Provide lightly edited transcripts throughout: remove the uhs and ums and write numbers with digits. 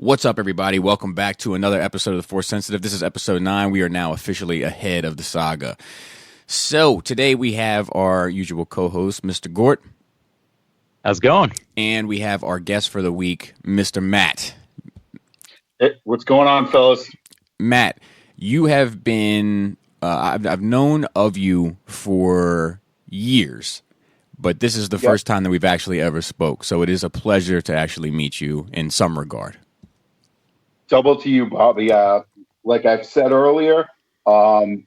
What's up, everybody? Welcome back to another episode of The Force Sensitive. This is episode 9. We are now officially ahead of the saga. So, today we have our usual co-host, Mr. Gort. How's it going? And we have our guest for the week, Mr. Matt. Hey, what's going on, fellas? Matt, you have been, I've known of you for years, but this is the first time that we've actually ever spoke. So it is a pleasure to actually meet you in some regard. Double to you, Bobby. Like I've said earlier, I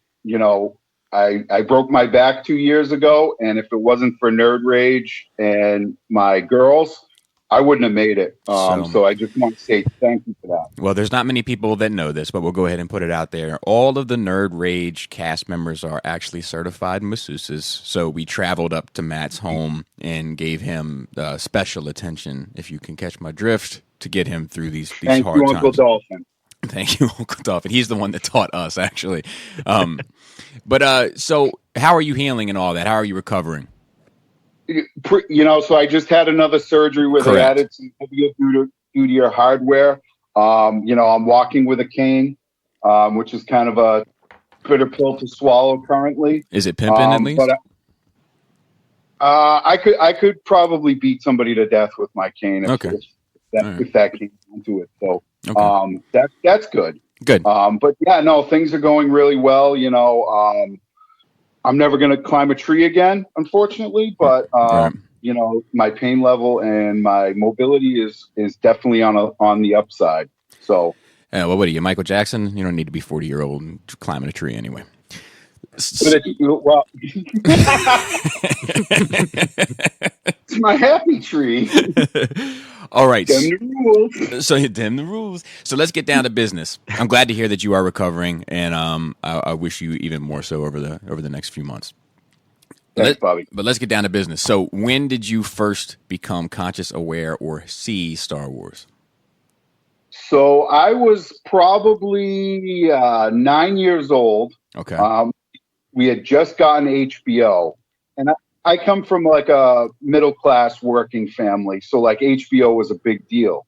broke my back 2 years ago, and if it wasn't for Nerd Rage and my girls, I wouldn't have made it. So I just want to say thank you for that. Well, there's not many people that know this, but we'll go ahead and put it out there. All of the Nerd Rage cast members are actually certified masseuses. So we traveled up to Matt's home and gave him special attention, if you can catch my drift, to get him through these hard times. Thank you, Uncle Dolphin. Thank you, Uncle Dolphin. He's the one that taught us, actually. So how are you healing and all that? How are you recovering? So I just had another surgery where Correct. they added some heavier duty hardware. I'm walking with a cane, which is kind of a bitter pill to swallow currently. Is it pimping at least? But I could probably beat somebody to death with my cane if that came into it. So that's good. Good. But yeah, no, things are going really well. I'm never going to climb a tree again, unfortunately, but my pain level and my mobility is definitely on the upside. So, well, what are you, Michael Jackson? You don't need to be 40-year-old and climbing a tree anyway. Well, it's my happy tree. All right. Damn the rules. So damn the rules. So let's get down to business. I'm glad to hear that you are recovering, and I wish you even more so over the next few months. Thanks, Bobby. But let's get down to business. So when did you first become conscious, aware, or see Star Wars? So I was probably 9 years old. Okay. We had just gotten HBO, and I come from like a middle class working family, so like HBO was a big deal.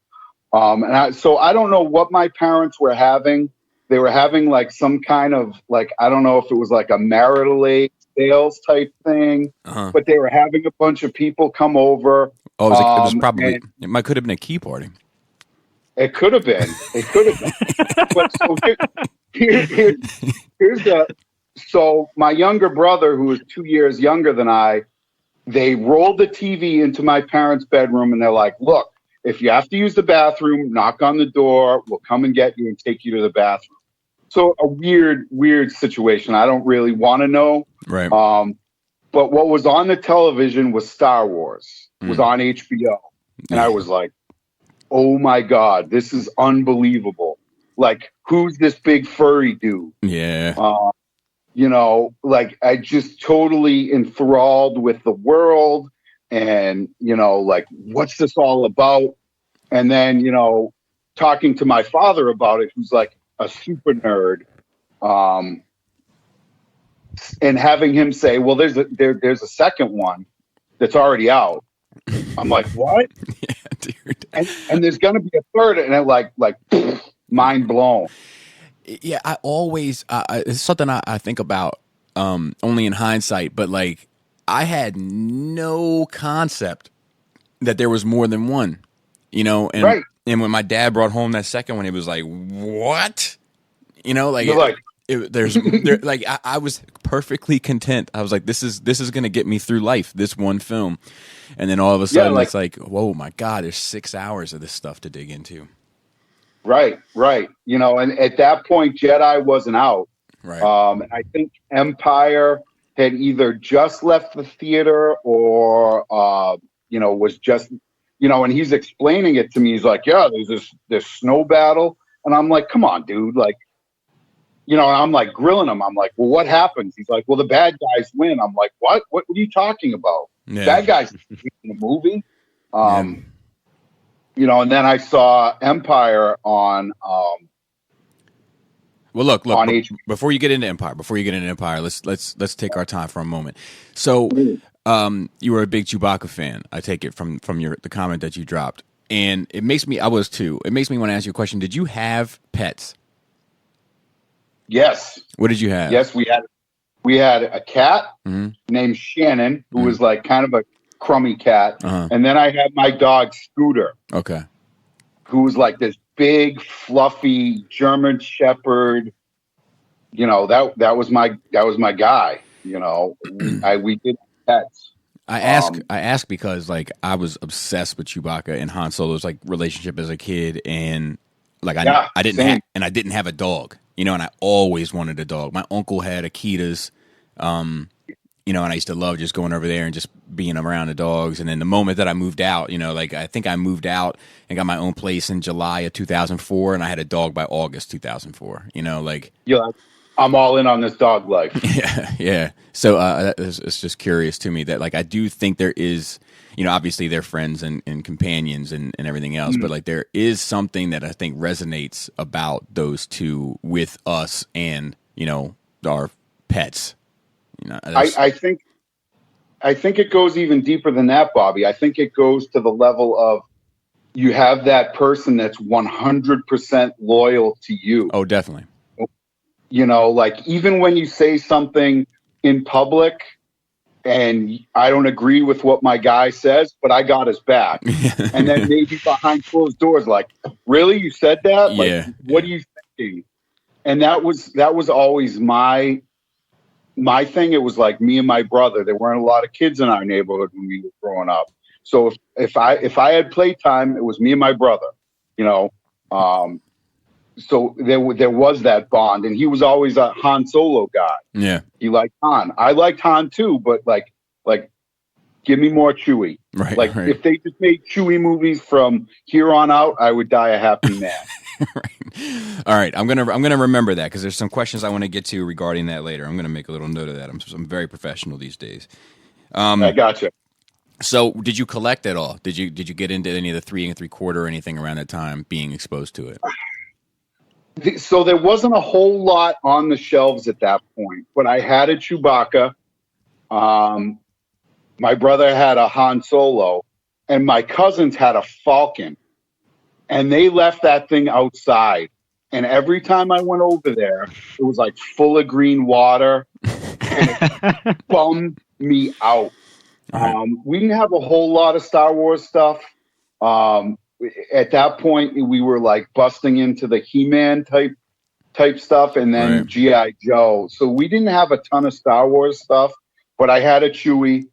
So I don't know what my parents were having. They were having like some kind of like, I don't know if it was like a marital aid sales type thing, but they were having a bunch of people come over. Oh, it was probably, it could have been a key party. It could have been. But so here's the. So my younger brother, who was 2 years younger than I, they rolled the TV into my parents' bedroom, and they're like, "Look, if you have to use the bathroom, knock on the door. We'll come and get you and take you to the bathroom." So a weird situation. I don't really want to know. Right. But what was on the television was Star Wars. It was on HBO, and I was like, "Oh my God, this is unbelievable! Like, who's this big furry dude?" Yeah. Like I just totally enthralled with the world and, like, what's this all about? And then, talking to my father about it, who's like a super nerd, and having him say, well, there's a second one that's already out. I'm like, what? Yeah, dude. And there's going to be a third. And I'm like mind blown. Yeah, I always it's something I think about only in hindsight, but like I had no concept that there was more than one, and right. And when my dad brought home that second one, it was like, what? Like, I was perfectly content. I was like, this is gonna get me through life, this one film, and then all of a sudden it's like, whoa, my God, there's 6 hours of this stuff to dig into. Right. And at that point, Jedi wasn't out. Right. I think Empire had either just left the theater or, was just, and he's explaining it to me. He's like, yeah, there's this snow battle. And I'm like, come on, dude. Like, and I'm like grilling him. I'm like, well, what happens? He's like, well, the bad guys win. I'm like, what? What are you talking about? Yeah. Bad guys in the movie. And then I saw Empire on. Well, look. On HBO. Before you get into Empire, let's take our time for a moment. So, you were a big Chewbacca fan. I take it from the comment that you dropped. And I was too. It makes me want to ask you a question. Did you have pets? Yes. What did you have? Yes, we had a cat named Shannon, who was like kind of a crummy cat. And then I had my dog Scooter. Okay. Who was like this big, fluffy German Shepherd. You know, that was my guy. You know, we did pets. I ask because like I was obsessed with Chewbacca and Han Solo's like relationship as a kid, and like I didn't have a dog, you know, and I always wanted a dog. My uncle had Akitas, you know, and I used to love just going over there and just being around the dogs. And then the moment that I moved out, you know, like I think I moved out and got my own place in July of 2004, and I had a dog by August 2004. You know, like I'm all in on this dog life. Yeah. So it's just curious to me that like I do think there is, you know, obviously they're friends and companions and everything else, but like there is something that I think resonates about those two with us and, you know, our pets. You know, I think it goes even deeper than that, Bobby. I think it goes to the level of you have that person that's 100% loyal to you. Oh, definitely. You know, like even when you say something in public and I don't agree with what my guy says, but I got his back. And then maybe behind closed doors, like, really? You said that? Like, what are you thinking? And that was always my thing. It was like me and my brother. There weren't a lot of kids in our neighborhood when we were growing up. So if I had playtime, it was me and my brother, you know. So there was that bond, and he was always a Han Solo guy. Yeah, he liked Han. I liked Han too, but like, give me more Chewie. Right. Like if they just made Chewie movies from here on out, I would die a happy man. Right. All right, I'm gonna remember that because there's some questions I want to get to regarding that later. I'm gonna make a little note of that. I'm very professional these days. I gotcha. So, did you collect at all? Did you get into any of the 3 3/4 or anything around that time, being exposed to it? So there wasn't a whole lot on the shelves at that point, but I had a Chewbacca. My brother had a Han Solo, and my cousins had a Falcon, and they left that thing outside. And every time I went over there, it was like full of green water, and it bummed me out. We didn't have a whole lot of Star Wars stuff. At that point, we were like busting into the He-Man type stuff, and then G.I. Joe. So we didn't have a ton of Star Wars stuff, but I had a Chewie.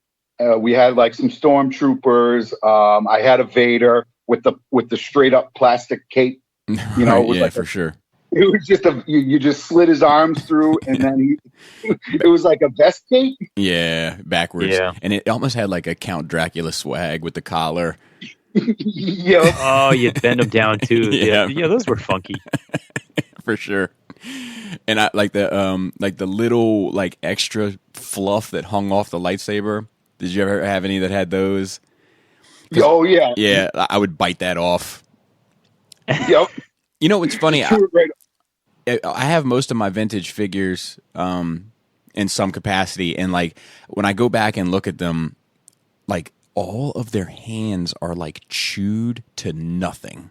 We had like some stormtroopers. I had a Vader with the straight up plastic cape. You know, it was for sure. It was just you just slid his arms through, and then it was like a vest cape. Yeah, backwards. Yeah, and it almost had like a Count Dracula swag with the collar. Yep. Oh, you bend them down too. Yeah, those were funky for sure. And I like the little like extra fluff that hung off the lightsaber. Did you ever have any that had those? Oh yeah, yeah. I would bite that off. Yep. You know what's funny? I have most of my vintage figures in some capacity, and like when I go back and look at them, like all of their hands are like chewed to nothing.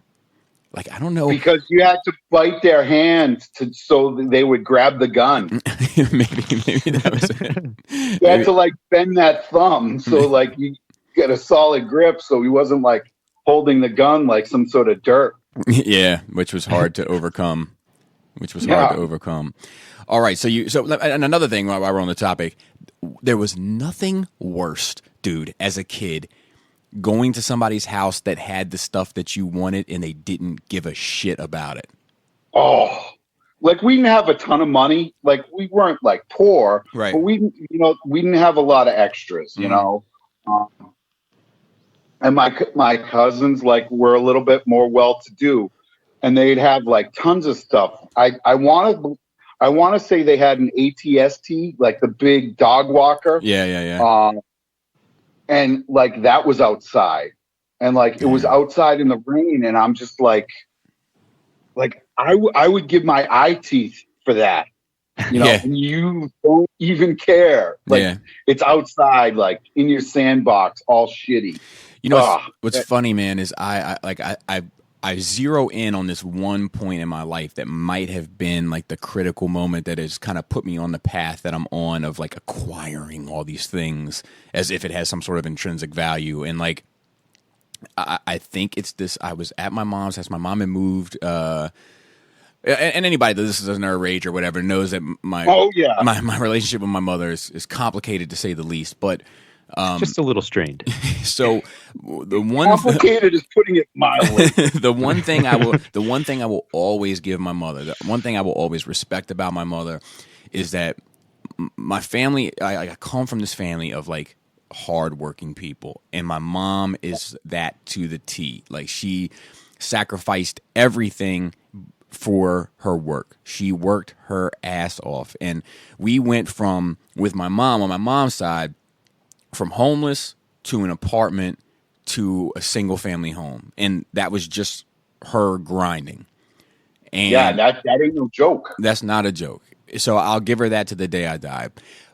Like I don't know, because you had to bite their hands so they would grab the gun. maybe that was it. You had to like bend that thumb so like you get a solid grip, so he wasn't like holding the gun like some sort of dirt. Yeah, which was hard to overcome. All right, so and another thing while we're on the topic, there was nothing worse, dude, as a kid, going to somebody's house that had the stuff that you wanted and they didn't give a shit about it. Oh, like we didn't have a ton of money. Like we weren't like poor, right? But we didn't have a lot of extras, you know. And my cousins like were a little bit more well-to-do, and they'd have like tons of stuff. I want to say they had an ATST, like the big dog walker. Yeah. And like that was outside, and like it was outside in the rain, and I'm just like I would give my eye teeth for that. and you don't even care. Like it's outside, like in your sandbox, all shitty. What's funny, man, is I zero in on this one point in my life that might have been like the critical moment that has kind of put me on the path that I'm on of like acquiring all these things as if it has some sort of intrinsic value. And like, I think it's this. I was at my mom's house. My mom had moved. And anybody that listens to Nerd Rage or whatever knows that my relationship with my mother is complicated to say the least. But just a little strained. So the one complicated is putting it mildly. the one thing I will always give my mother, the one thing I will always respect about my mother, is that my family. I come from this family of like hardworking people, and my mom is that to the T. Like she sacrificed everything for her work. She worked her ass off, and we went from, with my mom on my mom's side, from homeless to an apartment to a single family home, and that was just her grinding. And that ain't no joke. That's not a joke. So I'll give her that to the day I die.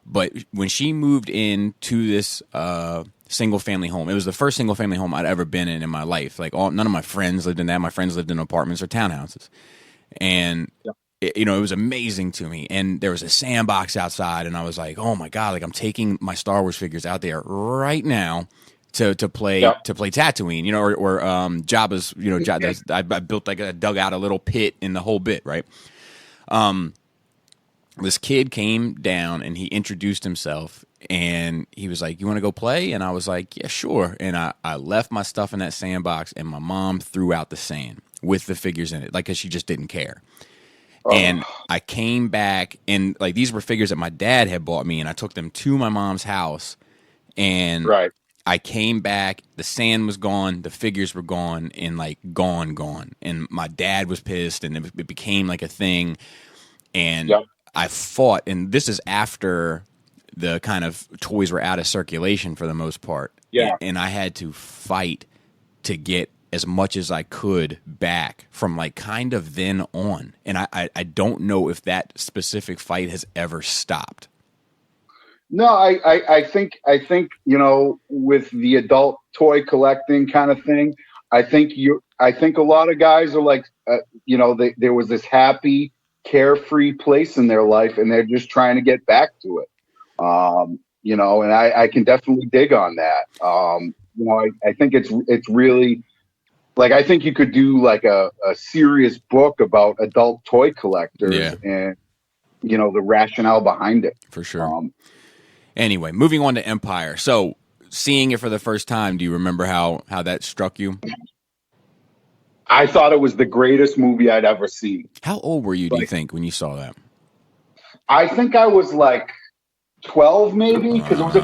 But when she moved into this single family home, it was the first single family home I'd ever been in my life. Like none of my friends lived in that. My friends lived in apartments or townhouses, and it was amazing to me. And there was a sandbox outside, and I was like, oh my God, like I'm taking my Star Wars figures out there right now to play Tatooine, or Jabba's, I built like dug out a little pit in the whole bit, right? This kid came down and he introduced himself, and he was like, you want to go play? And I was like, yeah, sure. And I left my stuff in that sandbox, and my mom threw out the sand with the figures in it, like, 'cause she just didn't care. And I came back, and like these were figures that my dad had bought me, and I took them to my mom's house, and I came back, the sand was gone, the figures were gone, and like gone. And my dad was pissed, and it became like a thing. And I fought, and this is after the kind of toys were out of circulation for the most part. And I had to fight to get as much as I could back from like kind of then on. And I don't know if that specific fight has ever stopped. No, I think with the adult toy collecting kind of thing, I think a lot of guys are like, there was this happy, carefree place in their life, and they're just trying to get back to it. And I can definitely dig on that. I think it's really, like, I think you could do like a serious book about adult toy collectors and, the rationale behind it. For sure. Anyway, moving on to Empire. So seeing it for the first time, do you remember how that struck you? I thought it was the greatest movie I'd ever seen. How old were you, do you think, when you saw that? I think I was like 12 maybe, because it was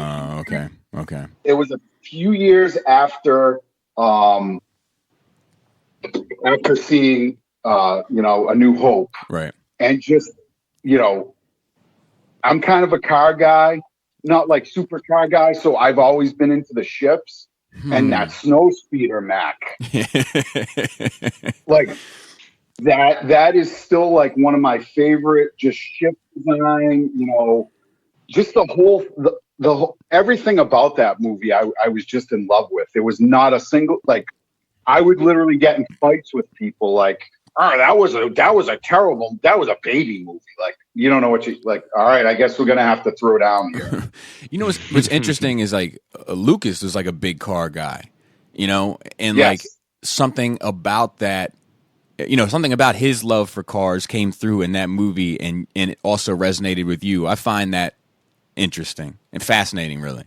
okay. It was a few years after seeing A New Hope. Right. And just, I'm kind of a car guy, not like super car guy, so I've always been into the ships. And that snow speeder Mac, like that is still like one of my favorite just ship design, just the whole everything about that movie I was just in love with. It was not a single, like, I would literally get in fights with people like, that was a baby movie. Like, you don't know what you like. All right, I guess we're gonna have to throw down here. What's interesting is like Lucas was like a big car guy, and like something about that, something about his love for cars came through in that movie, and it also resonated with you. I find that interesting and fascinating, really.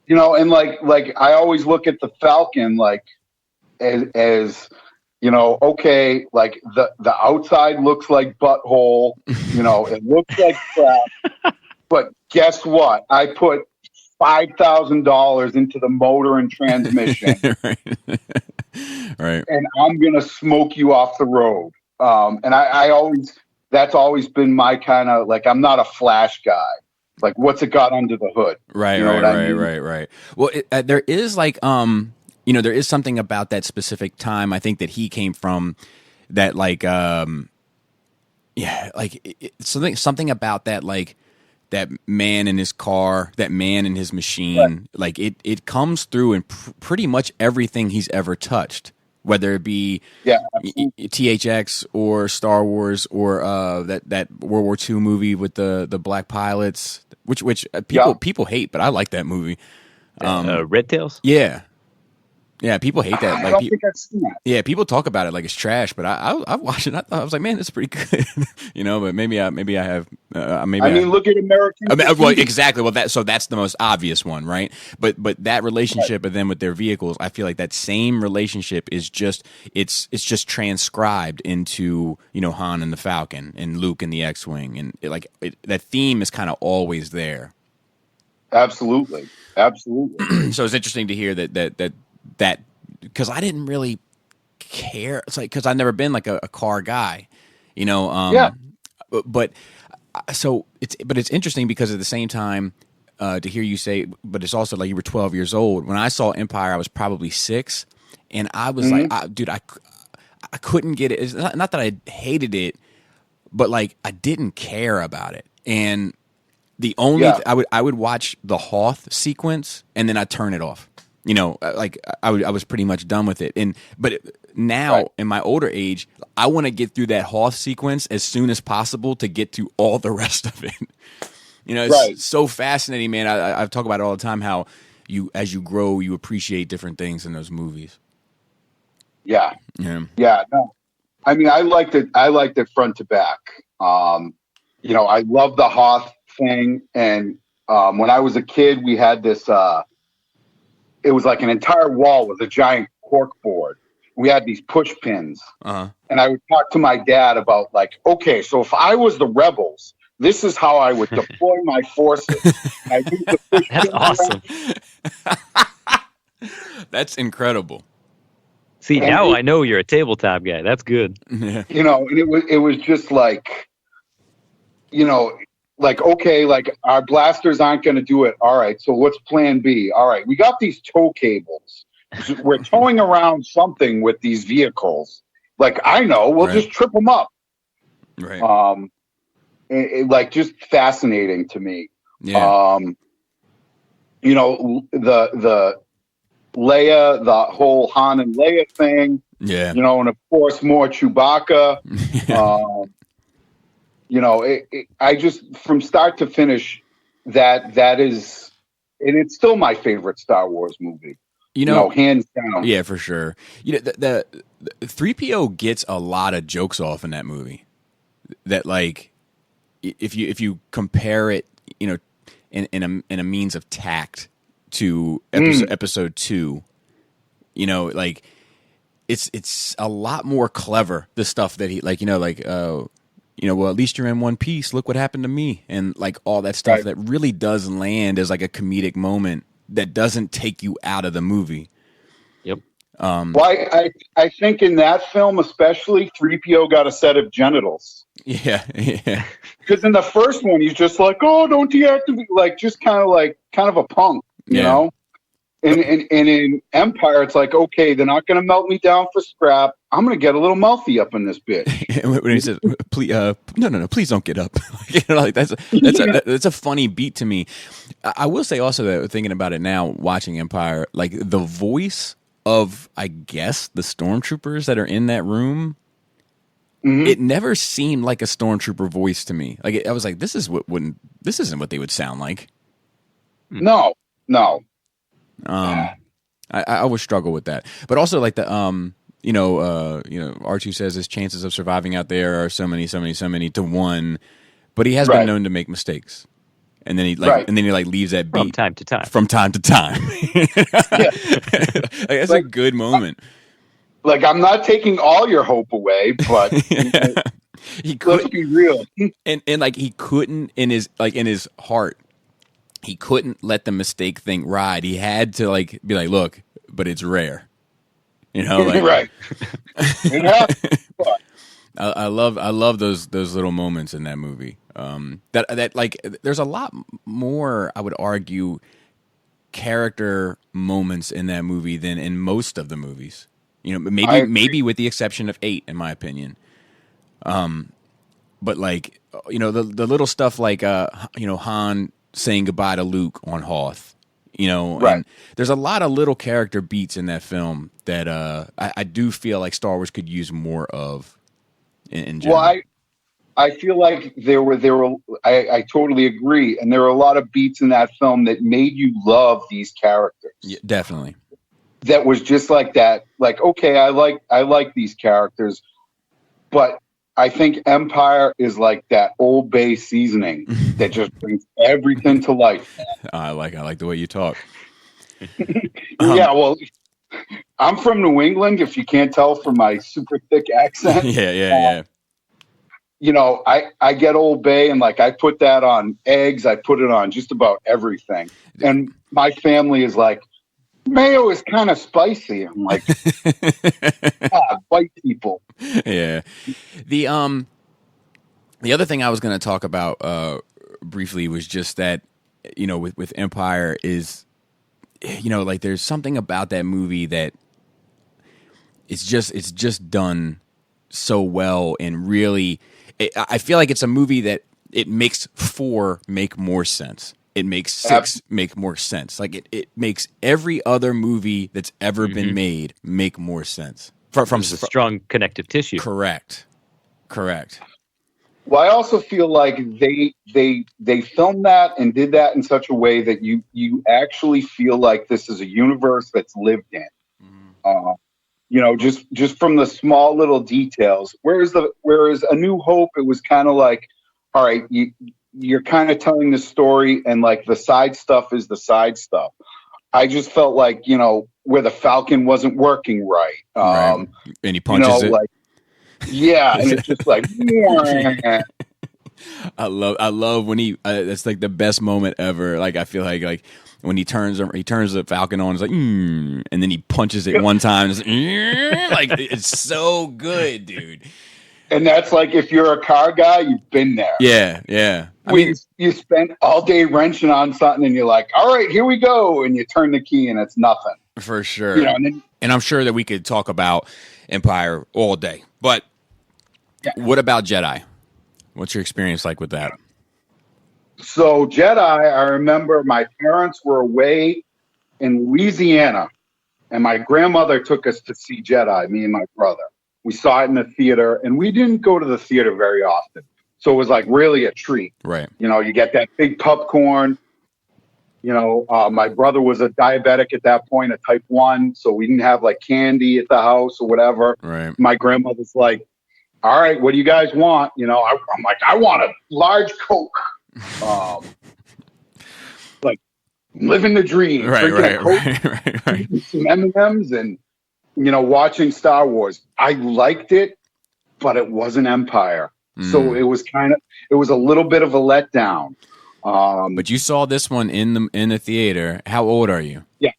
And like I always look at the Falcon like as okay, like the outside looks like butthole, it looks like crap, but guess what? I put $5,000 into the motor and transmission, right? And I'm gonna smoke you off the road. And I always, that's always been my kind of, like, I'm not a flash guy. Like, what's it got under the hood? Right. Well, there is like there is something about that specific time, I think, that he came from that, like, Yeah, like something about that, like that man in his car, that man in his machine, Right. like it comes through in pretty much everything he's ever touched, whether it be Yeah, absolutely. THX or Star Wars or that World War II movie with the black pilots, which Yeah. people hate, but I like that movie. Red Tails. Yeah, yeah, people hate that. I Like, don't think I've seen that. yeah, people talk about it like it's trash, but I watched it. I was like, man, it's pretty good, But maybe I have maybe I mean, look at American. I mean, well, Graffiti. exactly. Well, that's the most obvious one, right? But that relationship, and then with their vehicles, I feel like that same relationship is just it's just transcribed into Han and the Falcon and Luke and the X-wing, and that theme is kind of always there. Absolutely, absolutely. So it's interesting to hear that because I didn't really care. It's like because I've never been like a car guy, Yeah. But it's interesting because at the same time to hear you say, but it's also like you were 12 years old when I saw Empire. I was probably 6, and I was like, dude, I couldn't get it. It's not that I hated it, but like I didn't care about it, and the only I would watch the Hoth sequence and then I'd turn it off. Like I was pretty much done with it. But now in my older age, I want to get through that Hoth sequence as soon as possible to get to all the rest of it. It's so fascinating, man. I talk about it all the time how as you grow, you appreciate different things in those movies. Yeah. Yeah. Yeah. No, I mean, I liked it. I liked it front to back. I love the Hoth thing. And when I was a kid, we had this. It was like an entire wall with a giant cork board. We had these push pins, and I would talk to my dad about like, okay, so if I was the rebels, this is how I would deploy my forces. And I use the push That's pins awesome. That's incredible. See, now I know you're a tabletop guy. That's good. Yeah. And it was just like, like, okay, like our blasters aren't going to do it. All right. So what's plan B? All right. We got these tow cables. We're towing around something with these vehicles. Like, I know, we'll just trip them up. Right. Like just fascinating to me. Yeah. The Leia, the whole Han and Leia thing. Yeah. And of course more Chewbacca. I just from start to finish that is, and it's still my favorite Star Wars movie. Hands down. Yeah, for sure. The 3PO gets a lot of jokes off in that movie. That like, if you compare it, in a means of tact to episode 2, like it's a lot more clever. The stuff that he well, at least you're in one piece. Look what happened to me, and like all that stuff that really does land as like a comedic moment that doesn't take you out of the movie. Yep. Well, I think in that film especially, 3PO got a set of genitals. Yeah. Because in the first one, he's just like, oh, don't deactivate, like just kind of a punk, you know. And in Empire, it's like, okay, they're not going to melt me down for scrap. I'm going to get a little mouthy up in this bitch. When he says, "Please, no, please don't get up," that's a funny beat to me. I will say also that thinking about it now, watching Empire, like the voice of, I guess, the stormtroopers that are in that room, it never seemed like a stormtrooper voice to me. Like I was like, this isn't what they would sound like. No. I always struggle with that, but also like the R2 says his chances of surviving out there are so many to 1, but he has been known to make mistakes, and then he leaves that beat from time to time. That's a good moment. Like, I'm not taking all your hope away, but let's be real. And like he couldn't in his heart. He couldn't let the mistake thing ride. He had to like be like, look, but it's rare, like, right. I love those little moments in that movie. That like there's a lot more, I would argue, character moments in that movie than in most of the movies. Maybe with the exception of 8, in my opinion. but like the little stuff like Han saying goodbye to Luke on Hoth, Right. and there's a lot of little character beats in that film that I do feel like Star Wars could use more of in general. Well, I feel like there were I totally agree, and there were a lot of beats in that film that made you love these characters. Yeah, definitely. That was just like that. Like, okay, I like these characters, but I think Empire is like that Old Bay seasoning that just brings everything to life. I like the way you talk. Yeah, well, I'm from New England. If you can't tell from my super thick accent, yeah. I get Old Bay, and like I put that on eggs. I put it on just about everything. And my family is like, mayo is kind of spicy. I'm like, white people. Yeah. The other thing I was going to talk about briefly was just that with Empire is like there's something about that movie that it's just done so well, and really I feel like it's a movie that it makes 4 make more sense. It makes 6 make more sense. Like it makes every other movie that's ever been made make more sense. From strong connective tissue. Correct. Well, I also feel like they filmed that and did that in such a way that you actually feel like this is a universe that's lived in. Just from the small little details. Whereas A New Hope, it was kind of like, all right, you're kind of telling the story, and like the side stuff is the side stuff. I just felt like, where the Falcon wasn't working right. Right. And he punches it. Like, yeah, and it's just like, I love when he. That's like the best moment ever. Like I feel like when he turns the Falcon on, it's like, and then he punches it one time. It's like it's so good, dude. And that's like, if you're a car guy, you've been there. Yeah. I mean, you spent all day wrenching on something, and you're like, all right, here we go, and you turn the key, and it's nothing. For sure. And I'm sure that we could talk about Empire all day. But what about Jedi? What's your experience like with that? So Jedi, I remember my parents were away in Louisiana, and my grandmother took us to see Jedi, me and my brother. We saw it in the theater, and we didn't go to the theater very often. So it was like really a treat. Right. You get that big popcorn. My brother was a diabetic at that point, a type 1. So we didn't have like candy at the house or whatever. Right. My grandmother's like, all right, what do you guys want? I'm like, I want a large Coke. Like living the dream. Right. Some M&Ms and, watching Star Wars. I liked it, but it wasn't Empire. So it was a little bit of a letdown. But you saw this one in the theater. How old are you? Yeah.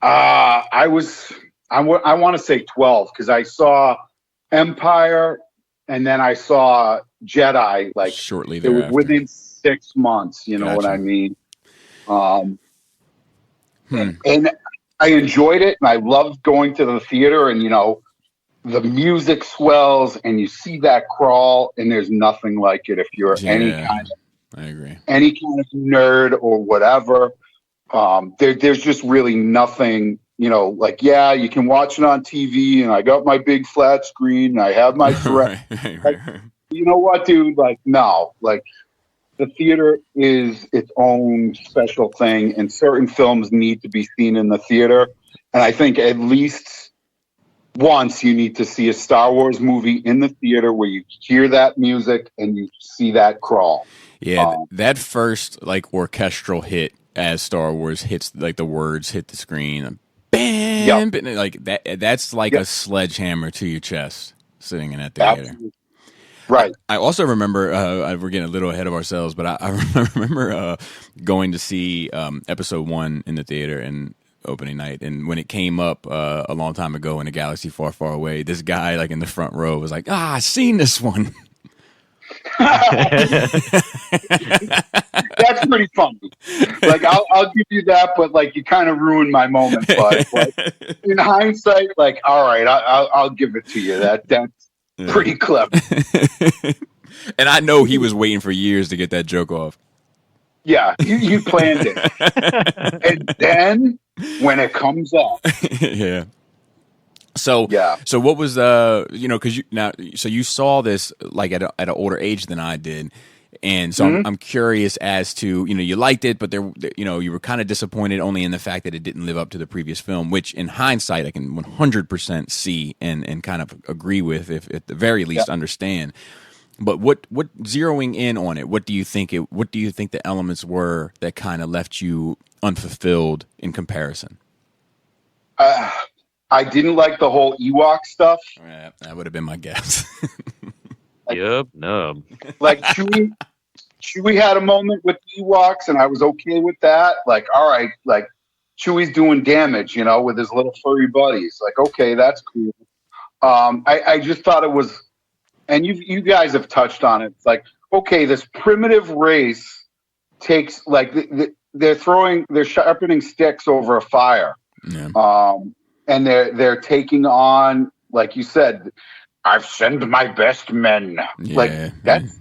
I want to say 12, because I saw Empire and then I saw Jedi like shortly thereafter. It was within 6 months, Gotcha. what I mean? And I enjoyed it, and I loved going to the theater, and the music swells and you see that crawl, and there's nothing like it if you're any kind of nerd or whatever. There's just really nothing, like, you can watch it on TV, and I got my big flat screen, and I have my threat. Like, you know what, dude? Like, no, like the theater is its own special thing, and certain films need to be seen in the theater. And I think at least once you need to see a Star Wars movie in the theater where you hear that music and you see that crawl. Yeah, that first like orchestral hit as Star Wars hits, like the words hit the screen, bam, like that's like a sledgehammer to your chest sitting in that theater. Absolutely. Right. I also remember, we're getting a little ahead of ourselves, but I remember going to see Episode 1 in the theater and opening night, and when it came up a long time ago in a galaxy far, far away, this guy like in the front row was like, I've seen this one. That's pretty funny. Like, I'll give you that, but like you kind of ruined my moment. But like, in hindsight, like, all right, I'll give it to you. That's pretty clever. And I know he was waiting for years to get that joke off. Yeah, you planned it. And then when it comes up, Yeah. So, yeah. so what was because you saw this like at an older age than I did, and so I'm curious as to you liked it, but you were kind of disappointed only in the fact that it didn't live up to the previous film, which in hindsight I can 100% see and kind of agree with, if at the very least understand. But what zeroing in on it, what do you think the elements were that kind of left you unfulfilled in comparison? I didn't like the whole Ewok stuff. Yeah, that would have been my guess. Yup, no. Like Chewie had a moment with Ewoks, and I was okay with that. Like, all right, like Chewie's doing damage, with his little furry buddies. Like, okay, that's cool. I just thought it was, and you guys have touched on it. It's like, okay, this primitive race takes they're sharpening sticks over a fire. Yeah. And they're taking on, like you said, I've sent my best men. Yeah, like that's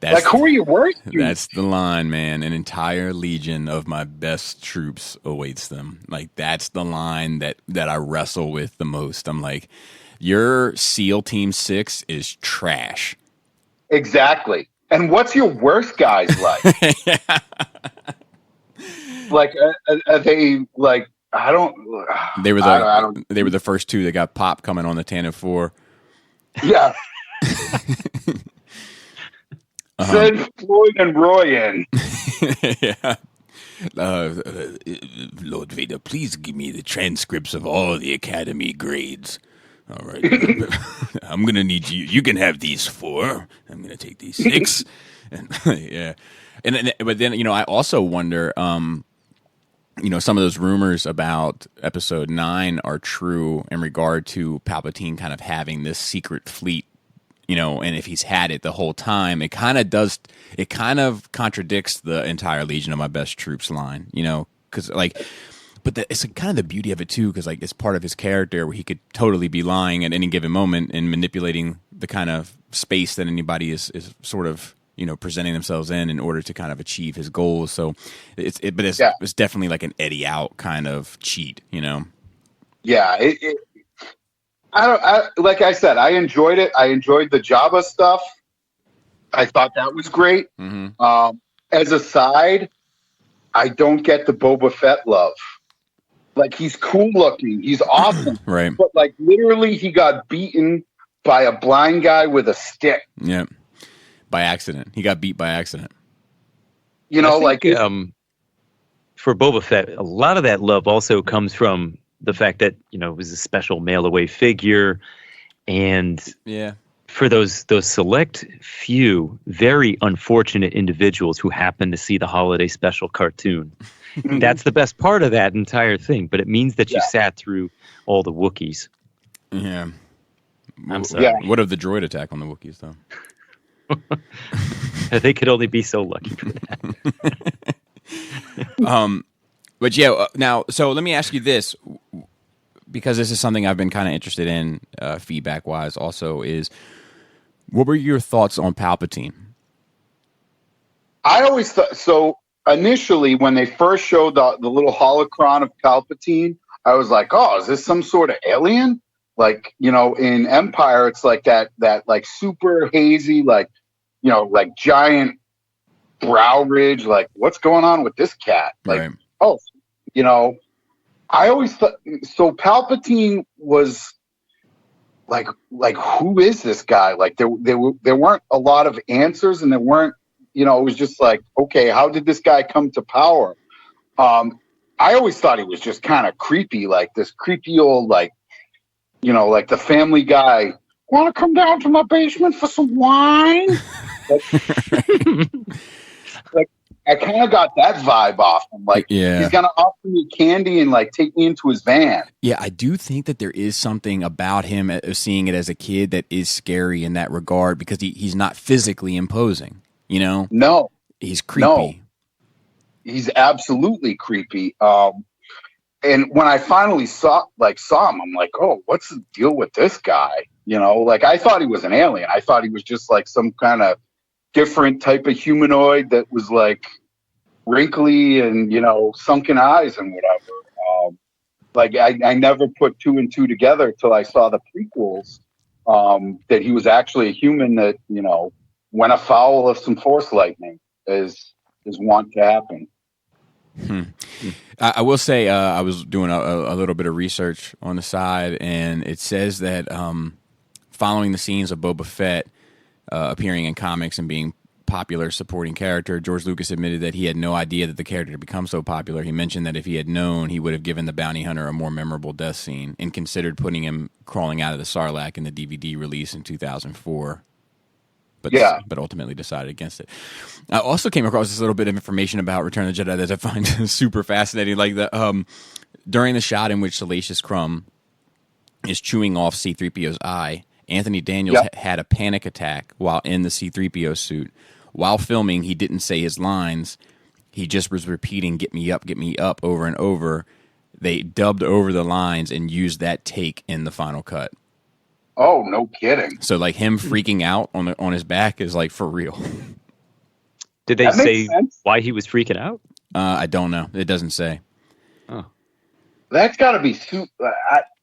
like, who are you worst to? That's the line, man. An entire legion of my best troops awaits them. Like, that's the line that I wrestle with the most. I'm like, your SEAL Team 6 is trash. Exactly. And what's your worst guys like? Like, are they like? I don't. They were they were the first two that got popped coming on the Tantive 4. Yeah. Send Floyd and Roy in. Yeah. Lord Vader, please give me the transcripts of all the Academy grades. All right. I'm going to need you. You can have these 4. I'm going to take these 6. And yeah. But then, I also wonder, some of those rumors about Episode 9 are true in regard to Palpatine kind of having this secret fleet, and if he's had it the whole time, it kind of contradicts the entire Legion of My Best Troops line, because but it's kind of the beauty of it too, because it's part of his character where he could totally be lying at any given moment and manipulating the kind of space that anybody is sort of presenting themselves in order to kind of achieve his goals. So it's definitely like an Eddie out kind of cheat, Yeah. Like I said, I enjoyed it. I enjoyed the Jabba stuff. I thought that was great. Mm-hmm. As a side, I don't get the Boba Fett love. Like, he's cool looking. He's awesome. Right. But literally he got beaten by a blind guy with a stick. Yeah. By accident. He got beat by accident. For Boba Fett, a lot of that love also comes from the fact that, it was a special mail-away figure. And for those select few very unfortunate individuals who happen to see the holiday special cartoon, that's the best part of that entire thing. But it means that you sat through all the Wookiees. Yeah. I'm sorry. Yeah. What of the droid attack on the Wookiees, though? They could only be so lucky for that. But yeah, now, so let me ask you this, because this is something I've been kind of interested in, feedback-wise also, is what were your thoughts on Palpatine? I always thought, so initially when they first showed the little holocron of Palpatine, I was like, oh, is this some sort of alien? Like, in Empire, it's like that like super hazy, like giant brow ridge. Like, what's going on with this cat? Like, right. Oh, I always thought, so Palpatine was like, who is this guy? Like, there weren't a lot of answers, and there weren't, it was just like, okay, how did this guy come to power? I always thought he was just kind of creepy, like this creepy old, like the Family Guy. Want to come down to my basement for some wine? Like, I kind of got that vibe off him. Like, he's gonna offer me candy and take me into his van. Yeah, I do think that there is something about him, seeing it as a kid, that is scary in that regard, because he's not physically imposing. No, he's creepy. No. He's absolutely creepy. And when I finally saw him, I'm like, oh, what's the deal with this guy? Like I thought he was an alien. I thought he was just like some kind of different type of humanoid that was like wrinkly and, sunken eyes and whatever. Like I never put two and two together till I saw the prequels, that he was actually a human that, went afoul of some force lightning is wont to happen. I will say I was doing a little bit of research on the side, and it says that following the scenes of Boba Fett appearing in comics and being popular supporting character, George Lucas admitted that he had no idea that the character had become so popular. He mentioned that if he had known, he would have given the bounty hunter a more memorable death scene and considered putting him crawling out of the Sarlacc in the DVD release in 2004. But ultimately decided against it. I also came across this little bit of information about Return of the Jedi that I find super fascinating. Like during the shot in which Salacious Crumb is chewing off C-3PO's eye, Anthony Daniels had a panic attack while in the C-3PO suit. While filming, he didn't say his lines. He just was repeating, get me up, over and over. They dubbed over the lines and used that take in the final cut. Oh, no kidding. So like him freaking out on his back is like for real. Did they say why he was freaking out? I don't know. It doesn't say. Oh. That's got to be super.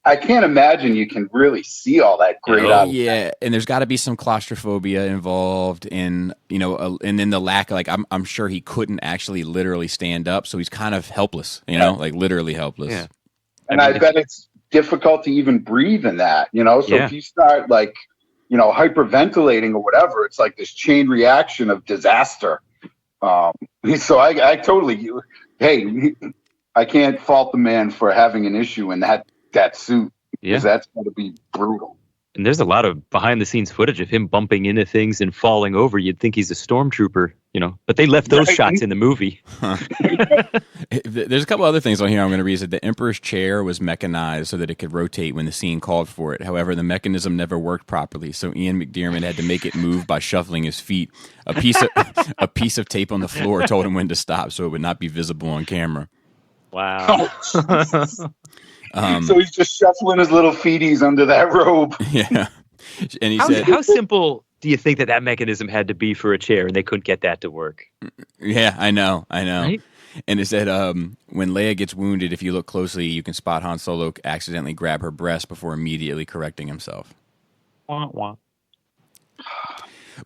I can't imagine you can really see all that great out. Yeah, and there's got to be some claustrophobia involved in, and then the lack of, like, I'm sure he couldn't actually literally stand up, so he's kind of helpless, like literally helpless. Yeah. And I bet it's difficult to even breathe in that, So if you start like, hyperventilating or whatever, it's like this chain reaction of disaster. So I totally, I can't fault the man for having an issue in that suit, because that's going to be brutal. And there's a lot of behind the scenes footage of him bumping into things and falling over. You'd think he's a stormtrooper, but they left those shots in the movie. There's a couple other things on here I'm going to read. That the Emperor's chair was mechanized so that it could rotate when the scene called for it. However, the mechanism never worked properly, so Ian McDiarmid had to make it move by shuffling his feet. A piece of tape on the floor told him when to stop, so it would not be visible on camera. Wow. So he's just shuffling his little feeties under that robe. Yeah. And he said, how simple do you think that mechanism had to be for a chair and they couldn't get that to work? Yeah, I know. Right? And it said, when Leia gets wounded, if you look closely, you can spot Han Solo accidentally grab her breast before immediately correcting himself. Wah, wah.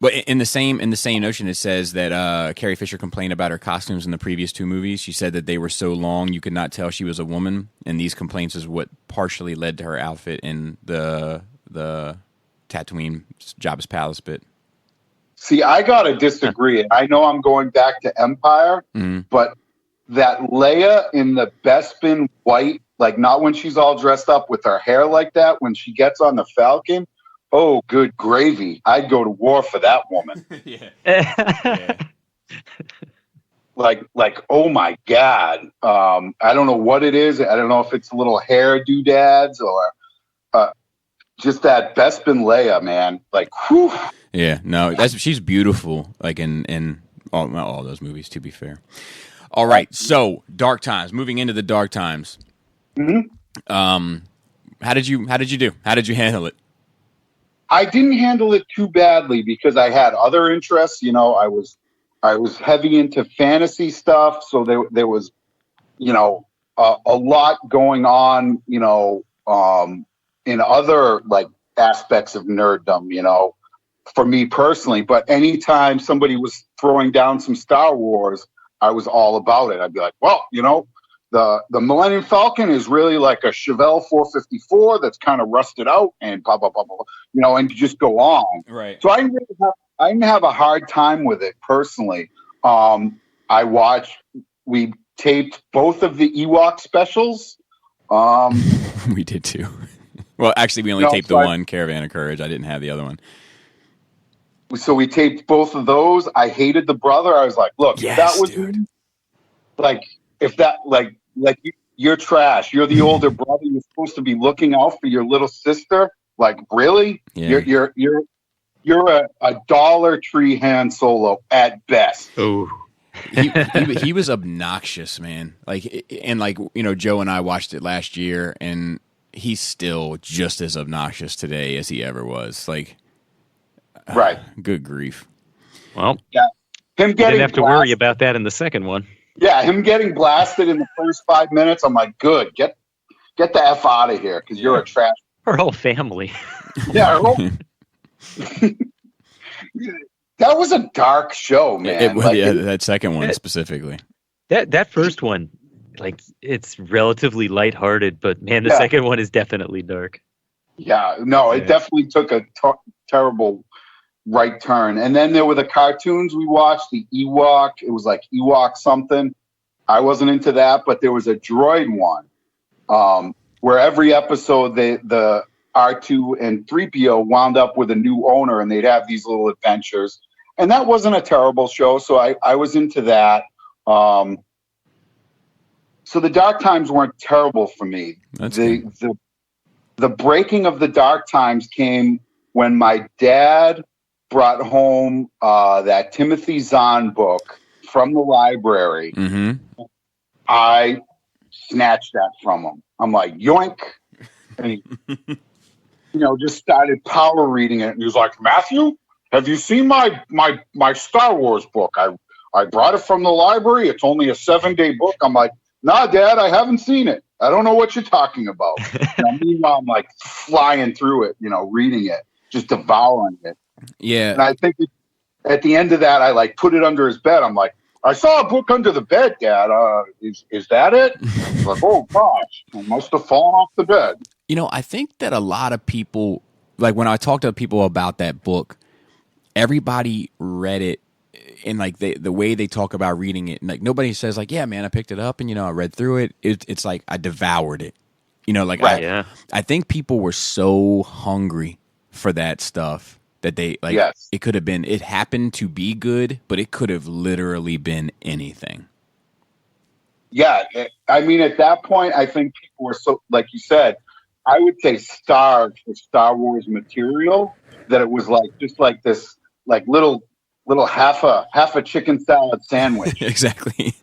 But in the same notion, it says that Carrie Fisher complained about her costumes in the previous two movies. She said that they were so long you could not tell she was a woman, and these complaints is what partially led to her outfit in the Tatooine Jabba's palace bit. See, I gotta disagree. I know I'm going back to Empire, but that Leia in the Bespin white, like not when she's all dressed up with her hair like that, when she gets on the Falcon. Oh, good gravy. I'd go to war for that woman. Yeah. Like, oh my God. I don't know what it is. I don't know if it's little hair doodads or just that Bespin Leia, man. Like, whew. Yeah, no, she's beautiful, like in all those movies, to be fair. All right, so Dark Times. Moving into the Dark Times. Mm-hmm. How did you do? How did you handle it? I didn't handle it too badly because I had other interests. I was heavy into fantasy stuff, so there was, a lot going on, in other like aspects of nerddom, for me personally. But anytime somebody was throwing down some Star Wars, I was all about it. I'd be like, well, the Millennium Falcon is really like a Chevelle 454 that's kind of rusted out and blah, blah, blah, blah, and you just go on. Right. So I didn't have a hard time with it personally. We taped both of the Ewok specials. We did too. Well, actually, we only taped the one, Caravan of Courage. I didn't have the other one. So we taped both of those. I hated the brother. I was like, look, yes, if that was me, like, if that, like you're trash. You're the older brother. You're supposed to be looking out for your little sister. Like, really? Yeah. You're a Dollar Tree Han Solo at best. Oh. he was obnoxious, man. Like, and like, Joe and I watched it last year, and he's still just as obnoxious today as he ever was. Like, right. Good grief. Well, yeah, him getting didn't have to worry about that in the second one. Yeah, him getting blasted in the first 5 minutes. I'm like, good, get the F out of here because you're a trash. Her whole family. Yeah, that was a dark show, man. That second one specifically. That first one, like, it's relatively lighthearted, but man, the second one is definitely dark. Yeah, no, it definitely took a terrible right turn. And then there were the cartoons we watched, the Ewok. It was like Ewok something. I wasn't into that, but there was a droid one where every episode the R2 and 3PO wound up with a new owner, and they'd have these little adventures. And that wasn't a terrible show, so I was into that. So the dark times weren't terrible for me. The breaking of the dark times came when my dad brought home that Timothy Zahn book from the library. Mm-hmm. I snatched that from him. I'm like, yoink. And he, just started power reading it. And he was like, Matthew, have you seen my Star Wars book? I brought it from the library. It's only a 7-day book. I'm like, nah, Dad, I haven't seen it. I don't know what you're talking about. Meanwhile, I'm like flying through it, reading it, just devouring it. Yeah. And I think at the end of that, I like put it under his bed. I'm like, I saw a book under the bed, Dad. Is that it? He's like, oh gosh, it must have fallen off the bed. I think that a lot of people, like when I talk to people about that book, everybody read it, and like the way they talk about reading it, like nobody says like, yeah, man, I picked it up and I read through it. It's like I devoured it. Right, I think people were so hungry for that stuff that they like. Yes. It could have been. It happened to be good, but it could have literally been anything. Yeah, I mean, at that point, I think people were so, like you said, I would say starved for Star Wars material, that it was like just like this, like little half a chicken salad sandwich. Exactly.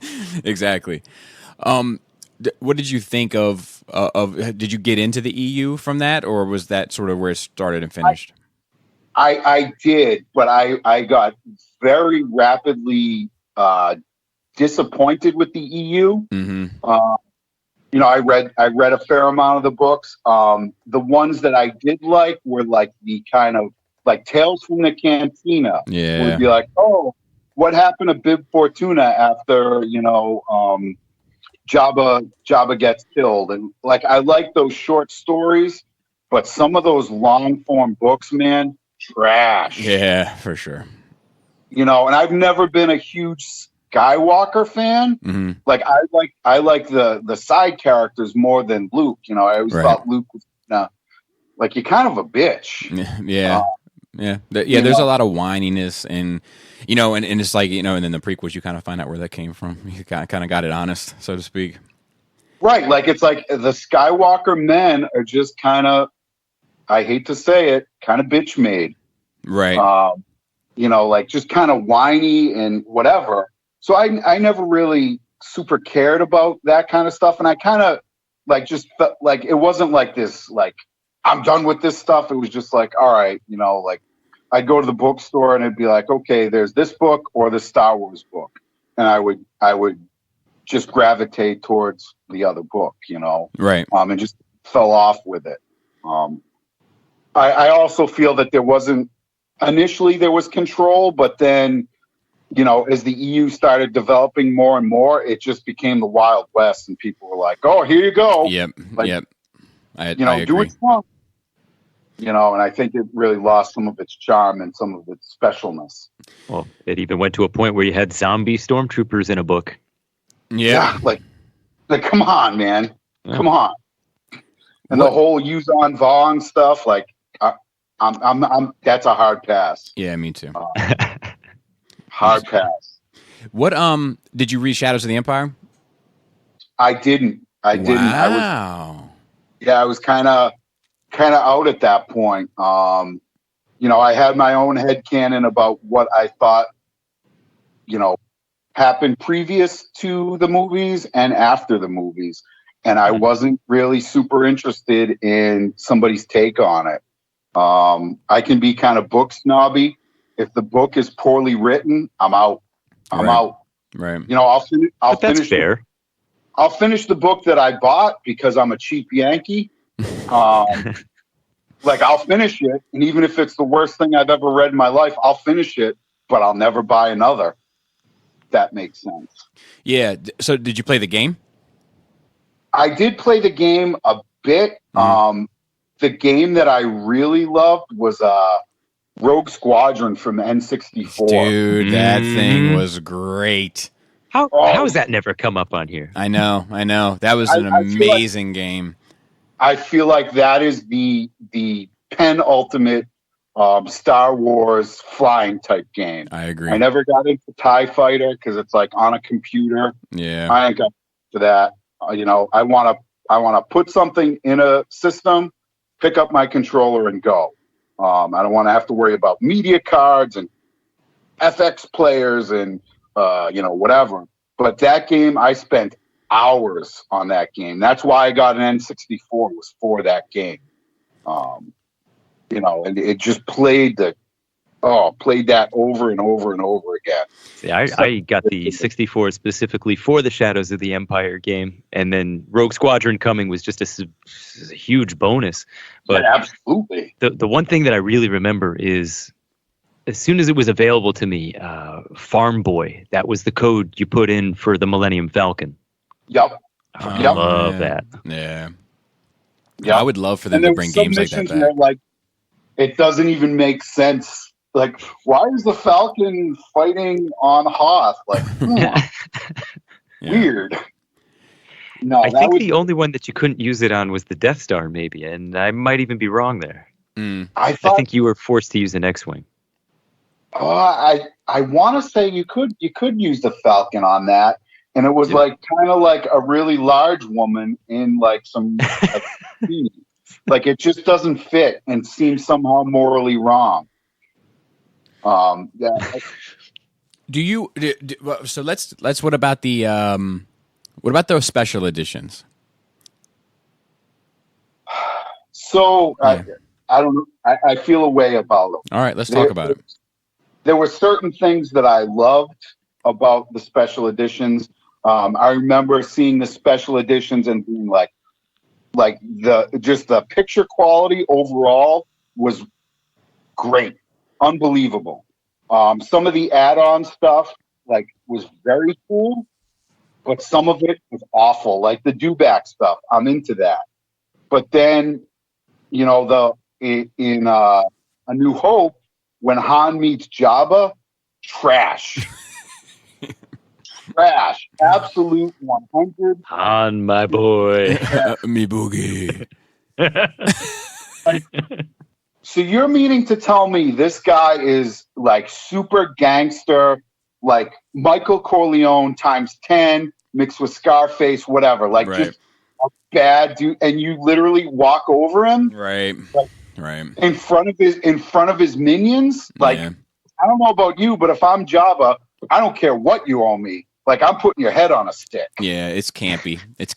What did you think of? Did you get into the EU from that, or was that sort of where it started and finished? I did, but I got very rapidly disappointed with the EU. Mm-hmm. I read a fair amount of the books. The ones that I did like were like the kind of like Tales from the Cantina. Yeah, it would be like, oh, what happened to Bib Fortuna after Jabba gets killed, and like I like those short stories, but some of those long form books, man, trash. Yeah, for sure. And I've never been a huge Skywalker fan. Mm-hmm. Like I like the side characters more than Luke. I always thought Luke was like you're kind of a bitch. Yeah. There's a lot of whininess and and it's like and then the prequels you kind of find out where that came from. You kind of got it honest, so to speak. Right, like it's like the Skywalker men are just kind of, I hate to say it, kind of bitch made. Right. Like just kind of whiny and whatever. So I never really super cared about that kind of stuff, and I kind of like just felt like it wasn't like this like I'm done with this stuff. It was just like, all right, like I'd go to the bookstore and it'd be like, okay, there's this book or the Star Wars book, and I would just gravitate towards the other book, right, and just fell off with it. I also feel that there was control, but then as the EU started developing more and more, it just became the Wild West, and people were like, oh, here you go. Yep. I do agree. what you want. And I think it really lost some of its charm and some of its specialness. Well, it even went to a point where you had zombie stormtroopers in a book. Yeah. Like come on, man. Yeah. Come on. And the whole Yuzon Vong stuff, like, I'm that's a hard pass. Yeah, me too. Hard pass. What did you read Shadows of the Empire? I didn't. Wow. I was kind of out at that point. I had my own headcanon about what I thought, happened previous to the movies and after the movies. and I wasn't really super interested in somebody's take on it. I can be kind of book snobby. If the book is poorly written, I'm out. I'm out. Right. You know, I'll that's finish. fair. I'll finish the book that I bought because I'm a cheap Yankee. Like, I'll finish it, and even if it's the worst thing I've ever read in my life, I'll finish it, but I'll never buy another. That makes sense. Yeah. So did you play the game? I did play the game a bit. The game that I really loved was Rogue Squadron from N64. Dude, that thing was great. How has that never come up on here? I know. That was an amazing game. I feel like that is the penultimate Star Wars flying type game. I agree. I never got into TIE Fighter because it's like on a computer. Yeah. I ain't got to that. You know, I want to put something in a system, pick up my controller and go. I don't want to have to worry about media cards and FX players and whatever. But that game, I spent hours on that game. That's why I got an N64, was for that game. And it just played that over and over and over again. Yeah, I got the 64 specifically for the Shadows of the Empire game, and then Rogue Squadron coming was just a huge bonus. But yeah, absolutely. The one thing that I really remember is, as soon as it was available to me, Farm Boy, that was the code you put in for the Millennium Falcon. Yep. I love that. Yeah. Yeah, I would love for them to bring games like that back. Like, it doesn't even make sense. Like, why is the Falcon fighting on Hoth? Like, weird. No, I think the only one that you couldn't use it on was the Death Star, maybe, and I might even be wrong there. I think you were forced to use an X-wing. I want to say you could use the Falcon on that, and it was like kind of like a really large woman in like some like it just doesn't fit and seems somehow morally wrong. Do you? So let's. What about the? What about those special editions? So I don't know. I feel a way about them. All right, let's talk about it. There were certain things that I loved about the special editions. I remember seeing the special editions and being like the picture quality overall was great, unbelievable. Some of the add-on stuff was very cool, but some of it was awful. Like the Dewback stuff, I'm into that. But then, in A New Hope, when Han meets Jabba, trash. Trash. Absolute 100. Han, my boy. Me boogie. So you're meaning to tell me this guy is like super gangster, like Michael Corleone times 10 mixed with Scarface, whatever, like just a bad dude, and you literally walk over him, right? In front of his minions. Like, I don't know about you, but if I'm Jabba, I don't care what you owe me. Like, I'm putting your head on a stick. Yeah, it's campy. It's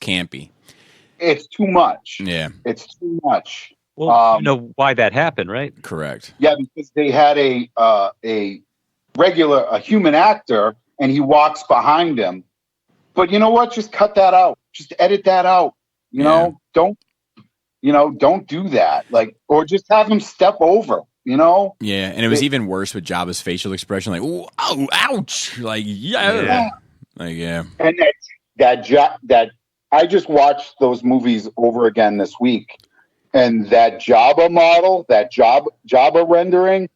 too much. Yeah, it's too much. Well, you know why that happened, right? Correct. Yeah, because they had a human actor, and he walks behind him. But you know what? Just cut that out. Just edit that out. Don't do that. Like, or just have him step over. Yeah, and it was even worse with Jabba's facial expression, like "ooh, oh, ouch!" Like, yeah. Like, yeah. And that I just watched those movies over again this week, and that Jabba model, that Jabba rendering,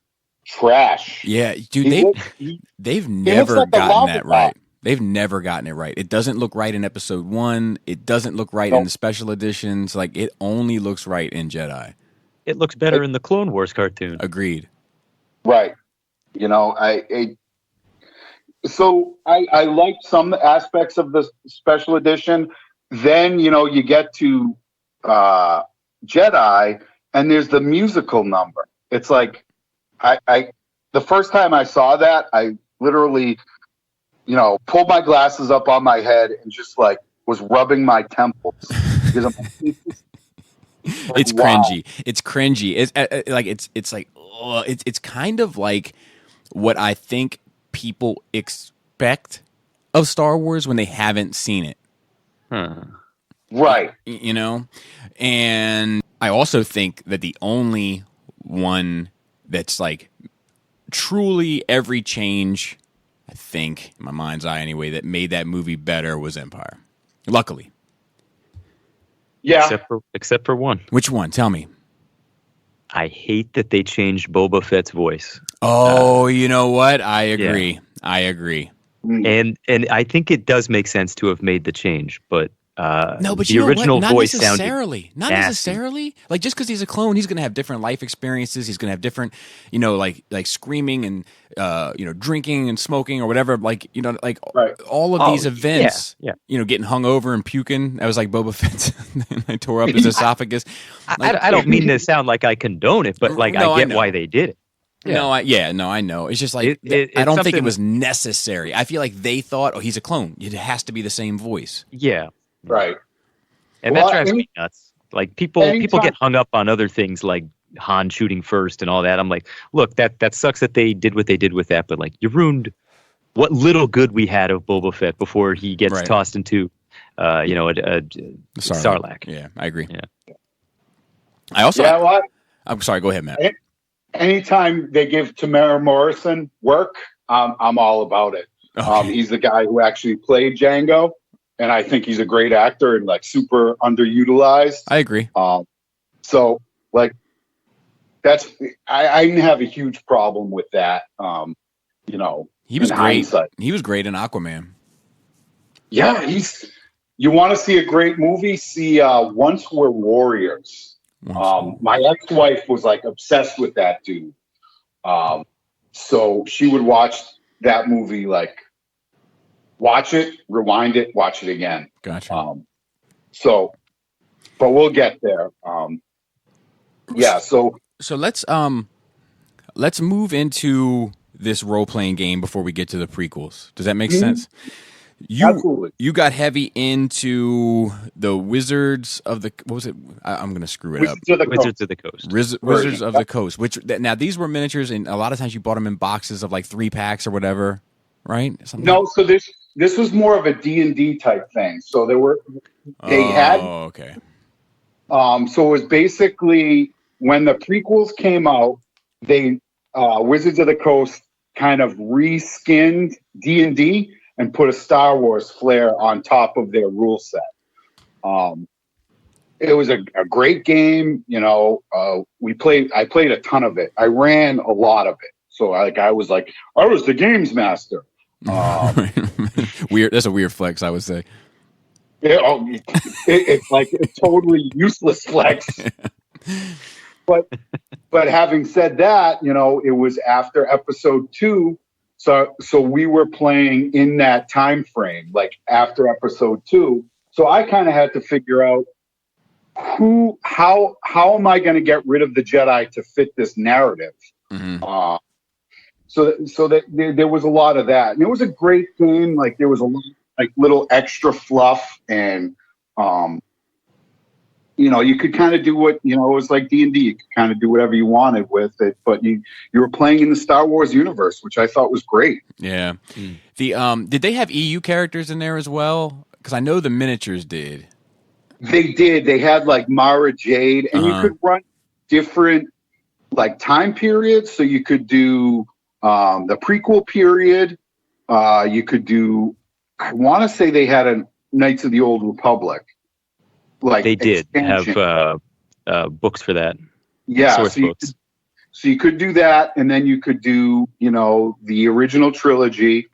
trash. Yeah, dude, they've never gotten that right. They've never gotten it right. It doesn't look right in episode 1. It doesn't look right in the special editions. Like, it only looks right in Jedi. It looks better in the Clone Wars cartoon. Agreed. Right. I liked some aspects of the special edition. Then, you get to Jedi, and there's the musical number. It's like, the first time I saw that, I literally, pulled my glasses up on my head and just like was rubbing my temples because I'm like, it's wow. cringy. It's cringy. It's kind of like what I think people expect of Star Wars when they haven't seen it. Right. You know? And I also think that the only one that's like truly every change, I think, in my mind's eye anyway, that made that movie better was Empire. Luckily. Yeah. Except for one. Which one? Tell me. I hate that they changed Boba Fett's voice. Oh, you know what? I agree. Yeah. I agree. And I think it does make sense to have made the change, but no, but the you know original what? Not voice necessarily. Not nasty. necessarily. Like just because he's a clone, he's going to have different life experiences. He's going to have different, you know, like screaming and you know, drinking and smoking or whatever. Like, you know, like all of these events. Yeah. You know, getting hung over and puking. That was like Boba Fett. I tore up his esophagus. Like, I don't mean to sound like I condone it, but like I get why they did it. Yeah. No, I know. It's just like I don't think it was necessary. I feel like they thought, oh, he's a clone. It has to be the same voice. Yeah. Right. And that drives me nuts. Like people get hung up on other things like Han shooting first and all that. I'm like, look, that sucks that they did what they did with that, but like you ruined what little good we had of Boba Fett before he gets tossed into you know, a Sarlacc. Yeah, I agree. Yeah. I also I'm sorry, go ahead, Matt. Anytime they give Tamara Morrison work, I'm all about it. Okay. He's the guy who actually played Django, and I think he's a great actor and like super underutilized. I agree. So like I didn't have a huge problem with that. You know, he was great. Hindsight. He was great in Aquaman. Yeah, you want to see a great movie? See Once We're Warriors. My ex-wife was like obsessed with that dude. So she would watch that movie, like watch it, rewind it, watch it again. Gotcha. But we'll get there. Yeah. So let's move into this role-playing game before we get to the prequels. Does that make sense? Absolutely. You got heavy into the Wizards of the what was it? I'm going to screw it up. Wizards of the Coast. Wizards of the Coast. Which now these were miniatures, and a lot of times you bought them in boxes of like 3 packs or whatever, right? No, so this was more of a D&D type thing. So they had. Oh, okay. So it was basically when the prequels came out, they Wizards of the Coast kind of reskinned D&D and put a Star Wars flair on top of their rule set. It was a great game. You know, I played a ton of it. I ran a lot of it. So I was the games master. Weird. That's a weird flex, I would say. It's like a totally useless flex. But having said that, you know, it was after episode 2. So we were playing in that time frame, like after episode 2. So I kind of had to figure out how am I going to get rid of the Jedi to fit this narrative? Mm-hmm. So that there was a lot of that, and it was a great game. Like there was a lot, like little extra fluff, and you know, you could kind of do what, you know, it was like D&D. You could kind of do whatever you wanted with it, but you were playing in the Star Wars universe, which I thought was great. Yeah. Did they have EU characters in there as well? Because I know the miniatures did. They did. They had like Mara Jade, and you could run different like time periods. So you could do the prequel period. You could do, I want to say they had a Knights of the Old Republic. Like they did have books for that. Yeah, source books. So you could do that, and then you could do, you know, the original trilogy,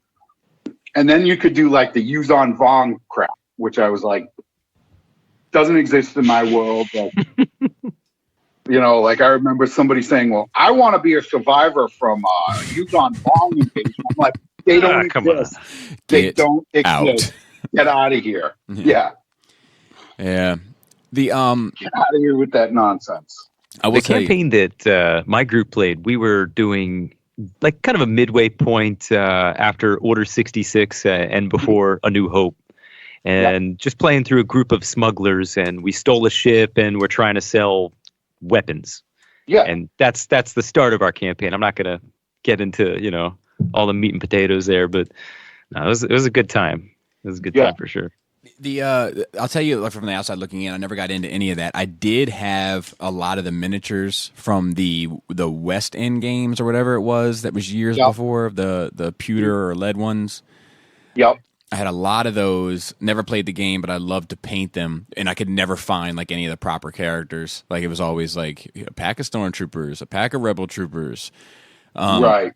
and then you could do like the Yuzon Vong crap, which I was like, doesn't exist in my world. But, you know, like I remember somebody saying, "Well, I want to be a survivor from Yuzon Vong invasion." I'm like, they don't exist. They don't exist. Get out of here. Yeah. Yeah. Get out of here with that nonsense. The campaign that my group played, we were doing like kind of a midway point after Order 66 and before A New Hope. and just playing through a group of smugglers, and we stole a ship, and we're trying to sell weapons. Yeah. And that's the start of our campaign. I'm not going to get into, all the meat and potatoes there, but no, it was a good time. It was a good time for sure. I'll tell you, like, from the outside looking in, I never got into any of that. I did have a lot of the miniatures from the West End games or whatever it was that was years before, the pewter or lead ones. Yep. I had a lot of those. Never played the game, but I loved to paint them, and I could never find like any of the proper characters. Like, it was always like a pack of stormtroopers, a pack of rebel troopers. Right.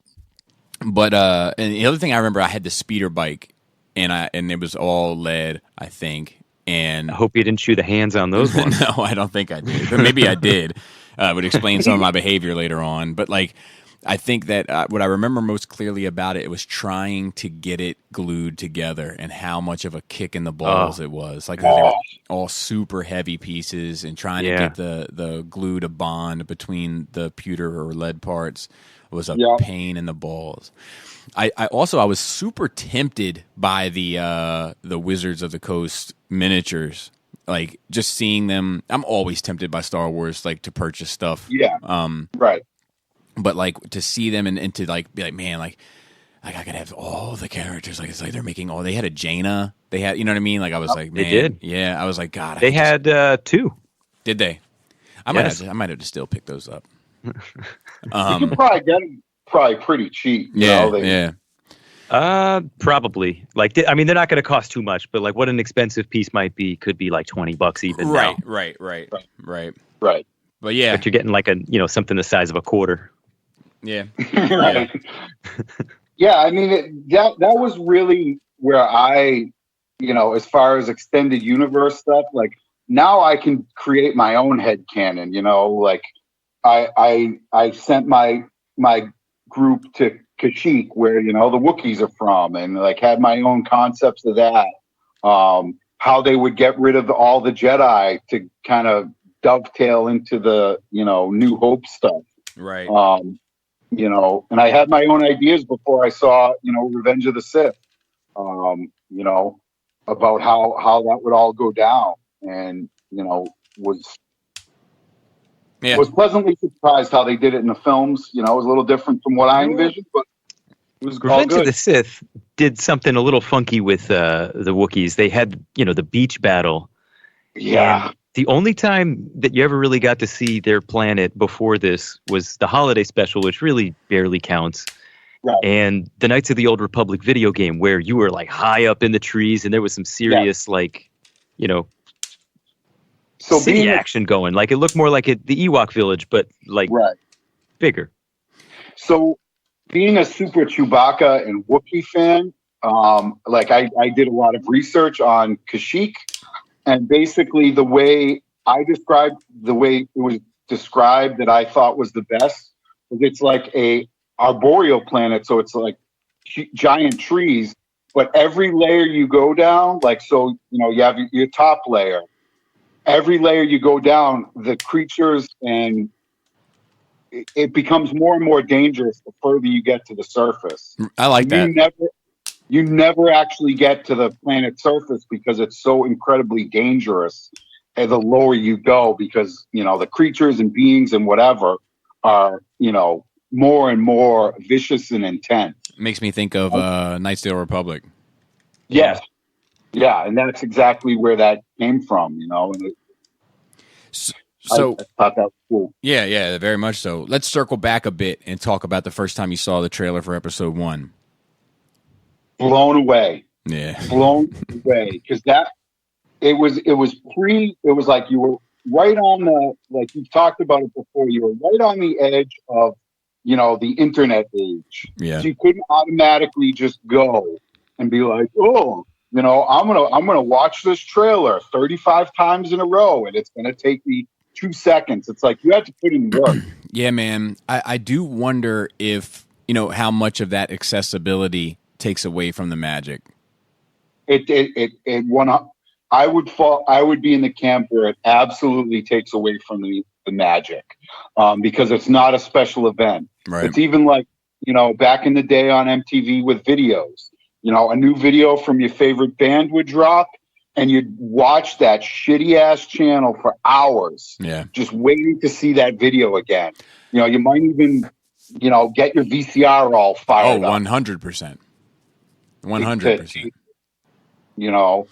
But and the other thing I remember, I had the speeder bike. And it was all lead, I think. And I hope you didn't chew the hands on those ones. No, I don't think I did. But maybe I did. Would explain some of my behavior later on. But like, I think that what I remember most clearly about it was trying to get it glued together and how much of a kick in the balls it was. Like, they were all super heavy pieces, and trying to get the glue to bond between the pewter or lead parts was a pain in the balls. I was super tempted by the Wizards of the Coast miniatures. Like, just seeing them, I'm always tempted by Star Wars, like, to purchase stuff. Yeah. Right. But like, to see them and to like be like, man, like I could have all the characters. Like, it's like they're making all. They had a Jaina. They had, you know what I mean? Like, I was like, man, they did. Yeah. I was like, God. They had 2. Did they? I might have to still pick those up. You can probably get them pretty cheap. Yeah. Probably. Like, they're not going to cost too much, but like, what an expensive piece might be could be like $20 even. Right. Now. Right. But yeah, but you're getting like something the size of a quarter. Yeah. Right. Yeah. I mean, that was really where I, as far as extended universe stuff, like, now I can create my own headcanon, like I sent my group to Kashyyyk, where, the Wookiees are from, and like had my own concepts of that. How they would get rid of all the Jedi to kind of dovetail into the, New Hope stuff. Right. And I had my own ideas before I saw, Revenge of the Sith, about how that would all go down, and, was pleasantly surprised how they did it in the films. It was a little different from what I envisioned, but it was Revenge of the Sith did something a little funky with the Wookiees. They had, the beach battle. Yeah. And the only time that you ever really got to see their planet before this was the holiday special, which really barely counts. Right. And the Knights of the Old Republic video game, where you were like high up in the trees, and there was some serious city action going. Like, it looked more like the Ewok village, but like bigger. So, being a super Chewbacca and Wookiee fan, I did a lot of research on Kashyyyk, and basically the way it was described that I thought was the best, was it's like a arboreal planet, so it's like giant trees, but every layer you go down, you have your top layer. Every layer you go down, the creatures, and it becomes more and more dangerous the further you get to the surface. I like that. You never actually get to the planet's surface because it's so incredibly dangerous the lower you go, because, the creatures and beings and whatever are, more and more vicious and intense. Makes me think of Knights of the Old Republic. Yes. Yeah, and that's exactly where that came from, and So I thought that was cool. Yeah, very much so. Let's circle back a bit and talk about the first time you saw the trailer for episode 1. Blown away. Yeah. Blown away. Because it was like you were right on like you've talked about it before, you were right on the edge of, the internet age. Yeah. So you couldn't automatically just go and be like, oh, I'm gonna watch this trailer 35 times in a row, and it's gonna take me 2 seconds. It's like you have to put in work. Yeah, man. I do wonder if, how much of that accessibility takes away from the magic. I would be in the camp where it absolutely takes away from the magic, because it's not a special event. Right. It's even like, back in the day on MTV with videos, a new video from your favorite band would drop, and you'd watch that shitty ass channel for hours, just waiting to see that video again. You know, you might even, you know, get your VCR all fired up. 100%. 100%. You know,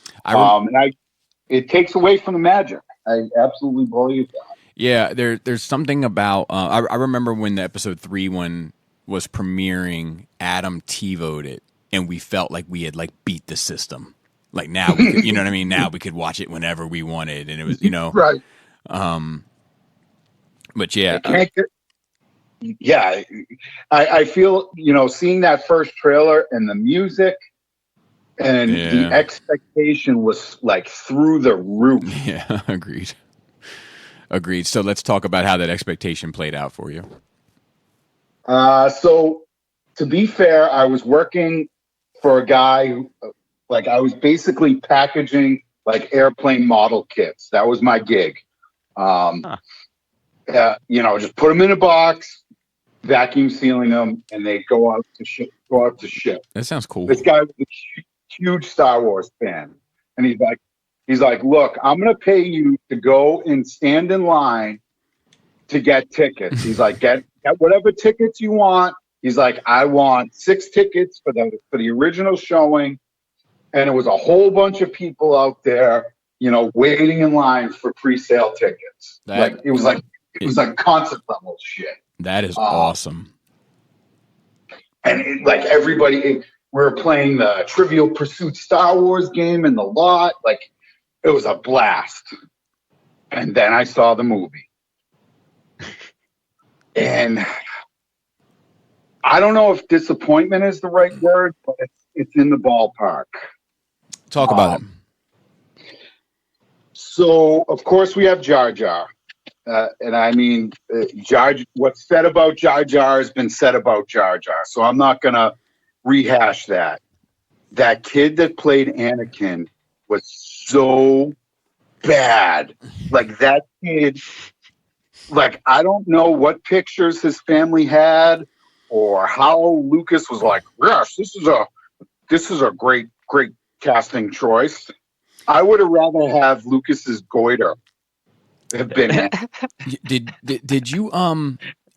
it takes away from the magic. I absolutely believe that. Yeah, there's something about I remember when the episode 3 one was premiering, Adam TiVo'd it, and we felt like we had like beat the system. Like now, we could, you know what I mean? Now we could watch it whenever we wanted, and it was, you know, right. But yeah, I feel, you know, seeing that first trailer and the music and the expectation was like through the roof. Yeah, agreed. So let's talk about how that expectation played out for you. So to be fair, I was working for a guy who, like, I was basically packaging like airplane model kits. That was my gig. You know, just put them in a box, vacuum sealing them, and they go out to ship. That sounds cool. This guy was a huge Star Wars fan, and he's like, look, I'm going to pay you to go and stand in line to get tickets. He's like, get whatever tickets you want. He's like, I want 6 tickets for the original showing. And it was a whole bunch of people out there, you know, waiting in line for pre-sale tickets. It was like concert level shit. That is awesome. And everybody, we were playing the Trivial Pursuit Star Wars game in the lot. Like, it was a blast. And then I saw the movie. And I don't know if disappointment is the right word, but it's in the ballpark. Talk about it. So, of course, we have Jar Jar. And I mean, what's said about Jar Jar has been said about Jar Jar. So I'm not going to rehash that. That kid that played Anakin was so bad. Like, that kid, like, I don't know what pictures his family had or how Lucas was like, yes, this is a great casting choice. I would have rather have Lucas's goiter have been. Did you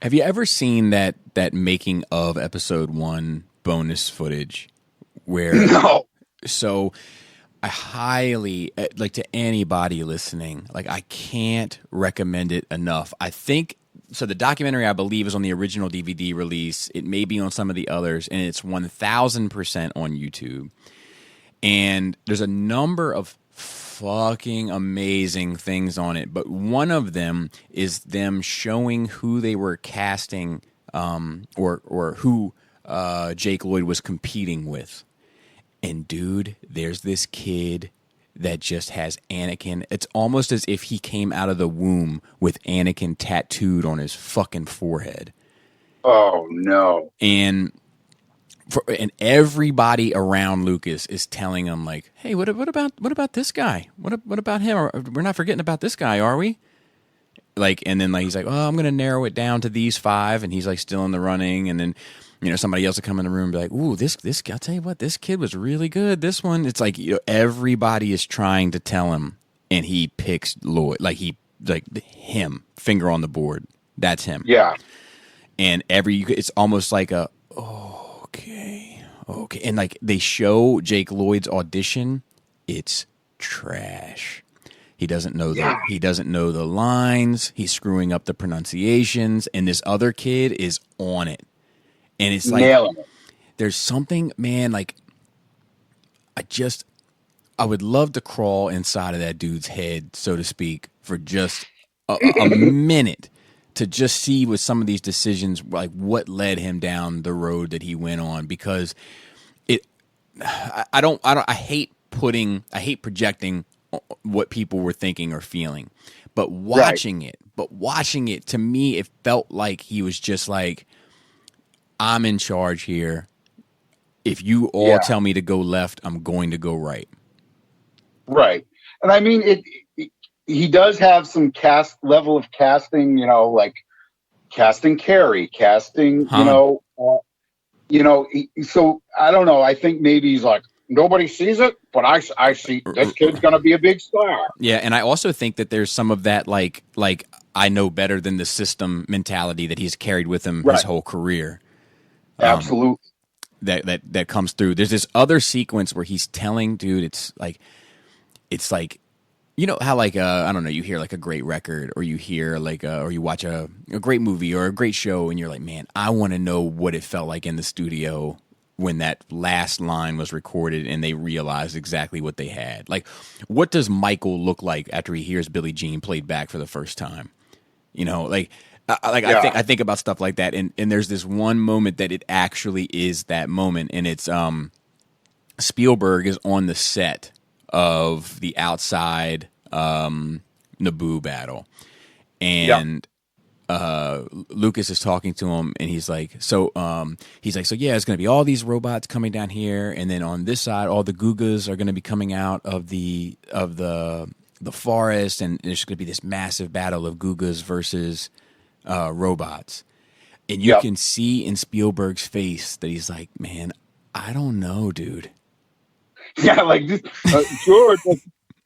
have you ever seen that making of episode 1 bonus footage where no? So I highly, like, to anybody listening, like, I can't recommend it enough. I think so. The documentary, I believe, is on the original DVD release. It may be on some of the others, and it's 1,000% on YouTube. And there's a number of fucking amazing things on it, but one of them is them showing who they were casting, or who Jake Lloyd was competing with. And dude, there's this kid that just has Anakin. It's almost as if he came out of the womb with Anakin tattooed on his fucking forehead. Oh no! And everybody around Lucas is telling him, like, "Hey, what about this guy? What about him? We're not forgetting about this guy, are we?" Like, and then, like, he's like, "Oh, I'm gonna narrow it down to these 5," and he's like still in the running, and then, you know, somebody else will come in the room and be like, "Ooh, this I'll tell you what, this kid was really good. This one," it's like, you know, everybody is trying to tell him, and he picks Lloyd, him, finger on the board. That's him. Yeah. And it's almost like a, okay, and like they show Jake Lloyd's audition, it's trash. He doesn't know the lines. He's screwing up the pronunciations, and this other kid is on it. And it's like, there's something, man, like, I would love to crawl inside of that dude's head, so to speak, for just a minute to just see with some of these decisions, like, what led him down the road that he went on, because I hate projecting what people were thinking or feeling, but watching it, to me, it felt like he was just like, I'm in charge here. If you all tell me to go left, I'm going to go right. Right. And I mean, he does have some level of casting, you know, like casting Carrie, casting, so I don't know. I think maybe he's like, nobody sees it, but I see this kid's going to be a big star. Yeah, and I also think that there's some of that like I know better than the system mentality that he's carried with him his whole career. Absolutely. That comes through. There's this other sequence where he's telling, dude, it's like, you know how like I don't know, you hear like a great record, or you hear like or you watch a great movie or a great show, and you're like, man, I want to know what it felt like in the studio when that last line was recorded and they realized exactly what they had. Like, what does Michael look like after he hears Billie Jean played back for the first time? You know, I think about stuff like that, and there's this one moment that it actually is that moment, and it's Spielberg is on the set of the Outside Naboo battle, and Lucas is talking to him, and he's like, so yeah, it's going to be all these robots coming down here, and then on this side, all the Gugas are going to be coming out of the forest, and there's going to be this massive battle of Gugas versus robots, and you can see in Spielberg's face that he's like, man, I don't know, dude. Yeah, like George,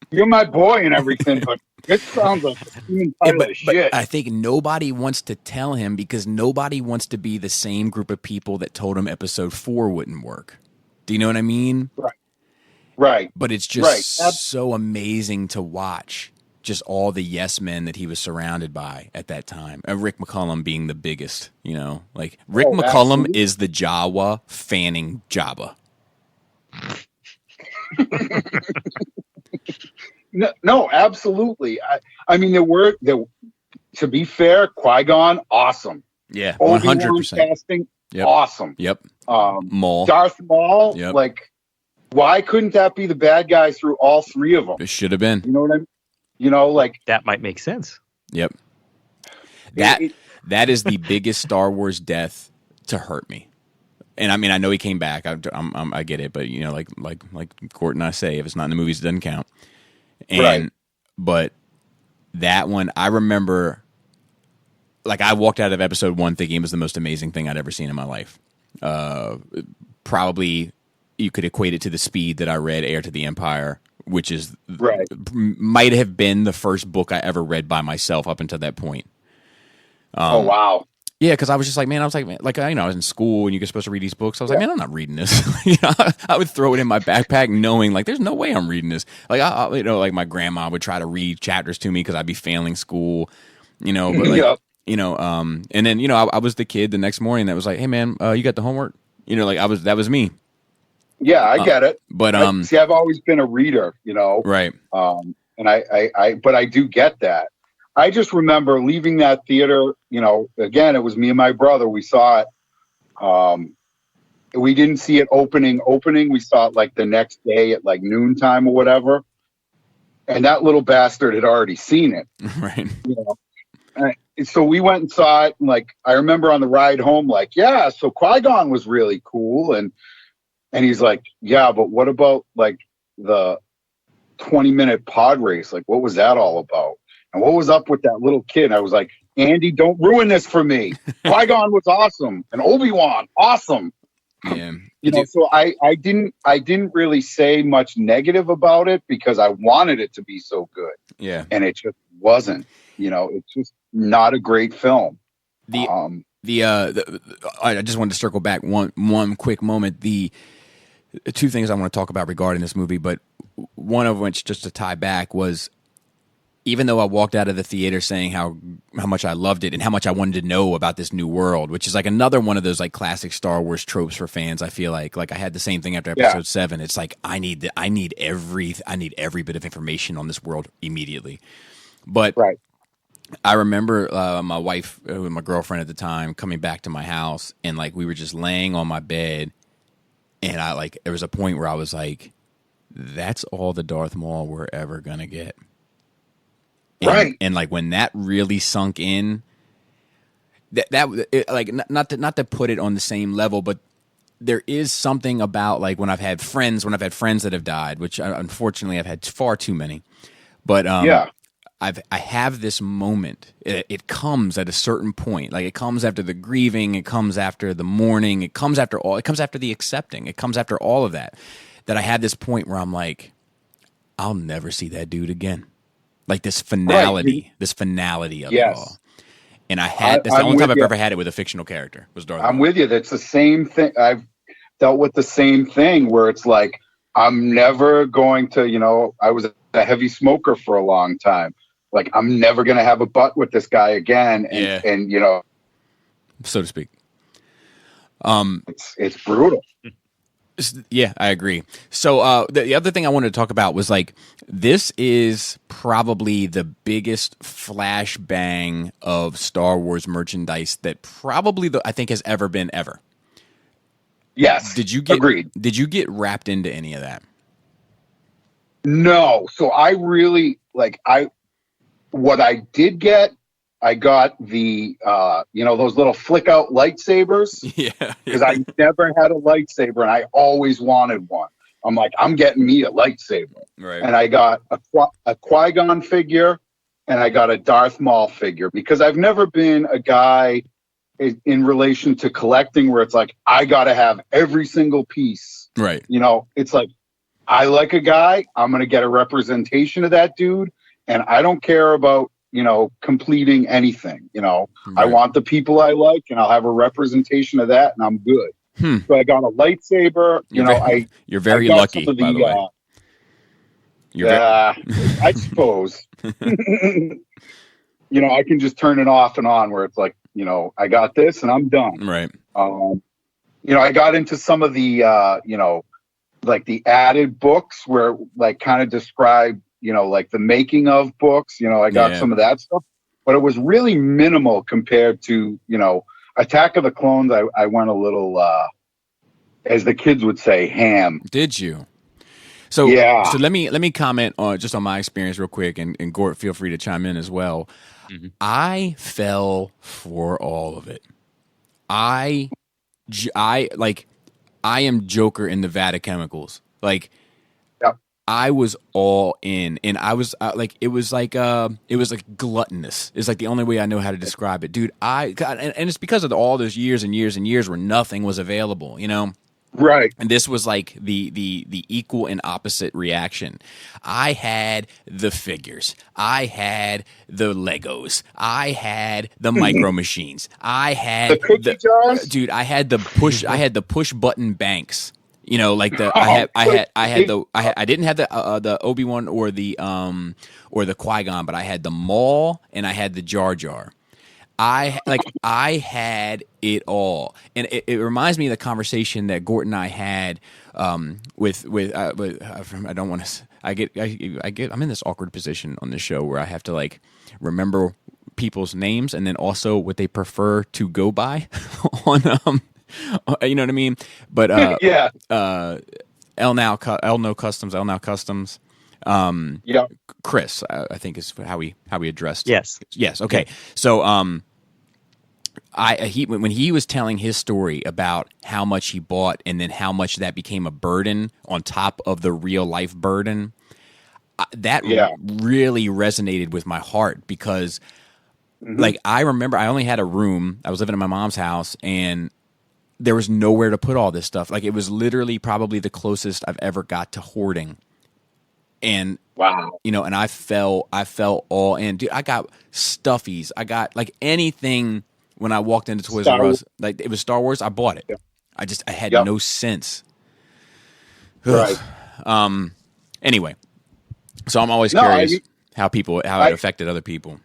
you're my boy and everything, but it sounds like shit. But I think nobody wants to tell him, because nobody wants to be the same group of people that told him episode 4 wouldn't work. Do you know what I mean? Right. But it's just so amazing to watch just all the yes men that he was surrounded by at that time. Rick McCullum being the biggest, you know, like Rick McCullum is the Jawa fanning Jabba. No, absolutely. I mean, to be fair, Qui-Gon, awesome. Yeah, 100%. Casting, awesome. Yep. Maul. Darth Maul, like, why couldn't that be the bad guy through all 3 of them? It should have been. You know what I mean? You know, like, that might make sense. Yep. That is the biggest Star Wars death to hurt me. And I mean, I know he came back. I get it, but you know, like Court and I say, if it's not in the movies, it doesn't count. And but that one, I remember, like, I walked out of episode 1 thinking it was the most amazing thing I'd ever seen in my life. Probably you could equate it to the speed that I read Heir to the Empire, which is might have been the first book I ever read by myself up until that point. Oh wow. Yeah, because I was just like, man, I was in school and you're supposed to read these books. I was like, man, I'm not reading this. You know, I would throw it in my backpack knowing, like, there's no way I'm reading this. Like, like my grandma would try to read chapters to me because I'd be failing school, you know. But like, you know, and then, you know, I was the kid the next morning that was like, hey, man, you got the homework? You know, like that was me. Yeah, I get it. But see, I've always been a reader, you know. Right. And but I do get that. I just remember leaving that theater, you know, again, it was me and my brother. We saw it. We didn't see it opening. We saw it like the next day at like noontime or whatever. And that little bastard had already seen it. Right. You know? And so we went and saw it. And like, I remember on the ride home, like, yeah, so Qui-Gon was really cool. And he's like, yeah, but what about like the 20-minute pod race? Like, what was that all about? And what was up with that little kid? I was like, Andy, don't ruin this for me. Qui-Gon was awesome, and Obi-Wan, awesome. Yeah. You know, so I didn't really say much negative about it because I wanted it to be so good. Yeah. And it just wasn't. You know, it's just not a great film. I just wanted to circle back one quick moment. The 2 things I want to talk about regarding this movie, but one of which, just to tie back, was, even though I walked out of the theater saying how much I loved it and how much I wanted to know about this new world, which is like another one of those like classic Star Wars tropes for fans. I feel like I had the same thing after episode 7. It's like I need every bit of information on this world immediately. But I remember my wife, my girlfriend at the time, coming back to my house, and like we were just laying on my bed, and there was a point where I was like, that's all the Darth Maul we're ever gonna get. And like when that really sunk in, not to put it on the same level, but there is something about like when I've had friends that have died, which unfortunately I've had far too many. But I have this moment. It comes at a certain point. Like it comes after the grieving, it comes after the mourning, it comes after the accepting, it comes after all of that. that I had this point where I'm like, I'll never see that dude again. Like this finality of it all. And that's the only time I've ever had it with a fictional character was Darth Maul. I'm with you. That's the same thing. I've dealt with the same thing where it's like, I'm never going to, I was a heavy smoker for a long time. Like, I'm never going to have a butt with this guy again. And so to speak. It's brutal. Yeah, I agree. So the other thing I wanted to talk about was like, this is probably the biggest flashbang of Star Wars merchandise that probably I think has ever been ever. Yes. Agreed. Did you get wrapped into any of that? No. So I really what I did get, I got the, those little flick out lightsabers. Yeah. Because I never had a lightsaber and I always wanted one. I'm like, I'm getting me a lightsaber. Right. And I got a Qui-Gon figure and I got a Darth Maul figure because I've never been a guy in relation to collecting where it's like, I got to have every single piece. Right. It's like, I like a guy, I'm going to get a representation of that dude. And I don't care about, completing anything, Right. I want the people I like and I'll have a representation of that and I'm good. So I got a lightsaber, you're very lucky, by the way. I suppose, I can just turn it off and on where it's like, I got this and I'm done. Right. I got into some of the, like the added books where like kind of describe, like the making of books, I got some of that stuff, but it was really minimal compared to, Attack of the Clones. I went a little, as the kids would say, ham. Did you? So, yeah. So let me comment on my experience real quick, and Gort, feel free to chime in as well. Mm-hmm. I fell for all of it. I am Joker in the vat of chemicals. Like, I was all in, and I was it was like gluttonous. It's like the only way I know how to describe it, dude. And it's because of all those years and years and years where nothing was available, Right. And this was like the equal and opposite reaction. I had the figures. I had the Legos. I had the micro machines. I had the cookie jars. Dude, I had the push button banks. I didn't have the Obi-Wan or the Qui-Gon, but I had the Maul and I had the Jar Jar. I had it all, and it reminds me of the conversation that Gort and I had with I don't want to. I'm in this awkward position on this show where I have to like remember people's names and then also what they prefer to go by on you know what I mean? But yeah, El Now Customs. Yeah, Chris, I think is how we addressed. Yes. Okay, so when he was telling his story about how much he bought and then how much that became a burden on top of the real life burden, that really resonated with my heart because, like, I remember I only had a room. I was living in my mom's house and there was nowhere to put all this stuff. Like, it was literally probably the closest I've ever got to hoarding. And wow, and I fell all in. Dude, I got stuffies. I got like anything when I walked into Toys R Us. Like, it was Star Wars, I bought it. Yeah. I had no sense. Right. Anyway, so I'm always curious how it affected other people.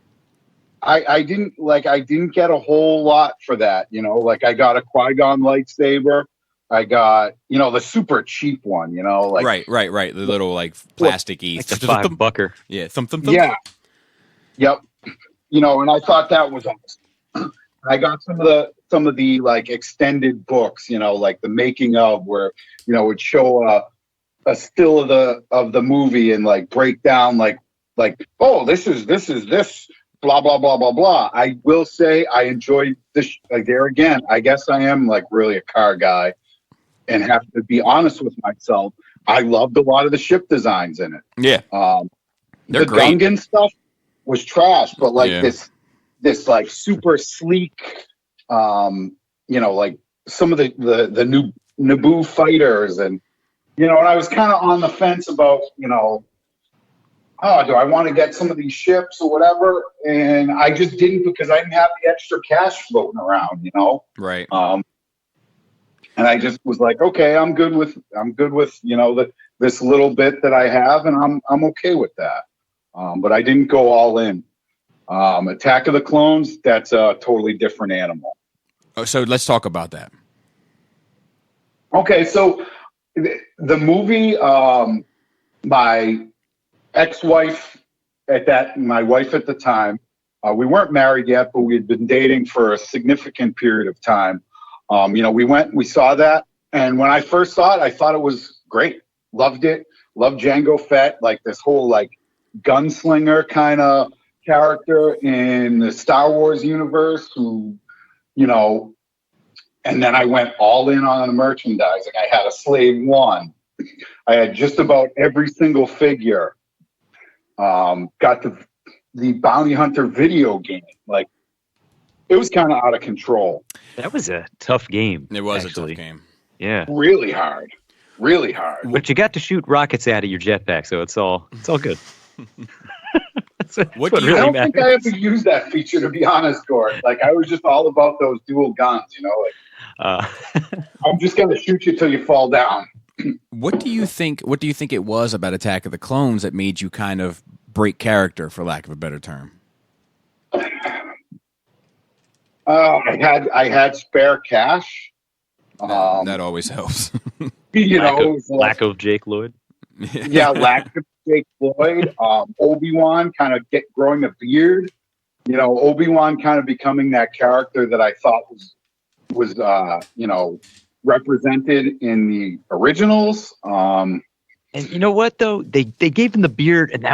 I didn't get a whole lot for that, like I got a Qui-Gon lightsaber. I got, the super cheap one, like right. The little like plasticky, like the $5. Yeah, Yeah. Yep. And I thought that was awesome. I got some of the like extended books, like the making of where, would show a still of the movie and like break down like, oh, this is this. Blah, blah, blah, blah, blah. I will say I enjoyed this. Like, there again, I guess I am like really a car guy and have to be honest with myself. I loved a lot of the ship designs in it. Yeah. The great. Gungan stuff was trash, but like this like super sleek, like some of the new Naboo fighters and And I was kind of on the fence about, oh, do I want to get some of these ships or whatever? And I just didn't because I didn't have the extra cash floating around, Right. And I just was like, okay, I'm good with this little bit that I have, and I'm okay with that. But I didn't go all in. Attack of the Clones, that's a totally different animal. Oh, so let's talk about that. Okay, so the movie, my ex-wife my wife at the time, we weren't married yet, but we had been dating for a significant period of time. We saw that, and when I first saw it, I thought it was great. Loved it. Loved Jango Fett, like this whole like gunslinger kind of character in the Star Wars universe who, and then I went all in on the merchandising. I had a Slave One. I had just about every single figure. Got the Bounty Hunter video game. Like, it was kind of out of control. That was a tough game. It was actually. a tough game. Yeah. Really hard. Really hard. But you got to shoot rockets out of your jetpack, so it's all good. I don't think I ever used that feature, to be honest, Gord. Like, I was just all about those dual guns, I'm just gonna shoot you till you fall down. What do you think it was about Attack of the Clones that made you kind of break character, for lack of a better term? I had spare cash. That always helps. Lack of Jake Lloyd. Yeah, lack of Jake Lloyd. Obi-Wan kind of growing a beard. Obi-Wan kind of becoming that character that I thought was represented in the originals. And you know what though? They gave him the beard, and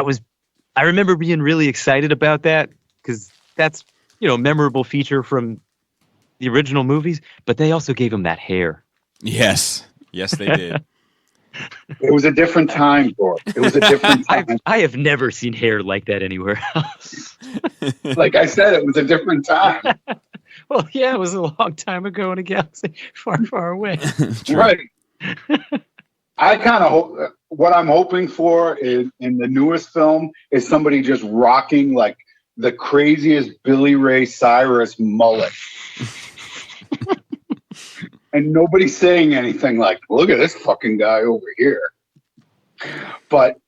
I remember being really excited about that because that's a memorable feature from the original movies. But they also gave him that hair. Yes, they did. It was a different time, Gord. It was a different time. I have never seen hair like that anywhere else. Like I said, it was a different time. Well, yeah, it was a long time ago in a galaxy far, far away. Right. I kind of hope what I'm hoping for is in the newest film is somebody just rocking like the craziest Billy Ray Cyrus mullet. And nobody's saying anything like, look at this fucking guy over here. But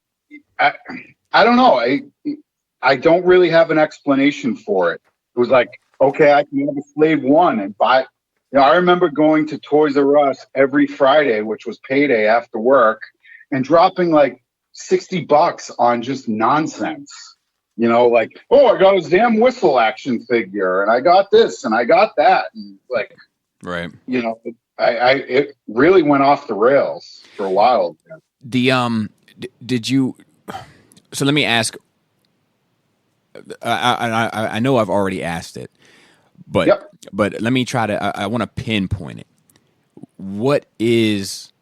I don't know. I don't really have an explanation for it. It was like, okay, I can have a Slave One and buy. I remember going to Toys R Us every Friday, which was payday after work, and dropping like $60 on just nonsense. Like, oh, I got a damn whistle action figure, and I got this, and I got that, and like, right. It really went off the rails for a while. Did you? So let me ask. I know I've already asked it, but yep. But let me try to. I want to pinpoint it. What is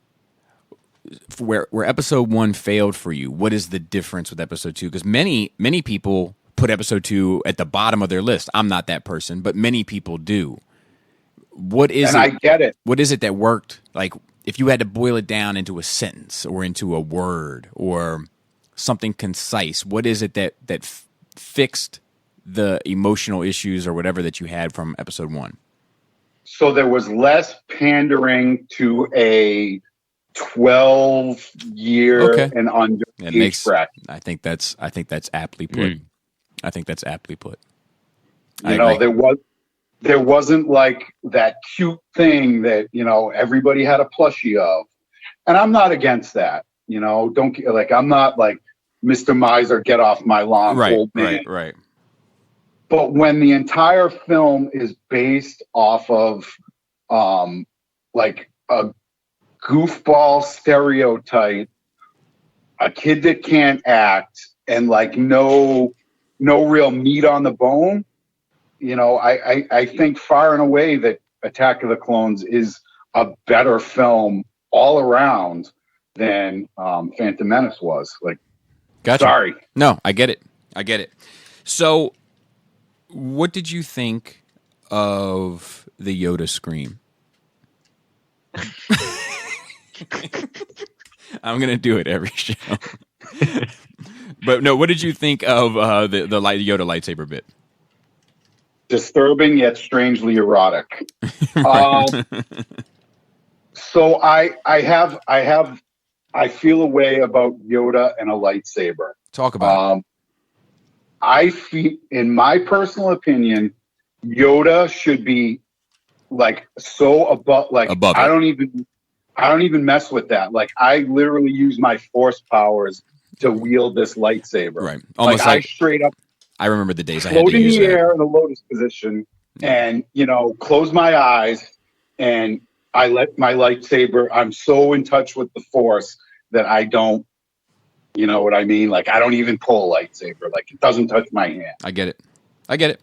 where episode 1 failed for you? What is the difference with episode 2? Because many people put episode 2 at the bottom of their list. I'm not that person, but many people do. What is and it? I get it. What is it that worked? Like, if you had to boil it down into a sentence or into a word or something concise, what is it that fixed the emotional issues or whatever that you had from episode 1? So there was less pandering to a 12-year and under age bracket. I think that's aptly put. I think that's aptly put. There wasn't like that cute thing that, everybody had a plushie of. And I'm not against that. I'm not like Mr. Miser, get off my lawn, old man. Right. But when the entire film is based off of like a goofball stereotype, a kid that can't act, and like no real meat on the bone, I think far and away that Attack of the Clones is a better film all around than Phantom Menace was. Like, gotcha. Sorry. No, I get it. So, what did you think of the Yoda scream? I'm gonna do it every show. But no, what did you think of the Yoda lightsaber bit? Disturbing yet strangely erotic. So I feel a way about Yoda and a lightsaber. Talk about it. I feel, in my personal opinion, Yoda should be like so above I don't even mess with that. Like, I literally use my force powers to wield this lightsaber. Right. Almost like I straight up I remember the days I had to use float in the air in a lotus position and, close my eyes and I let my lightsaber, I'm so in touch with the force that I don't, you know what I mean? Like, I don't even pull a lightsaber. Like, it doesn't touch my hand. I get it. I get it.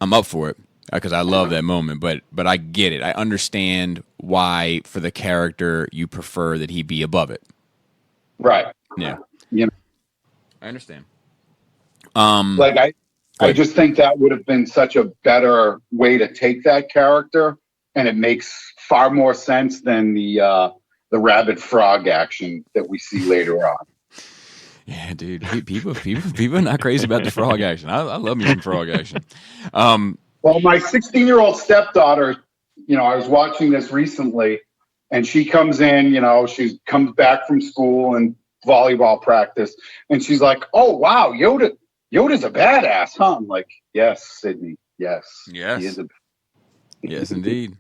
I'm up for it because I love that moment, but I get it. I understand why for the character you prefer that he be above it. Right. Yeah. I understand. I just think that would have been such a better way to take that character, and it makes far more sense than the rabid frog action that we see later on. Yeah, dude. People are not crazy about the frog action. I love me some frog action. Well, my 16-year-old stepdaughter, I was watching this recently, and she comes in, she comes back from school and volleyball practice, and she's like, "Oh, wow, Yoda's a badass, huh?" I'm like, "Yes, Sydney, yes. He is yes, indeed."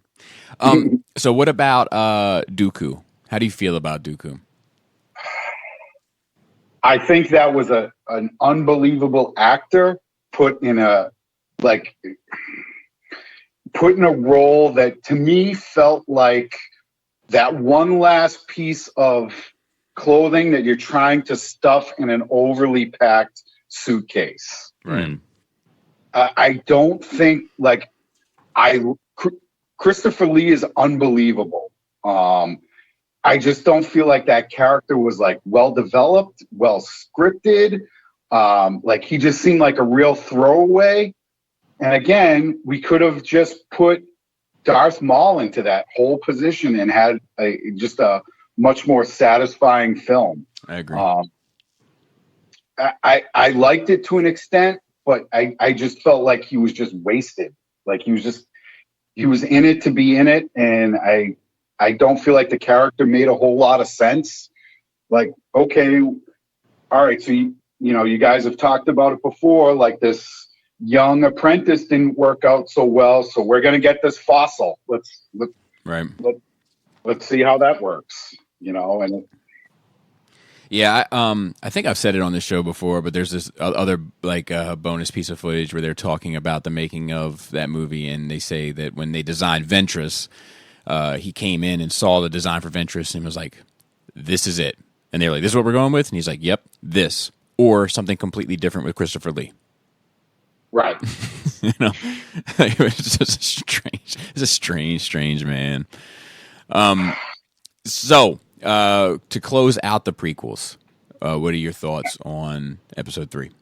So what about Dooku? How do you feel about Dooku? I think that was an unbelievable actor put in a role that to me felt like that one last piece of clothing that you're trying to stuff in an overly packed suitcase. Right. I don't think Christopher Lee is unbelievable. I just don't feel like that character was well developed, well scripted. He just seemed like a real throwaway. And again, we could have just put Darth Maul into that whole position and had just a much more satisfying film. I agree. I liked it to an extent, but I just felt like he was just wasted. Like he was in it to be in it, and I don't feel like the character made a whole lot of sense. Like, okay, all right, so you guys have talked about it before, like this young apprentice didn't work out so well, so we're gonna get this fossil. Let's see how that works, and yeah, I think I've said it on this show before, but there's this other bonus piece of footage where they're talking about the making of that movie, and they say that when they designed Ventress, he came in and saw the design for Ventress and was like, "This is it." And they're like, "This is what we're going with," and he's like, "Yep, this or something completely different with Christopher Lee." Right. It's just strange. It's a strange man. So. To close out the prequels, what are your thoughts on Episode 3?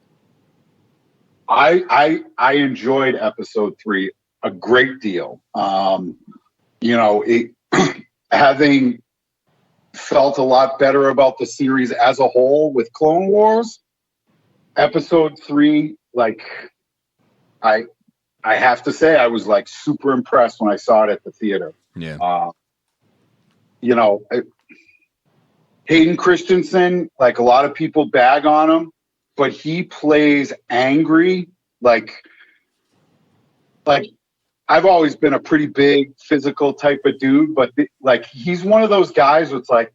I enjoyed Episode 3 a great deal. Having felt a lot better about the series as a whole with Clone Wars, Episode 3, I have to say I was super impressed when I saw it at the theater. Yeah. Hayden Christensen, a lot of people bag on him, but he plays angry. I've always been a pretty big physical type of dude, but he's one of those guys that's I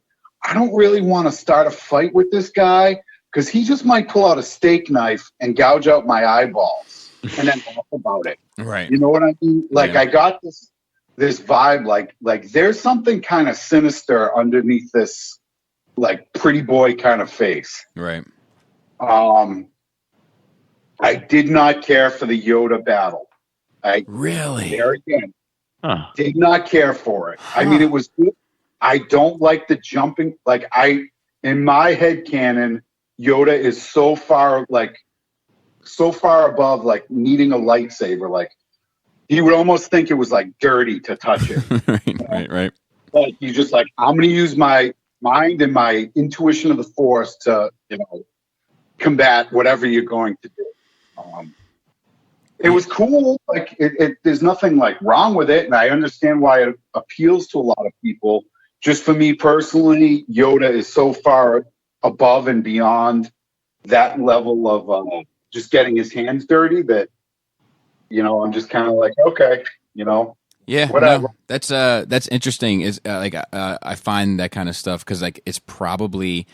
don't really want to start a fight with this guy because he just might pull out a steak knife and gouge out my eyeballs and then laugh about it. Right. You know what I mean? Yeah. I got this vibe, there's something kind of sinister underneath this pretty boy kind of face. Right. I did not care for the Yoda battle. Really? There again. Did not care for it. I mean, it was good. I don't like the jumping. In my head canon, Yoda is so far above needing a lightsaber. he would almost think it was like dirty to touch it. Right. But he's just like, I'm going to use my mind and my intuition of the Force to, combat whatever you're going to do. It was cool. Like, there's nothing like wrong with it, and I understand why it appeals to a lot of people. Just for me personally, Yoda is so far above and beyond that level of just getting his hands dirty that, I'm just kind of like, okay, yeah, whatever. No, that's interesting. Is I find that kind of stuff because like it's probably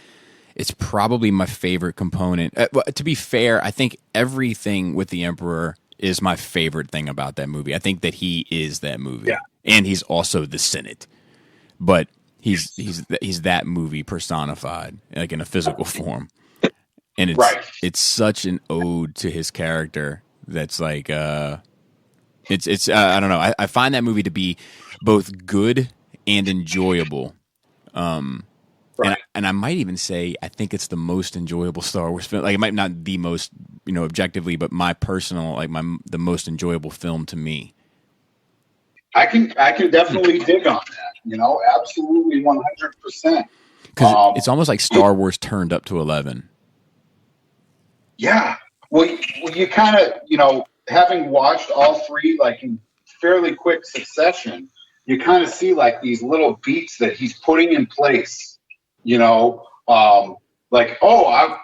my favorite component. Well, to be fair, I think everything with the Emperor is my favorite thing about that movie. I think that he is that movie, and he's also the Senate, but he's that movie personified, like in a physical form, and it's such an ode to his character. That's like it's I don't know. I find that movie to be both good and enjoyable. And I might even say I think it's the most enjoyable Star Wars film. Like it might not the most, objectively, but my personal, the most enjoyable film to me. I can definitely dig on that. Absolutely 100%. Because it's almost like Star Wars turned up to 11. Yeah. Well, you kind of, having watched all three like in fairly quick succession, you kind of see like these little beats that he's putting in place. Like, why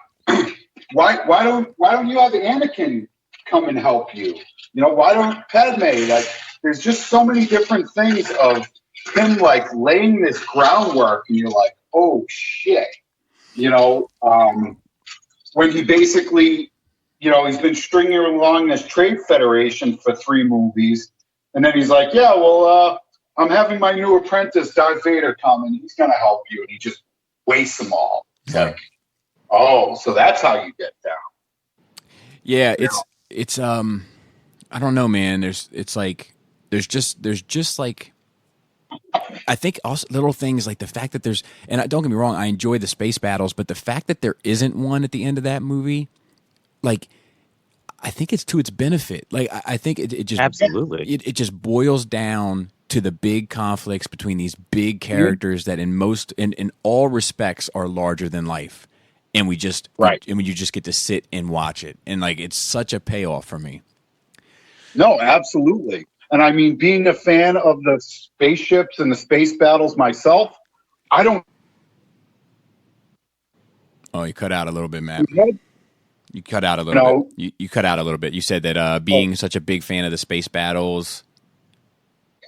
don't you have Anakin come and help you? Why don't Padme? Like, there's just so many different things of him like laying this groundwork, and you're like, oh shit, when he basically, he's been stringing along this trade federation for 3 movies, and then he's like, yeah, well, I'm having my new apprentice Darth Vader come, and he's gonna help you, and he just waste them all. It's like, oh, so that's how you get down. Yeah, it's I don't know, man. There's just like I think also little things like the fact that there's, and don't get me wrong, I enjoy the space battles, but the fact that there isn't one at the end of that movie, like I think it's to its benefit. Like I think it just absolutely it just boils down to the big conflicts between these big characters that in all respects are larger than life, and you just get to sit and watch it, and like it's such a payoff for me. No, absolutely. And I mean, being a fan of the spaceships and the space battles myself, I don't. Oh, you cut out a little bit, Matt. You cut out a little bit. You cut out a little bit. You said that being such a big fan of the space battles.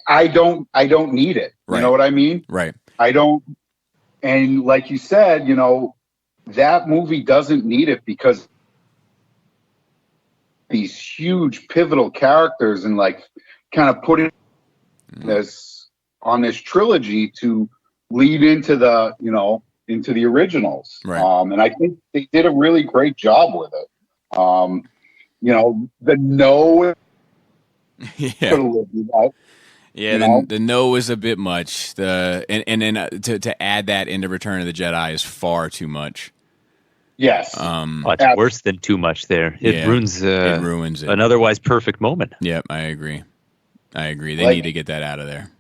I don't need it. Right. You know what I mean? Right. I don't. And like you said, that movie doesn't need it because these huge pivotal characters and like kind of putting this on this trilogy to lead into the, into the originals. Right. And I think they did a really great job with it. The no. Yeah, the no is a bit much. And then to add that into Return of the Jedi is far too much. Yes. It's worse than too much there. It ruins it. An otherwise perfect moment. Yep, I agree. They need to get that out of there.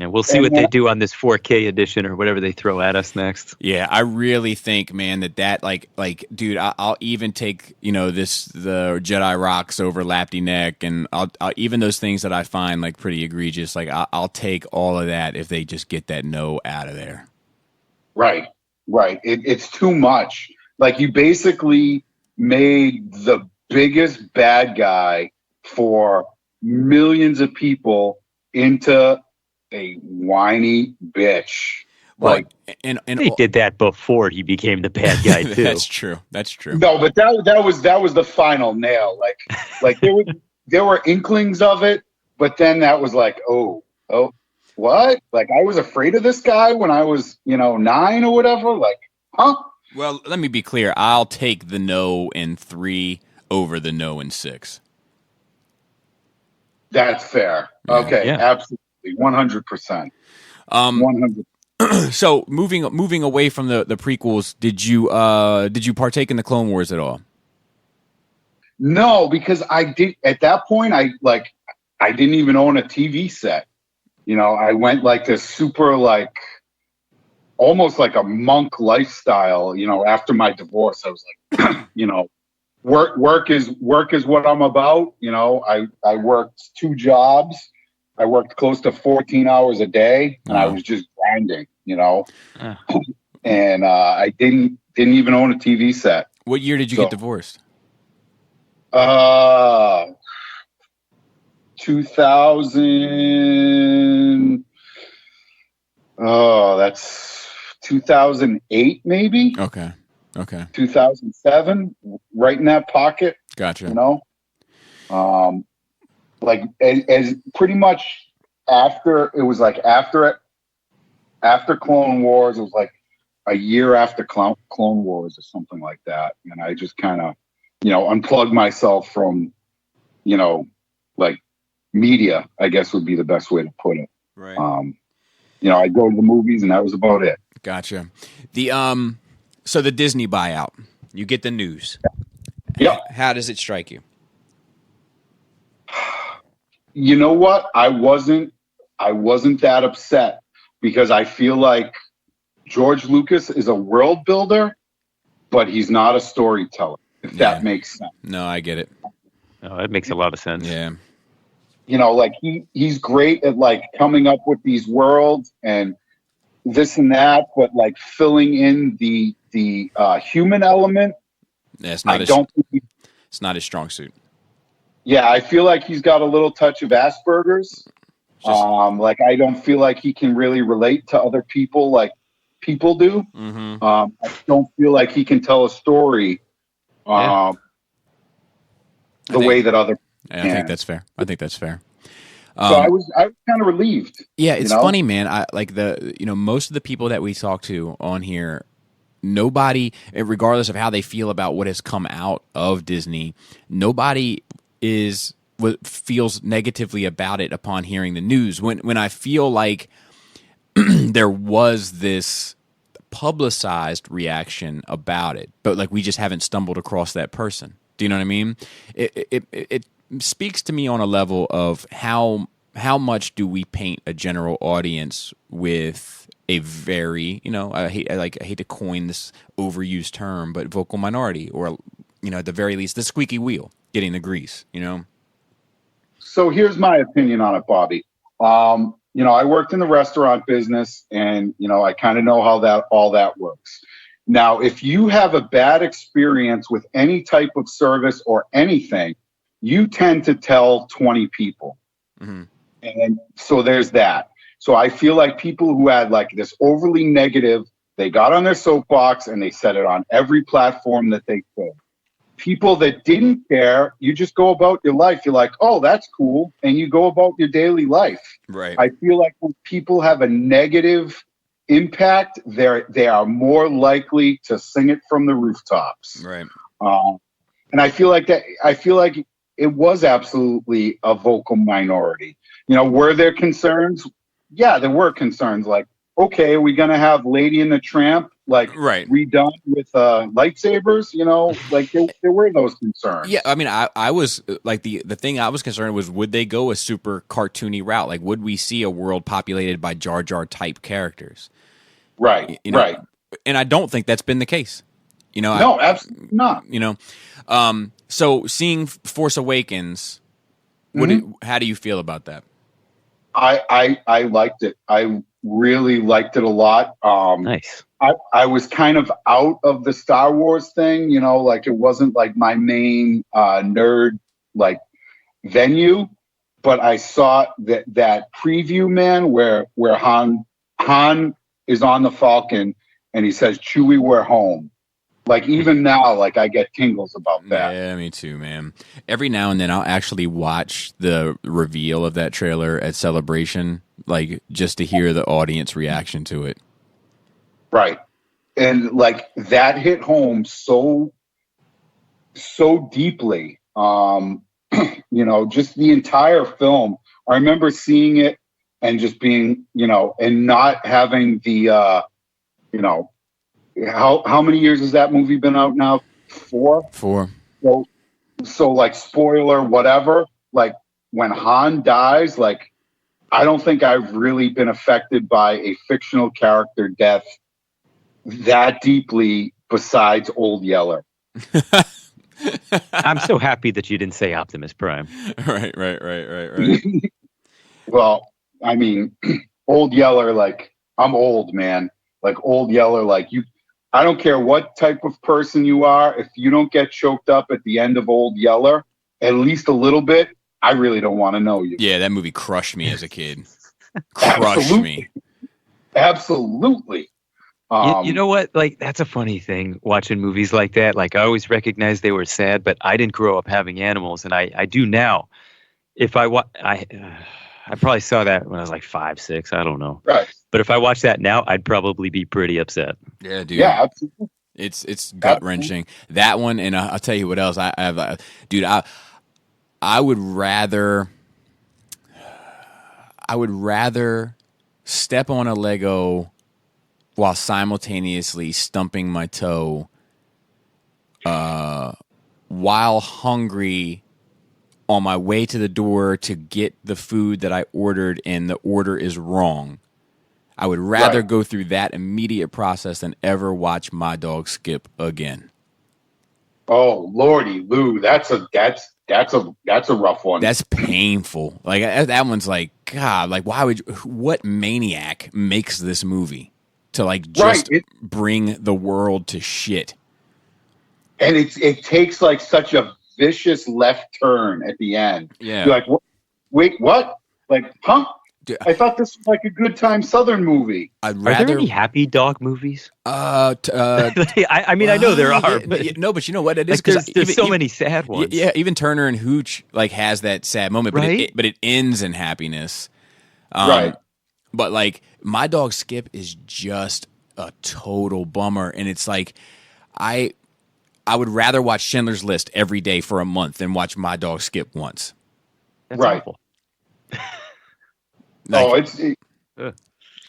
And we'll see what they do on this 4K edition or whatever they throw at us next. Yeah, I really think, man, that like, dude, I'll even take the Jedi rocks over Lapty Neck, and I'll even those things that I find like pretty egregious. Like I'll take all of that if they just get that no out of there. Right. It's too much. Like you basically made the biggest bad guy for millions of people into a whiny bitch. Like, and he did that before he became the bad guy too. That's true. No, but that was the final nail. Like there were inklings of it, but then that was like, oh, what? Like I was afraid of this guy when I was 9 or whatever. Like, huh? Well, let me be clear. I'll take the no in 3 over the no in 6. That's fair. Yeah. Okay, Yeah. Absolutely. 100%. 100%. So moving away from the prequels, did you partake in the Clone Wars at all? No, because I did at that point. I didn't even own a TV set. I went like this super almost like a monk lifestyle. After my divorce, I was like, work is what I'm about. I worked 2 jobs. I worked close to 14 hours a day, and I was just grinding. And I didn't even own a TV set. What year did you get divorced? 2000. Oh, that's 2008, maybe. Okay. 2007, right in that pocket. Gotcha. As pretty much after it was after Clone Wars, it was like a year after Clone Wars or something like that, and I just kind of unplugged myself from media, I guess would be the best way to put it. Right. I go to the movies, and that was about it. Gotcha. So the Disney buyout, you get the news. Yeah. How does it strike you? You know what? I wasn't that upset because I feel like George Lucas is a world builder, but he's not a storyteller, if that makes sense. No, I get it. Oh, that makes a lot of sense. Yeah. He's great at coming up with these worlds and this and that, but filling in the human element. Yeah, it's not his strong suit. Yeah, I feel like he's got a little touch of Asperger's. I don't feel like he can really relate to other people like people do. Mm-hmm. I don't feel like he can tell a story the way that other people can. I think that's fair. So I was kind of relieved. Yeah, it's funny, man. Most of the people that we talk to on here, nobody, regardless of how they feel about what has come out of Disney, nobody feels negatively about it upon hearing the news. When I feel like there was this publicized reaction about it, but we just haven't stumbled across that person. Do you know what I mean? It speaks to me on a level of how much do we paint a general audience with a very, I hate to coin this overused term, but vocal minority, or at the very least the squeaky wheel getting the grease. So here's my opinion on it, Bobby. I worked in the restaurant business, and I kind of know how all that works. Now, if you have a bad experience with any type of service or anything, you tend to tell 20 people. Mm-hmm. And so there's that. So I feel like people who had this overly negative, they got on their soapbox and they said it on every platform that they could. People that didn't care, you just go about your life. You're like, oh, that's cool. And you go about your daily life. Right. I feel like when people have a negative impact, they are more likely to sing it from the rooftops. Right. And I feel like it was absolutely a vocal minority. Were there concerns? Yeah, there were concerns. Okay, are we going to have Lady and the Tramp redone with lightsabers? There were those concerns. Yeah, I mean, I was the thing I was concerned was, would they go a super cartoony route? Would we see a world populated by Jar Jar type characters? Right, right. And I don't think that's been the case. No, absolutely not. So seeing Force Awakens, how do you feel about that? I liked it. I really liked it a lot. Nice. I was kind of out of the Star Wars thing, it wasn't my main nerd venue, but I saw that preview, man, where Han is on the Falcon and he says, "Chewie, we're home." Even now, I get tingles about that. Yeah, me too, man. Every now and then I'll actually watch the reveal of that trailer at Celebration, just to hear the audience reaction to it. Right. And that hit home so deeply. Just the entire film. I remember seeing it and just being, and not having the, how many years has that movie been out now? 4? 4. So, So like spoiler, whatever, like when Han dies, like I don't think I've really been affected by a fictional character death that deeply besides Old Yeller. I'm so happy that you didn't say Optimus Prime. Right. Well, I mean, Old Yeller, like I'm old, man. Like Old Yeller, like I don't care what type of person you are. If you don't get choked up at the end of Old Yeller, at least a little bit, I really don't want to know you. Yeah, that movie crushed me as a kid. Crushed me. Absolutely. You know what? Like, that's a funny thing, watching movies like that. Like, I always recognized they were sad, but I didn't grow up having animals, and I do now. If I probably saw that when I was like 5, 6. I don't know. Right. But if I watch that now, I'd probably be pretty upset. Yeah, dude. Yeah, absolutely. It's gut wrenching. That one, and I'll tell you what else. I have, dude. I would rather step on a Lego while simultaneously stumping my toe, while hungry, on my way to the door to get the food that I ordered, and the order is wrong. I would rather go through that immediate process than ever watch my dog Skip again. Oh, Lordy Lou, that's a rough one. That's painful. Like that one's like, God, like what maniac makes this movie to like just bring the world to shit? And it takes like such a vicious left turn at the end. Yeah. You're like, wait, what? Like, huh? Dude, I thought this was like a good time Southern movie. Are there any happy dog movies? I mean, I know there are. But no, but you know what? It is because there's so many sad ones. Yeah, even Turner and Hooch like has that sad moment, but it ends in happiness. Right. But like my dog Skip is just a total bummer, and it's like I would rather watch Schindler's List every day for a month than watch my dog Skip once. That's awful. Like,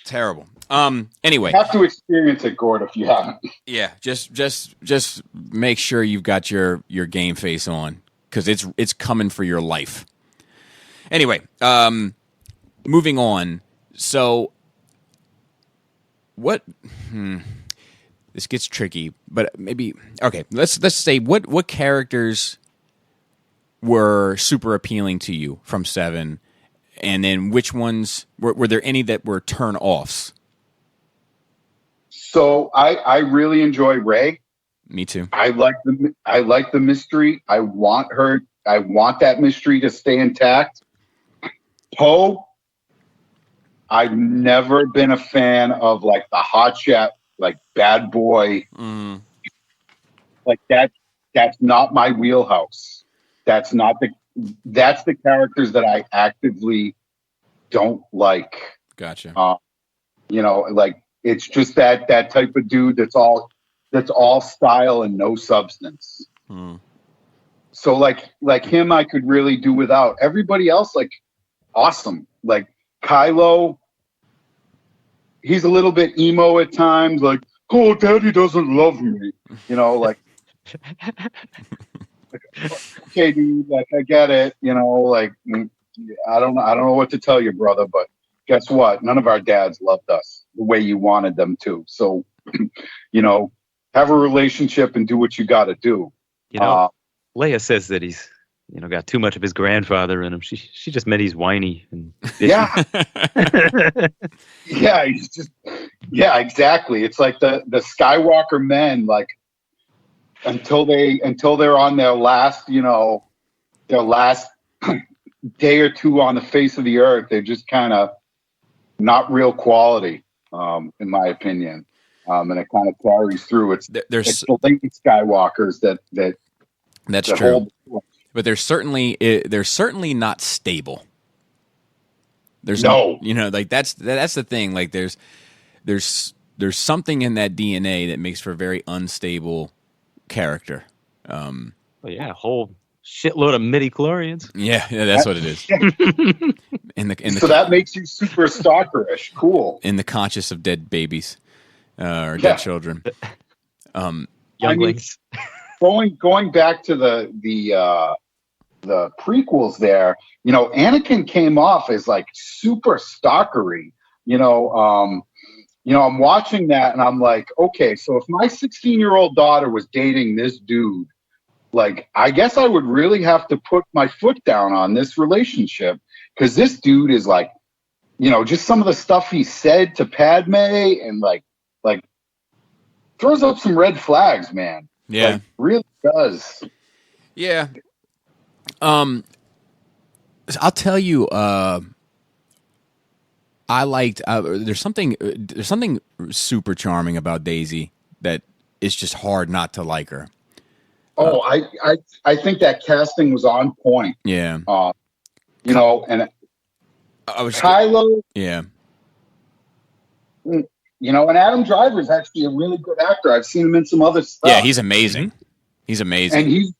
terrible. Anyway, you have to experience it, Gord, if you haven't. Yeah, just make sure you've got your game face on, because it's coming for your life. Anyway, moving on. So, what? This gets tricky, but maybe okay. Let's say what characters were super appealing to you from 7. And then which ones, were there any that were turn-offs? So I really enjoy Rey. Me too. I like the mystery. I want that mystery to stay intact. Poe, I've never been a fan of like the hotshot, like bad boy. Like that's not my wheelhouse. That's the characters that I actively don't like. Gotcha. Like it's just that type of dude that's all style and no substance. So like him, I could really do without. Everybody else, like, awesome. Like Kylo, he's a little bit emo at times. Like, oh, Daddy doesn't love me. Like. Okay, dude, like I get it, like I don't know what to tell you, brother, but guess what? None of our dads loved us the way you wanted them to. So, have a relationship and do what you got to do. Leia says that he's, got too much of his grandfather in him. She just meant he's whiny and yeah, yeah, exactly. It's like the Skywalker men, like. Until they're on their last day or two on the face of the earth, they're just kind of not real quality, in my opinion. And it kind of carries through. It's the Lincoln Skywalkers that's true. But they're certainly not stable. There's like that's the thing. Like there's something in that DNA that makes for very unstable character. A whole shitload of midi-chlorians. Yeah, that's what it is. So that makes you super stalkerish. Cool. In the conscious of dead babies or dead children. Younglings. going back to the prequels there, Anakin came off as like super stalkery. I'm watching that and I'm like, okay, so if my 16-year-old daughter was dating this dude, like, I guess I would really have to put my foot down on this relationship, because this dude is like, just some of the stuff he said to Padme and like throws up some red flags, man. Yeah, like, really does. Yeah. I'll tell you. I liked. There's something super charming about Daisy that it's just hard not to like her. Oh, I think that casting was on point. Yeah. And I was Kylo. Yeah. And Adam Driver is actually a really good actor. I've seen him in some other stuff. Yeah, he's amazing. He's amazing. And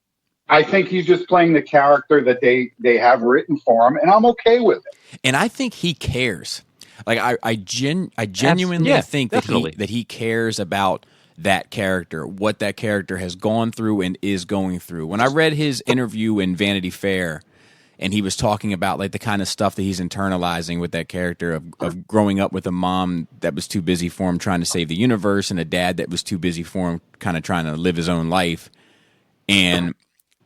I think he's just playing the character that they have written for him, and I'm okay with it. And I think he cares. Like I genuinely think that he cares about that character, what that character has gone through and is going through. When I read his interview in Vanity Fair, and he was talking about like the kind of stuff that he's internalizing with that character of growing up with a mom that was too busy for him trying to save the universe, and a dad that was too busy for him kind of trying to live his own life, and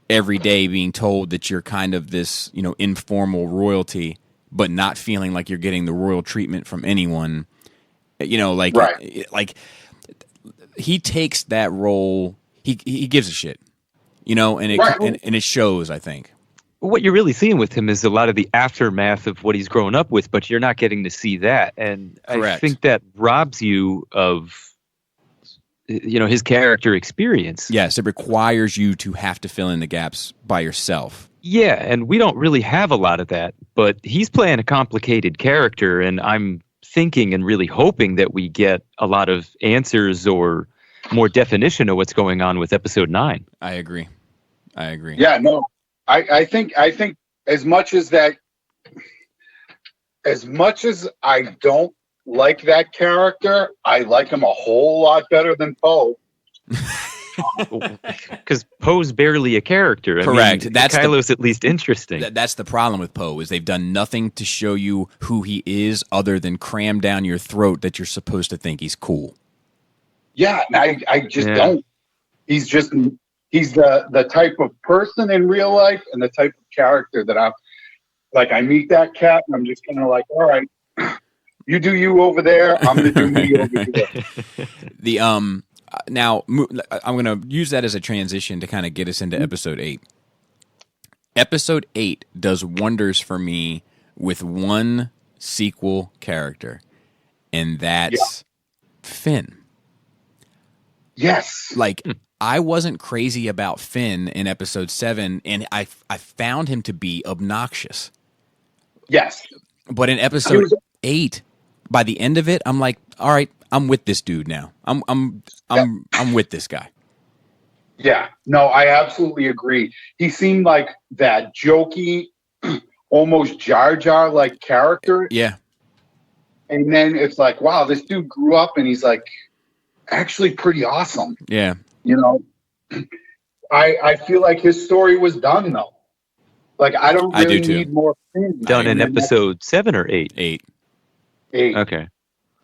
every day being told that you're kind of this, informal royalty, but not feeling like you're getting the royal treatment from anyone. Right. Like he takes that role. He gives a shit, and it shows, I think. What you're really seeing with him is a lot of the aftermath of what he's grown up with, but you're not getting to see that. And Correct. I think that robs you of, his character experience. Yes, it requires you to have to fill in the gaps by yourself. Yeah, and we don't really have a lot of that, but he's playing a complicated character, and I'm thinking and really hoping that we get a lot of answers or more definition of what's going on with episode 9. I agree. Yeah, no. I think as much as I don't like that character, I like him a whole lot better than Poe. Because Poe's barely a character. Correct. Kylo's at least interesting. That's the problem with Poe, is they've done nothing to show you who he is other than cram down your throat that you're supposed to think he's cool. Yeah, I just don't. He's the type of person in real life and the type of character that I meet that cat and I'm just kind of like, all right, you do you over there, I'm going to do me over here. Now, I'm going to use that as a transition to kind of get us into episode 8. Episode 8 does wonders for me with one sequel character, and that's Finn. Yes. I wasn't crazy about Finn in episode 7, and I found him to be obnoxious. Yes. But in episode 8, by the end of it, I'm like, all right, I'm with this dude now. I'm with this guy. Yeah. No, I absolutely agree. He seemed like that jokey, almost Jar Jar like character. Yeah. And then it's like, wow, this dude grew up and he's like actually pretty awesome. Yeah. I feel like his story was done though. Like I don't really need more Finn. Done in episode 7 or 8? 8. 8. Okay.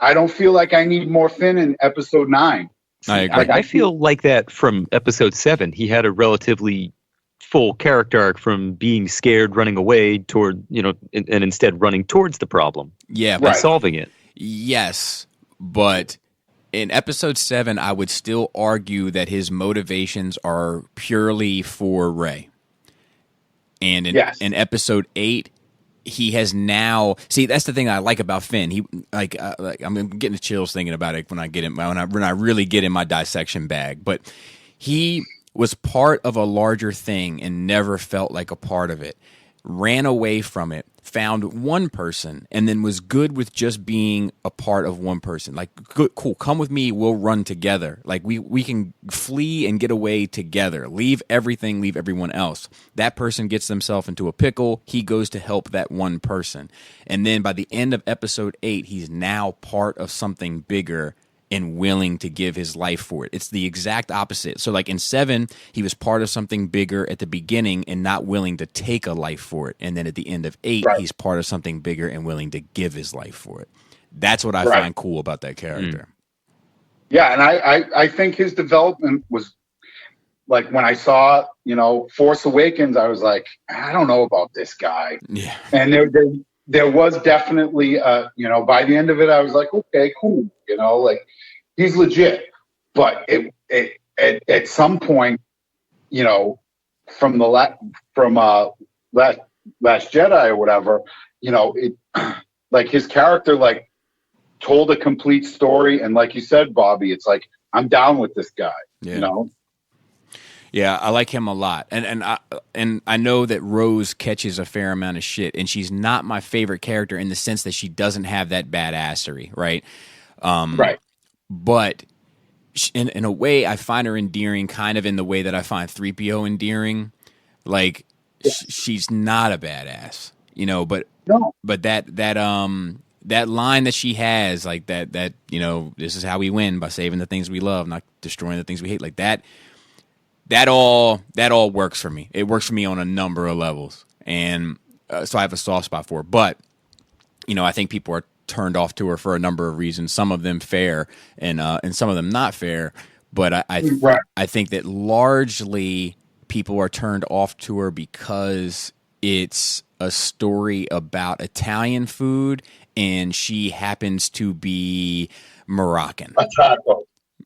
I don't feel like I need more Finn in episode 9. I agree. I feel like that from episode 7. He had a relatively full character arc from being scared, running away toward, and instead running towards the problem. Yeah. By solving it. Yes, but in episode 7, I would still argue that his motivations are purely for Rey. And in episode 8, he has now. See, that's the thing I like about Finn. He I'm getting the chills thinking about it when I really get in my dissection bag. But he was part of a larger thing and never felt like a part of it. Ran away from it, found one person, and then was good with just being a part of one person. Like, good, cool, come with me, we'll run together. Like, we can flee and get away together. Leave everything, leave everyone else. That person gets themselves into a pickle. He goes to help that one person. And then by the end of episode 8, he's now part of something bigger, and willing to give his life for it. It's the exact opposite. So like in 7, he was part of something bigger at the beginning and not willing to take a life for it. And then at the end of 8, he's part of something bigger and willing to give his life for it. That's what I find cool about that character. Yeah, and I think his development was like when I saw, Force Awakens, I was like, I don't know about this guy. Yeah. And there was definitely, by the end of it, I was like, okay, cool. Like he's legit. But at some point, from Last Jedi or whatever, it like his character like told a complete story, and like you said, Bobby, it's like I'm down with this guy. Yeah, I like him a lot, and I know that Rose catches a fair amount of shit, and she's not my favorite character in the sense that she doesn't have that badassery, right? But in a way, I find her endearing, kind of in the way that I find 3PO endearing. Like she's not a badass, but that line that she has, like that this is how we win, by saving the things we love, not destroying the things we hate, like that. That all works for me. It works for me on a number of levels, and so I have a soft spot for her. But I think people are turned off to her for a number of reasons. Some of them fair, and some of them not fair. But I think that largely people are turned off to her because it's a story about Italian food, and she happens to be Moroccan.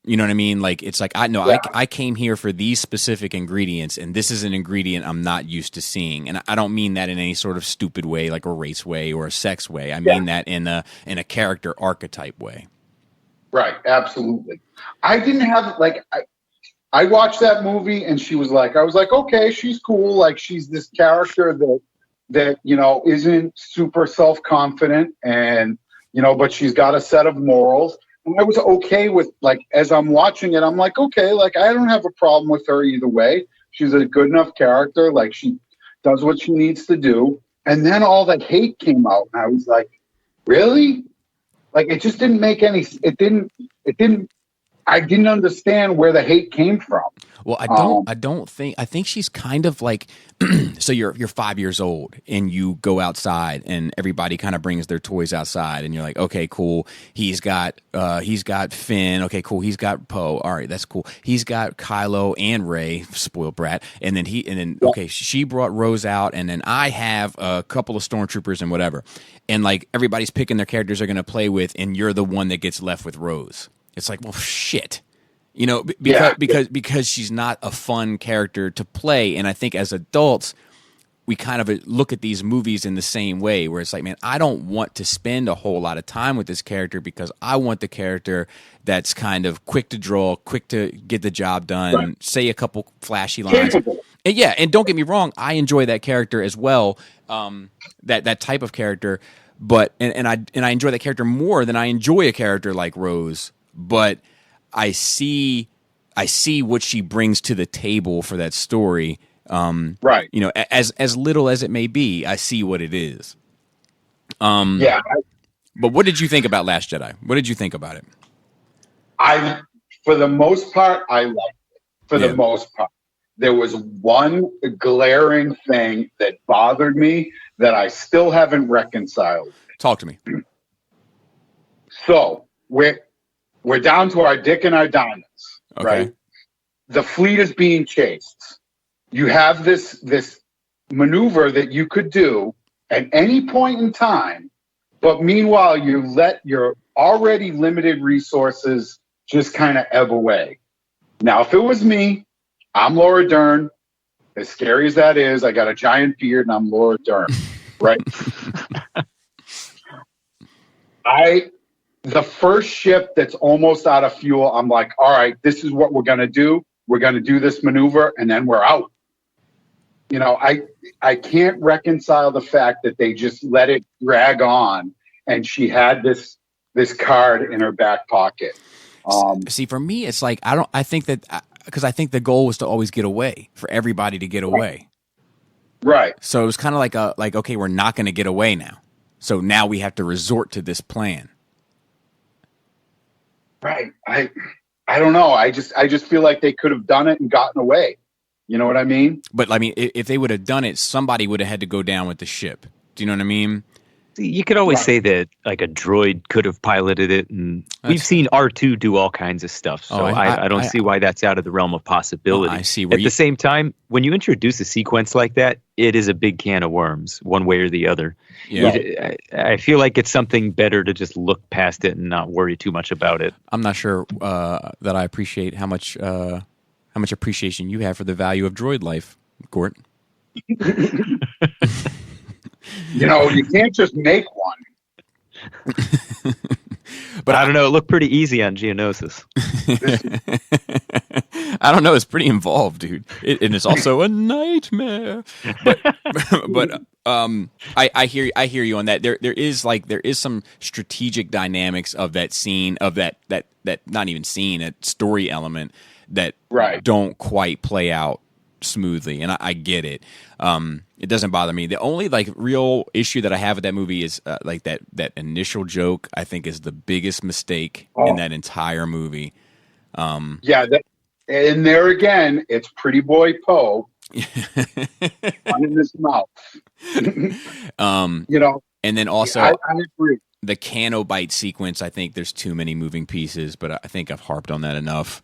You know what I mean? Like, it's like, I came here for these specific ingredients, and this is an ingredient I'm not used to seeing. And I don't mean that in any sort of stupid way, like a race way or a sex way. I mean that in a character archetype way. Right. Absolutely. I didn't have, like, I watched that movie, and she was like, I was like, okay, she's cool. Like, she's this character that isn't super self-confident, and, but she's got a set of morals. And I was okay with, like, as I'm watching it, I'm like, okay, like, I don't have a problem with her either way. She's a good enough character. Like, she does what she needs to do. And then all that hate came out, and I was like, really? Like, it just didn't make any, I didn't understand where the hate came from. Well, I think she's kind of like, so you're 5 years old and you go outside and everybody kind of brings their toys outside and you're like, okay, cool. He's got Finn. Okay, cool. He's got Poe. All right, that's cool. He's got Kylo and Rey, spoiled brat. And then okay, she brought Rose out, and then I have a couple of stormtroopers and whatever. And like everybody's picking their characters they're going to play with, and you're the one that gets left with Rose. It's like, well, shit. Because she's not a fun character to play. And I think as adults, we kind of look at these movies in the same way, where it's like, man, I don't want to spend a whole lot of time with this character because I want the character that's kind of quick to draw, quick to get the job done, say a couple flashy lines. And don't get me wrong, I enjoy that character as well, that type of character. But and I enjoy that character more than I enjoy a character like Rose. But I see what she brings to the table for that story. As little as it may be, I see what it is. But what did you think about Last Jedi? What did you think about it? For the most part, I liked it. For the most part, there was one glaring thing that bothered me that I still haven't reconciled. Talk to me. So we're down to our dick and our diamonds, right? The fleet is being chased. You have this maneuver that you could do at any point in time, but meanwhile, you let your already limited resources just kind of ebb away. Now, if it was me, I'm Laura Dern. As scary as that is, I got a giant beard and I'm Laura Dern, right? The first ship that's almost out of fuel, I'm like, all right, this is what we're going to do. We're going to do this maneuver, and then we're out. I can't reconcile the fact that they just let it drag on, and she had this card in her back pocket. See, for me, it's like, I think because I think the goal was to always get away, for everybody to get away. Right. So it was kind of like, okay, we're not going to get away now. So now we have to resort to this plan. Right. I don't know. I just feel like they could have done it and gotten away. You know what I mean? But I mean, if they would have done it, somebody would have had to go down with the ship. Do you know what I mean? You could always say that like a droid could have piloted it, and we've seen R2 do all kinds of stuff. So I don't see why that's out of the realm of possibility. I see. At the same time, when you introduce a sequence like that, it is a big can of worms, one way or the other. Yeah. I feel like it's something better to just look past it and not worry too much about it. I'm not sure that I appreciate how much appreciation you have for the value of droid life, Gort. You know, you can't just make one. But I don't know. It looked pretty easy on Geonosis. I don't know. It's pretty involved, dude. And it's also a nightmare. But I hear you on that. There is some strategic dynamics of that scene, of that not even scene, a story element that don't quite play out smoothly, and I get it. It doesn't bother me. The only real issue that I have with that movie is that initial joke. I think is the biggest mistake in that entire movie. And there again, it's Pretty Boy Poe in his mouth. You know, and then also I agree. The Canobite sequence. I think there's too many moving pieces, but I think I've harped on that enough.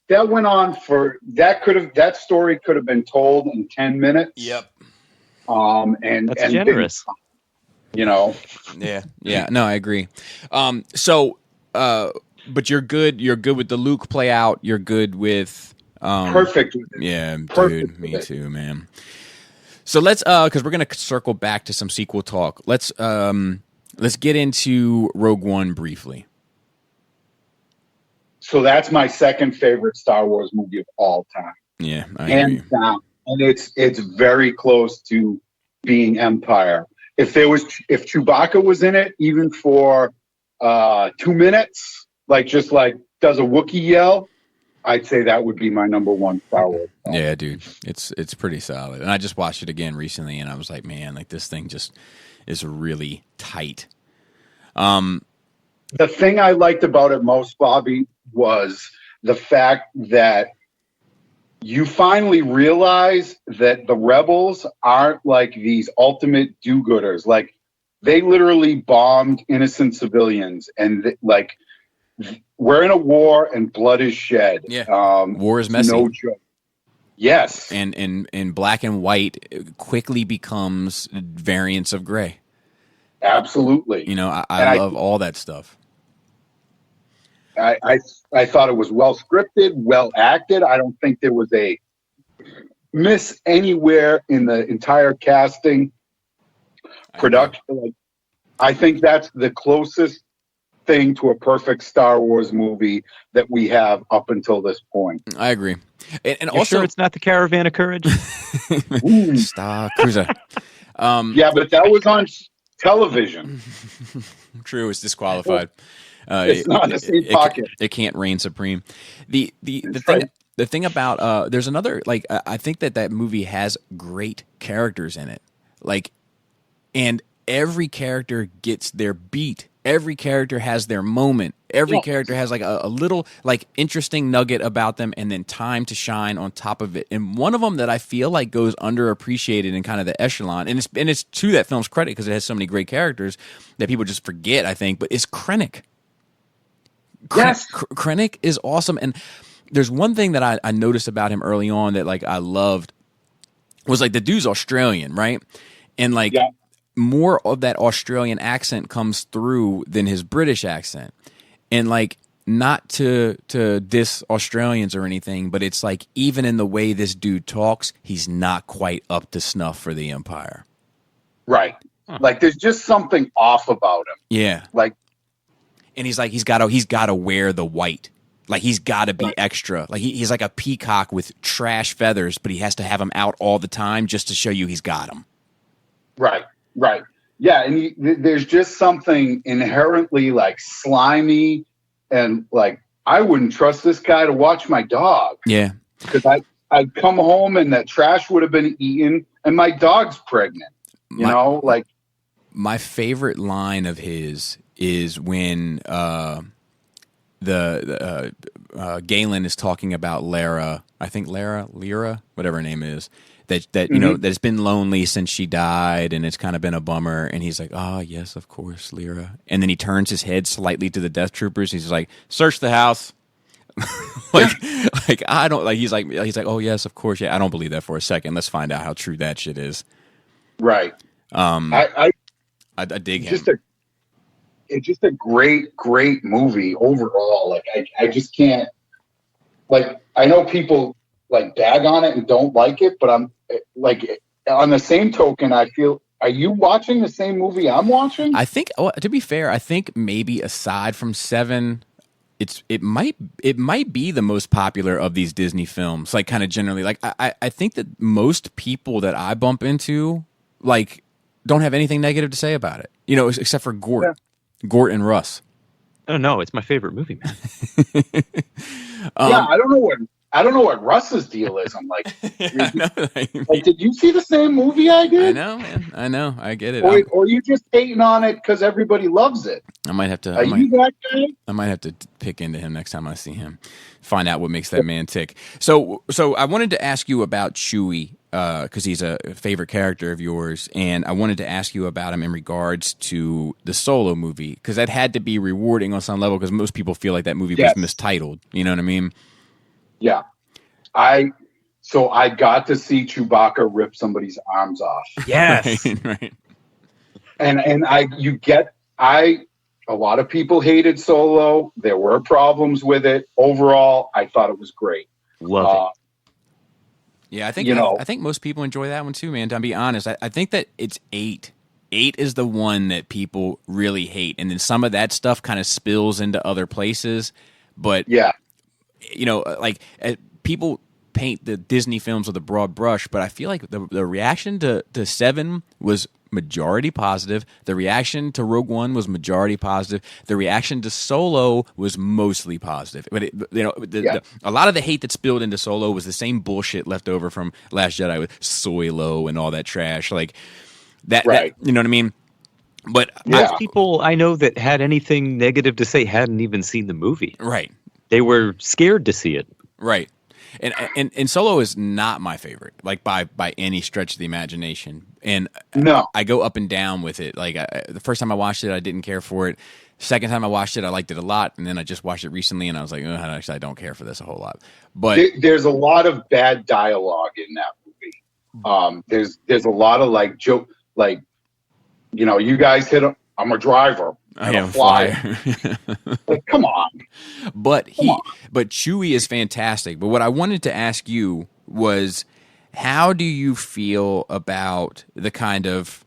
That went on for that story could have been told in 10 minutes. Yep. And that's generous. You know. Yeah. No, I agree. But you're good. You're good with the Luke play out. You're good with. Perfect. With it. Yeah, Perfect dude. Me too, man. So let's because we're gonna circle back to some sequel talk. Let's get into Rogue One briefly. So that's my second favorite Star Wars movie of all time. Yeah, hands down, and it's very close to being Empire. If Chewbacca was in it, even for 2 minutes, does a Wookiee yell, I'd say that would be my number one Star Wars film. Yeah, dude, it's pretty solid. And I just watched it again recently, and I was like, man, this thing just is really tight. The thing I liked about it most, Bobby, was the fact that you finally realize that the rebels aren't like these ultimate do-gooders. Like, they literally bombed innocent civilians, and we're in a war and blood is shed. Yeah, war is messy. No joke. Yes, and black and white quickly becomes variants of gray. Absolutely. You know, I love all that stuff. I thought it was well scripted, well acted. I don't think there was a miss anywhere in the entire casting production. I think that's the closest thing to a perfect Star Wars movie that we have up until this point. I agree. And You're also, sure it's not the Caravan of Courage? Star Cruiser. Yeah, but that was on television. True, it's disqualified. It's not in the same pocket. It can't reign supreme. The thing about there's another I think that movie has great characters in it. And every character gets their beat. Every character has their moment. Every character has a little interesting nugget about them, and then time to shine on top of it. And one of them that I feel goes underappreciated in kind of the echelon, and it's to that film's credit because it has so many great characters that people just forget, I think. But it's Krennic. Yes, Krennic is awesome, and there's one thing that I noticed about him early on that I loved was the dude's Australian, right? And more of that Australian accent comes through than his British accent. And not to diss Australians or anything, but it's even in the way this dude talks, he's not quite up to snuff for the Empire. Right. There's just something off about him. Yeah. And he's got to wear the white. He's got to be extra. He's like a peacock with trash feathers, but he has to have them out all the time just to show you he's got them. Right. Yeah, and there's just something inherently slimy, and I wouldn't trust this guy to watch my dog. Yeah, because I'd come home and that trash would have been eaten, and my dog's pregnant. You know, my favorite line of his is when Galen is talking about Lyra, whatever her name is, that you know, that's been lonely since she died, and it's kind of been a bummer. And he's like, "Oh yes, of course, Lyra." And then he turns his head slightly to the Death Troopers. He's like, "Search the house." like I don't like. He's like, "Oh yes, of course." Yeah, I don't believe that for a second. Let's find out how true that shit is. Right. I dig him. It's just a great movie overall. Like I just can't, like, I know people like bag on it and don't like it, but I'm like, on the same token, I feel, are you watching the same movie I'm watching? I think, to be fair, I think maybe aside from Seven, it might be the most popular of these Disney films. Like, kind of generally, like I think that most people that I bump into, like, don't have anything negative to say about it, you know, except for Gort. Yeah. Gort and Russ. Oh no, it's my favorite movie, man. Yeah, I don't know what Russ's deal is. I'm like, like, did you see the same movie I did? I know, man. I know. I get it. Or you just hating on it because everybody loves it. I might have to. Are you that guy? I might have to pick into him next time I see him. Find out what makes that man tick. So I wanted to ask you about Chewie, because he's a favorite character of yours, and I wanted to ask you about him in regards to the Solo movie, because that had to be rewarding on some level, because most people feel like that movie was mistitled. You know what I mean? Yeah. I got to see Chewbacca rip somebody's arms off. Yes. Right. And a lot of people hated Solo. There were problems with it. Overall, I thought it was great. Love it. Yeah, I think most people enjoy that one too, man. To be honest, I think that it's 8. 8 is the one that people really hate, and then some of that stuff kind of spills into other places. But yeah, you know, like people paint the Disney films with a broad brush, but I feel like the reaction to 7 was majority positive. The reaction to Rogue One was majority positive. The reaction to Solo was mostly positive. But a lot of the hate that spilled into Solo was the same bullshit left over from Last Jedi with Soilo and all that trash. Like that, right. You know what I mean? But most people I know that had anything negative to say hadn't even seen the movie. Right. They were scared to see it. Right. And Solo is not my favorite, like by any stretch of the imagination. And no, I go up and down with it. Like the first time I watched it, I didn't care for it. Second time I watched it, I liked it a lot. And then I just watched it recently, and I was like, actually, I don't care for this a whole lot. But there's a lot of bad dialogue in that movie. There's a lot of like joke, like, you know, you guys hit I'm a driver. I am a flyer. Like, come on. But Chewie is fantastic. But what I wanted to ask you was, how do you feel about the kind of,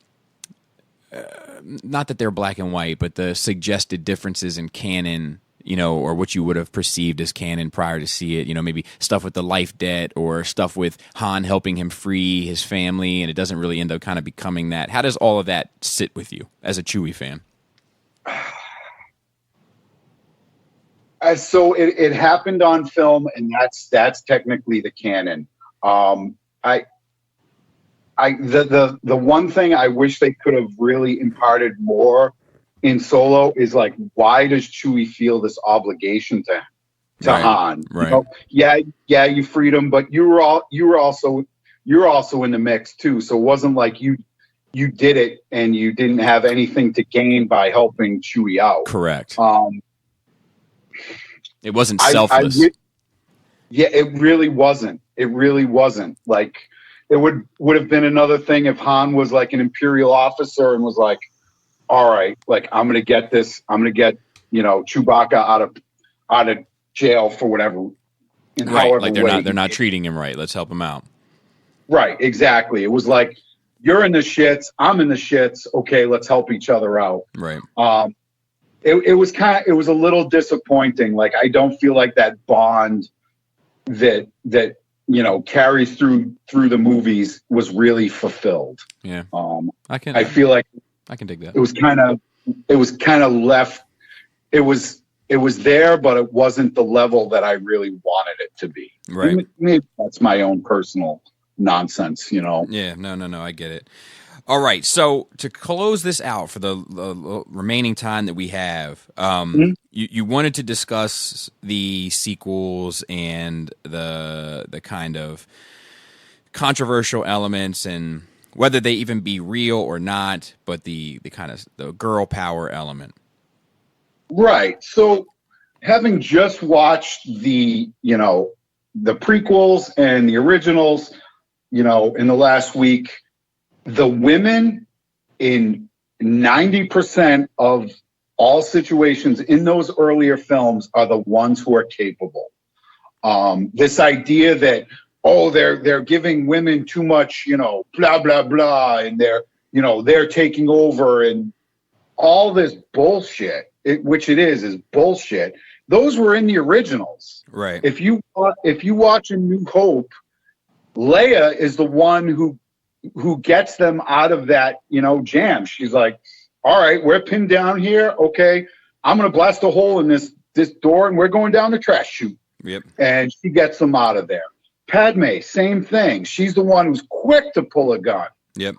not that they're black and white, but the suggested differences in canon, you know, or what you would have perceived as canon prior to see it, you know, maybe stuff with the life debt or stuff with Han helping him free his family, and it doesn't really end up kind of becoming that. How does all of that sit with you as a Chewie fan? So it happened on film, and that's technically the canon. The one thing I wish they could have really imparted more in Solo is, like, why does Chewie feel this obligation to Han? Right. You know, yeah, you freed him, but you're also in the mix too. So it wasn't like you did it and you didn't have anything to gain by helping Chewie out. Correct. It wasn't selfless. It really wasn't. It really wasn't. Like, it would have been another thing if Han was like an Imperial officer and was like, all right, like, I'm going to get this. I'm going to get, you know, Chewbacca out of jail for whatever. Right. Like they're not treating him right. Let's help him out. Right. Exactly. It was like, you're in the shits. I'm in the shits. Okay. Let's help each other out. Right. It was a little disappointing. Like, I don't feel like that bond that you know carries through the movies was really fulfilled. Yeah. I feel like I can dig that. It was kind of left. It was there, but it wasn't the level that I really wanted it to be. Right. Maybe that's my own personal nonsense, you know. Yeah. No. I get it. All right, so to close this out for the remaining time that we have, you wanted to discuss the sequels and the kind of controversial elements and whether they even be real or not, but the kind of the girl power element. Right. So having just watched the prequels and the originals, in the last week, the women in 90% of all situations in those earlier films are the ones who are capable. This idea that, they're giving women too much, blah, blah, blah, and they're taking over and all this bullshit, which it is bullshit. Those were in the originals. Right. If you watch A New Hope, Leia is the one who gets them out of that, jam. She's like, all right, we're pinned down here. Okay, I'm going to blast a hole in this door and we're going down the trash chute. Yep. And she gets them out of there. Padme, same thing. She's the one who's quick to pull a gun. Yep.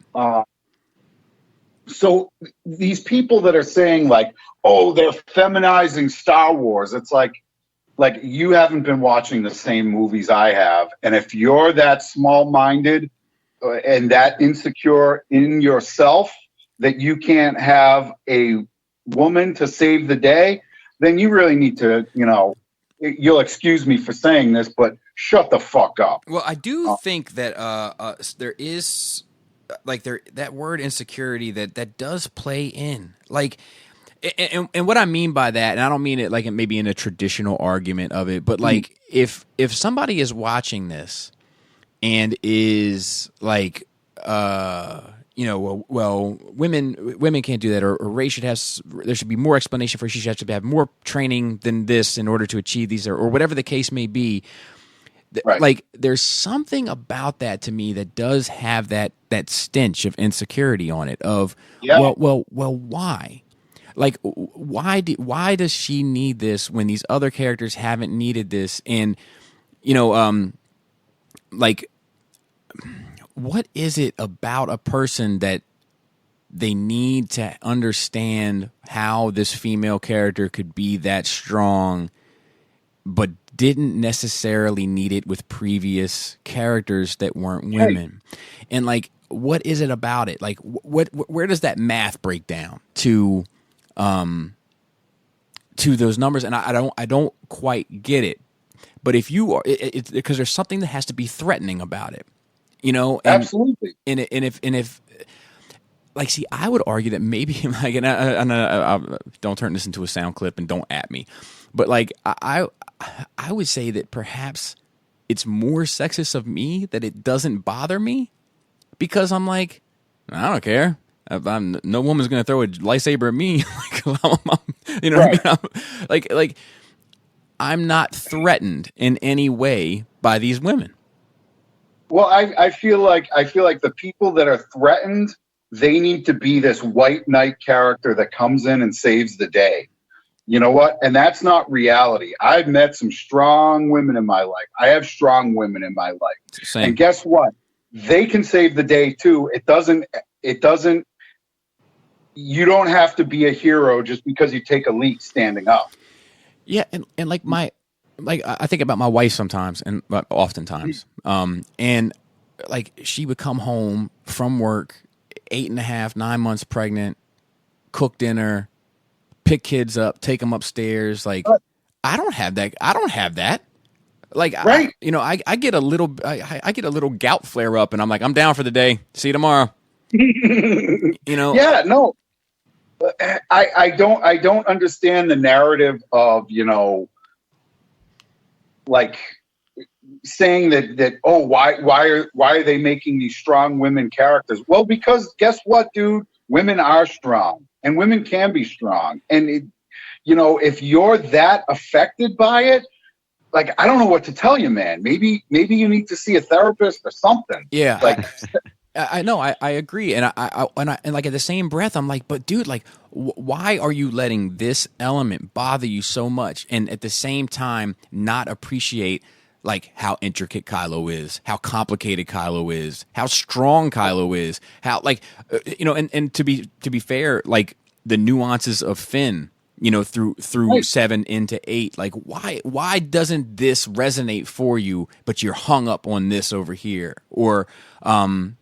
So these people that are saying like, they're feminizing Star Wars. It's like you haven't been watching the same movies I have. And if you're that small-minded and that insecure in yourself that you can't have a woman to save the day, then you really need to, you'll excuse me for saying this, but shut the fuck up. Well, I do think that there is that word insecurity that does play in, like, and what I mean by that, and I don't mean it like it maybe in a traditional argument of it, but like if somebody is watching this and is like, well, women can't do that, or Ray there should be more explanation for, she should have more training than this in order to achieve these, or whatever the case may be. Right. Like, there's something about that to me that does have that stench of insecurity on it. Of well, why? Like, why does she need this when these other characters haven't needed this? And like, what is it about a person that they need to understand how this female character could be that strong, but didn't necessarily need it with previous characters that weren't women? And like, what is it about it? Like, where does that math break down to those numbers? And I don't quite get it. But if you are, it's because there's something that has to be threatening about it, And, absolutely. And if like, see, I would argue that maybe like, and I don't turn this into a sound clip and don't at me, but like I would say that perhaps it's more sexist of me that it doesn't bother me, because I'm like, I don't care. No woman's gonna throw a lightsaber at me. Right. What I mean? Like I'm not threatened in any way by these women. Well, I feel like the people that are threatened, they need to be this white knight character that comes in and saves the day. You know what? And that's not reality. I've met some strong women in my life. I have strong women in my life. Same. And guess what? They can save the day too. It doesn't, you don't have to be a hero just because you take a leap standing up. Yeah. And like I think about my wife sometimes, and oftentimes, and like, she would come home from work, 8.5, 9 months pregnant, cook dinner, pick kids up, take them upstairs. Like, I don't have that. Like, right. I get a little gout flare up, and I'm like, I'm down for the day. See you tomorrow. Yeah, no, I don't understand the narrative of, like, saying that why are they making these strong women characters? Well, because guess what, dude? Women are strong, and women can be strong. And if you're that affected by it, like, I don't know what to tell you, man. Maybe you need to see a therapist or something. Yeah. Like, I know, I agree, and I like, at the same breath, I'm like, but dude, like, why are you letting this element bother you so much, and at the same time not appreciate like how intricate Kylo is, how complicated Kylo is, how strong Kylo is, how like and to be fair, like the nuances of Finn, through Right. 7 into 8, like why doesn't this resonate for you, but you're hung up on this over here, or even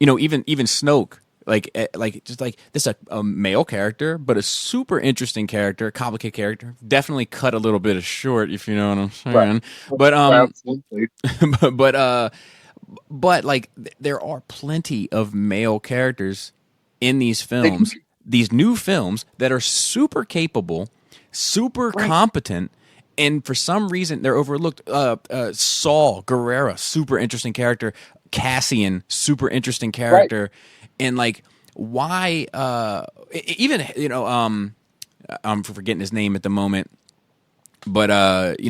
Snoke. Just like this, a male character, but a super interesting character, complicated character. Definitely cut a little bit of short, if you know what I'm saying. Right. But Absolutely. but like there are plenty of male characters in these films, these new films that are super capable, super competent. And for some reason, they're overlooked. Saul Guerrera, super interesting character. Cassian, super interesting character. And like, why? Even I'm forgetting his name at the moment, but not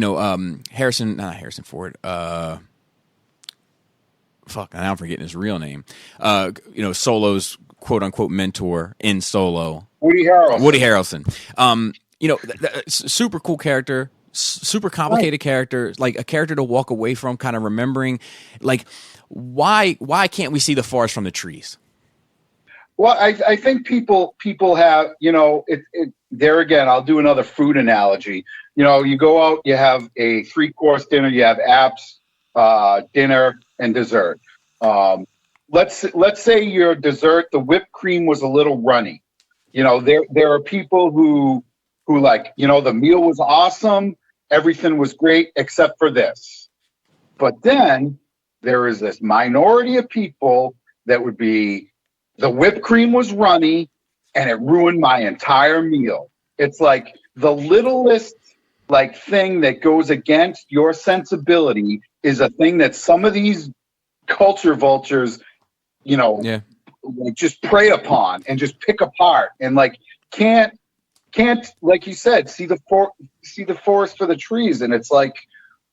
Harrison Ford. Now I'm forgetting his real name. Solo's quote unquote mentor in Solo. Woody Harrelson. Super cool character. Super complicated character, like a character to walk away from, kind of remembering, like why can't we see the forest from the trees? Well, I think people have, there again, I'll do another food analogy. You go out, you have a 3-course dinner, you have apps, dinner, and dessert. Let's say your dessert, the whipped cream was a little runny. There are people who like, the meal was awesome, everything was great except for this. But then there is this minority of people that would be, the whipped cream was runny and it ruined my entire meal. It's like the littlest like thing that goes against your sensibility is a thing that some of these culture vultures, just prey upon and just pick apart and like can't like you said see the forest for the trees. And it's like,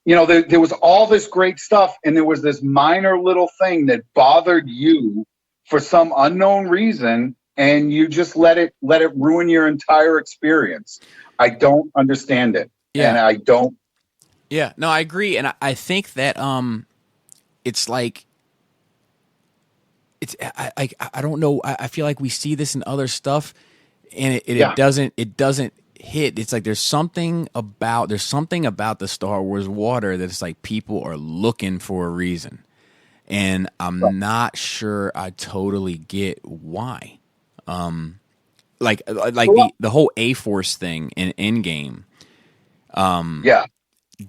there was all this great stuff and there was this minor little thing that bothered you for some unknown reason, and you just let it ruin your entire experience. I don't understand it. Yeah. And I don't. Yeah, no, I agree. And I think that it's like, I don't know. I feel like we see this in other stuff and it doesn't hit. It's like there's something about the Star Wars water that it's like people are looking for a reason. And I'm not sure I totally get why. Like the whole A-Force thing in Endgame.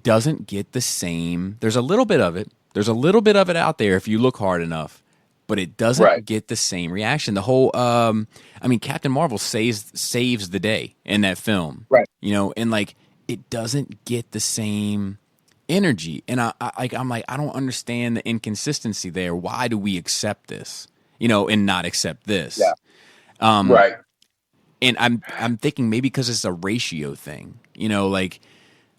Doesn't get the same. There's a little bit of it. There's a little bit of it out there if you look hard enough, but it doesn't get the same reaction. The whole, Captain Marvel saves the day in that film, right? And like it doesn't get the same energy, and I'm like, I don't understand the inconsistency there. Why do we accept this, and not accept this? Right. And I'm thinking maybe because it's a ratio thing,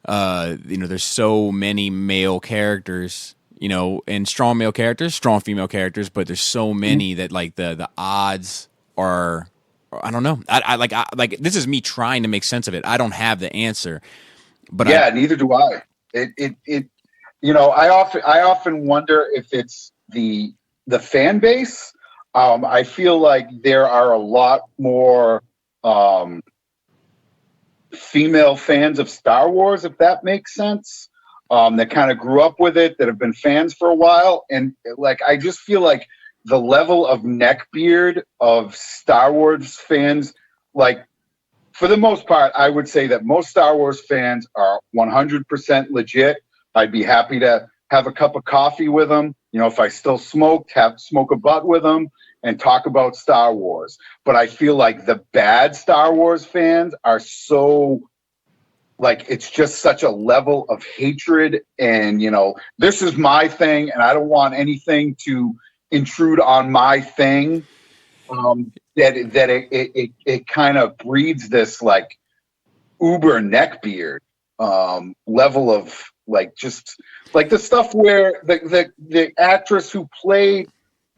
there's so many male characters, and strong male characters, strong female characters, but there's so many that like the odds are, I don't know. I like this is me trying to make sense of it. I don't have the answer, but neither do I. I often wonder if it's the fan base. I feel like there are a lot more female fans of Star Wars, if that makes sense, that kind of grew up with it, that have been fans for a while. And like, I just feel like the level of neckbeard of Star Wars fans, like, for the most part, I would say that most Star Wars fans are 100% legit. I'd be happy to have a cup of coffee with them. If I still smoked, smoke a butt with them and talk about Star Wars. But I feel like the bad Star Wars fans are so, like, it's just such a level of hatred and, this is my thing and I don't want anything to intrude on my thing. That it kind of breeds this like uber neckbeard level of like, just like the stuff where the actress who played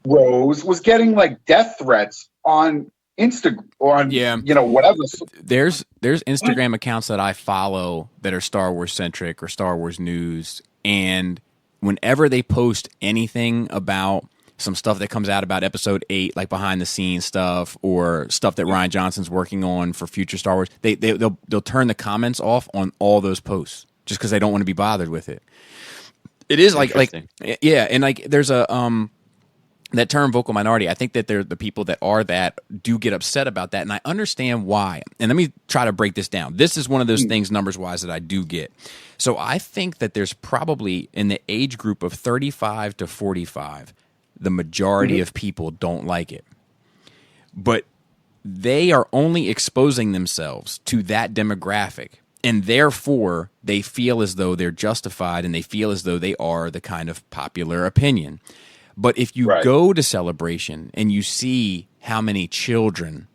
Rose was getting like death threats on Instagram or on whatever. There's Instagram accounts that I follow that are Star Wars centric or Star Wars news, And whenever they post anything about some stuff that comes out about episode 8, like behind the scenes stuff or stuff that Rian Johnson's working on for future Star Wars, they'll turn the comments off on all those posts just because they don't want to be bothered with it. It is like yeah, and like there's a that term vocal minority. I think that the people that are that do get upset about that, and I understand why. And let me try to break this down. This is one of those things numbers wise that I do get. So I think that there's probably in the age group of 35 to 45, the majority of people don't like it. But they are only exposing themselves to that demographic. And therefore, they feel as though they're justified and they feel as though they are the kind of popular opinion. But if you go to Celebration and you see how many children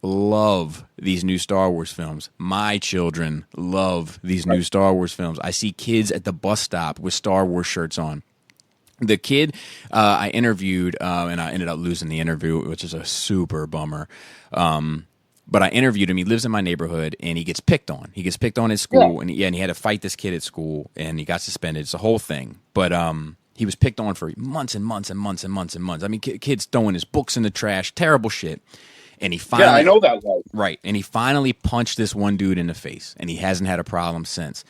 love these new Star Wars films, my children love these new Star Wars films. I see kids at the bus stop with Star Wars shirts on. The kid I interviewed, and I ended up losing the interview, which is a super bummer. But I interviewed him. He lives in my neighborhood, and he gets picked on. He gets picked on at school, and he had to fight this kid at school, and he got suspended. It's a whole thing. But he was picked on for months and months and months and months and months. I mean, kids throwing his books in the trash, terrible shit. And he finally, I know that life. Right, and he finally punched this one dude in the face, and he hasn't had a problem since.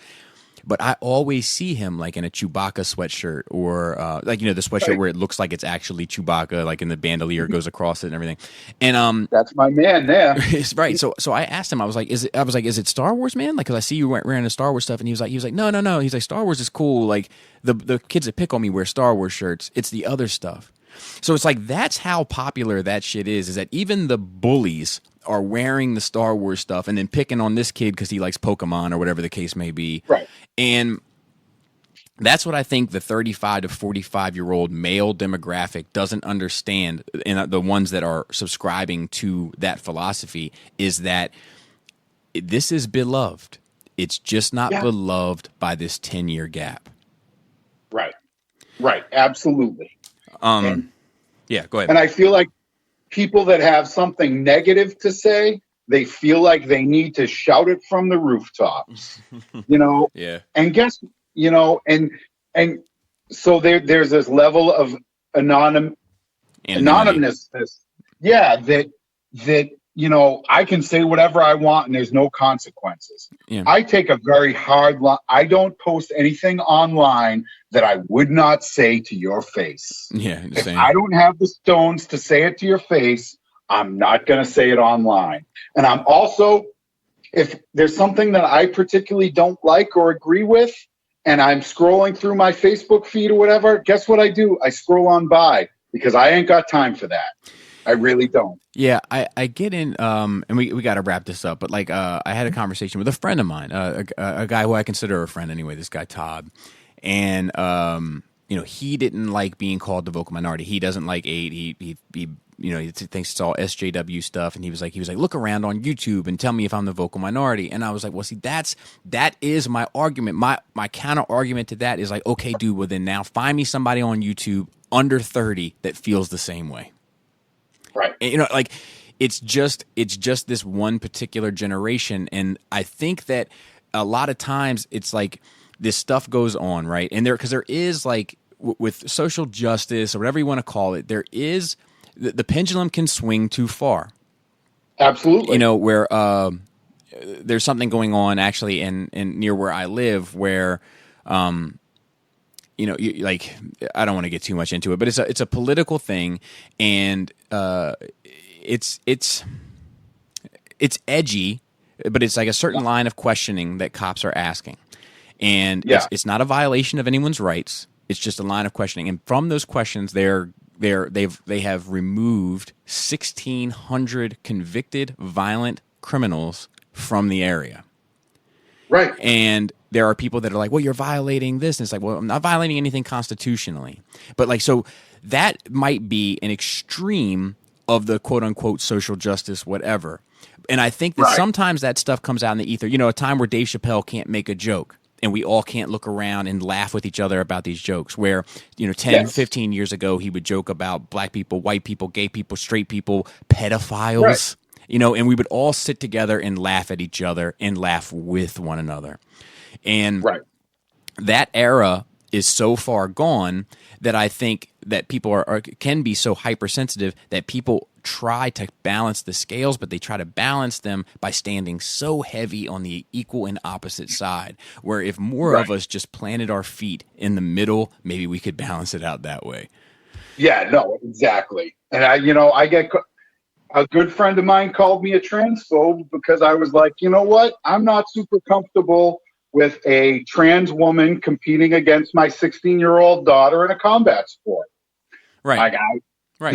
But I always see him like in a Chewbacca sweatshirt or like, the sweatshirt where it looks like it's actually Chewbacca, like in the bandolier goes across it and everything. And that's my man there. Right. So I asked him, I was like, is it Star Wars, man? Like, cause I see you wearing the Star Wars stuff. And he was like, no. He's like, Star Wars is cool. Like the kids that pick on me wear Star Wars shirts. It's the other stuff. So it's like, that's how popular that shit is that even the bullies are wearing the Star Wars stuff and then picking on this kid because he likes Pokemon or whatever the case may be. Right. And that's what I think the 35 to 45-year-old male demographic doesn't understand, and the ones that are subscribing to that philosophy, is that this is beloved. It's just not beloved by this 10-year gap. Right. Absolutely. Yeah, go ahead. And I feel like people that have something negative to say, they feel like they need to shout it from the rooftops, Yeah. And guess, and so there's this level of anonymous. Yeah. That, I can say whatever I want and there's no consequences. Yeah. I take a very hard line. I don't post anything online that I would not say to your face. Yeah. If I don't have the stones to say it to your face, I'm not going to say it online. And I'm also, if there's something that I particularly don't like or agree with, and I'm scrolling through my Facebook feed or whatever, guess what I do? I scroll on by because I ain't got time for that. I really don't. Yeah, I get in, and we got to wrap this up, but like I had a conversation with a friend of mine, a guy who I consider a friend anyway, this guy Todd, and he didn't like being called the vocal minority. He doesn't like 8. He thinks it's all SJW stuff, and he was like, look around on YouTube and tell me if I'm the vocal minority. And I was like, well, see, that is my argument. My counter argument to that is like, okay, dude, well then now find me somebody on YouTube under 30 that feels the same way. Right. And, it's just this one particular generation, and I think that a lot of times it's like this stuff goes on, right? And because there is like with social justice or whatever you want to call it, there is the pendulum can swing too far. Absolutely. Where there's something going on actually in near where I live where I don't want to get too much into it, but it's a political thing, and it's edgy, but it's like a certain line of questioning that cops are asking, and it's not a violation of anyone's rights. It's just a line of questioning, and from those questions, they have removed 1,600 convicted violent criminals from the area. Right. And there are people that are like, well, you're violating this. And it's like, well, I'm not violating anything constitutionally. But like, so that might be an extreme of the quote unquote social justice, whatever. And I think that sometimes that stuff comes out in the ether. A time where Dave Chappelle can't make a joke and we all can't look around and laugh with each other about these jokes where, 10, 15 years ago, he would joke about black people, white people, gay people, straight people, pedophiles. Right. And we would all sit together and laugh at each other and laugh with one another. And that era is so far gone that I think that people can be so hypersensitive that people try to balance the scales, but they try to balance them by standing so heavy on the equal and opposite side, where if more of us just planted our feet in the middle, maybe we could balance it out that way. Yeah, no, exactly. And I get a good friend of mine called me a transphobe because I was like, you know what? I'm not super comfortable with a trans woman competing against my 16-year-old daughter in a combat sport. Right. Right.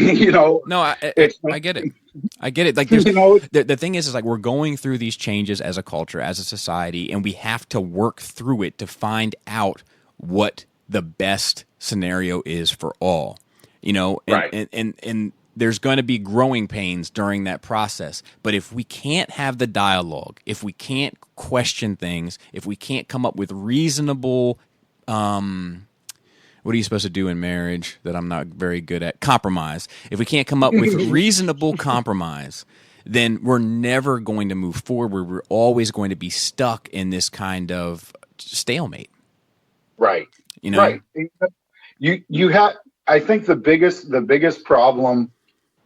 No, I get it. I get it. Like, there's, the thing is like we're going through these changes as a culture, as a society, and we have to work through it to find out what the best scenario is for all. And there's going to be growing pains during that process. But if we can't have the dialogue, if we can't question things, if we can't come up with reasonable what are you supposed to do in marriage that I'm not very good at? Compromise. If we can't come up with reasonable compromise, then we're never going to move forward. We're always going to be stuck in this kind of stalemate. Right. Right. You have. I think the biggest problem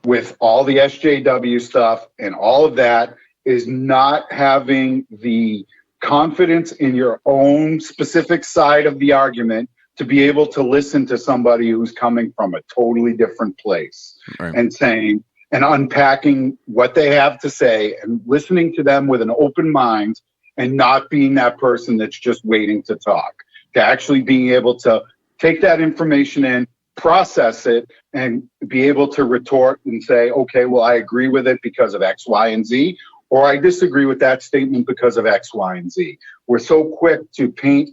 with all the SJW stuff and all of that is not having the confidence in your own specific side of the argument to be able to listen to somebody who's coming from a totally different place and saying and unpacking what they have to say and listening to them with an open mind and not being that person that's just waiting to talk, to actually being able to take that information in, process it, and be able to retort and say, okay, well, I agree with it because of X, Y, and Z, or I disagree with that statement because of X, Y, and Z. We're so quick to paint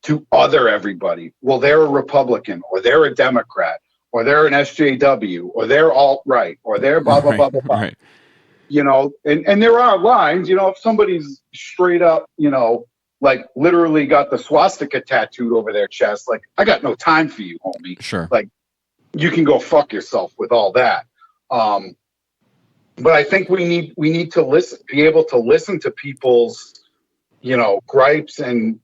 to other everybody. Well, they're a Republican, or they're a Democrat, or they're an SJW, or they're alt-right, or they're blah, blah, blah, blah, blah. Right. And there are lines, if somebody's straight up, like literally got the swastika tattooed over their chest, like, I got no time for you, homie. Sure. Like, you can go fuck yourself with all that. But I think we need to be able to listen to people's, gripes and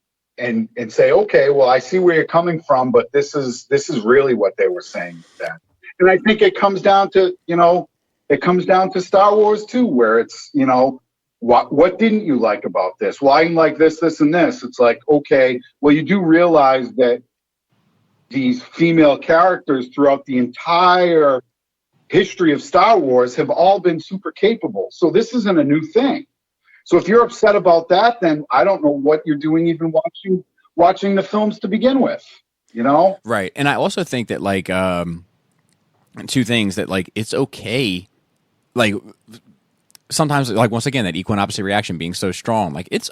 say, okay, well, I see where you're coming from, but this is really what they were saying with that. And I think it comes down to, Star Wars too, where it's, what didn't you like about this? Well, I didn't like this, this, and this. It's like, okay, well, you do realize that these female characters throughout the entire history of Star Wars have all been super capable. So this isn't a new thing. So if you're upset about that, then I don't know what you're doing even watching the films to begin with, Right. And I also think that, like, two things that, like, it's okay, like, sometimes, like, once again, that equal and opposite reaction being so strong, like, it's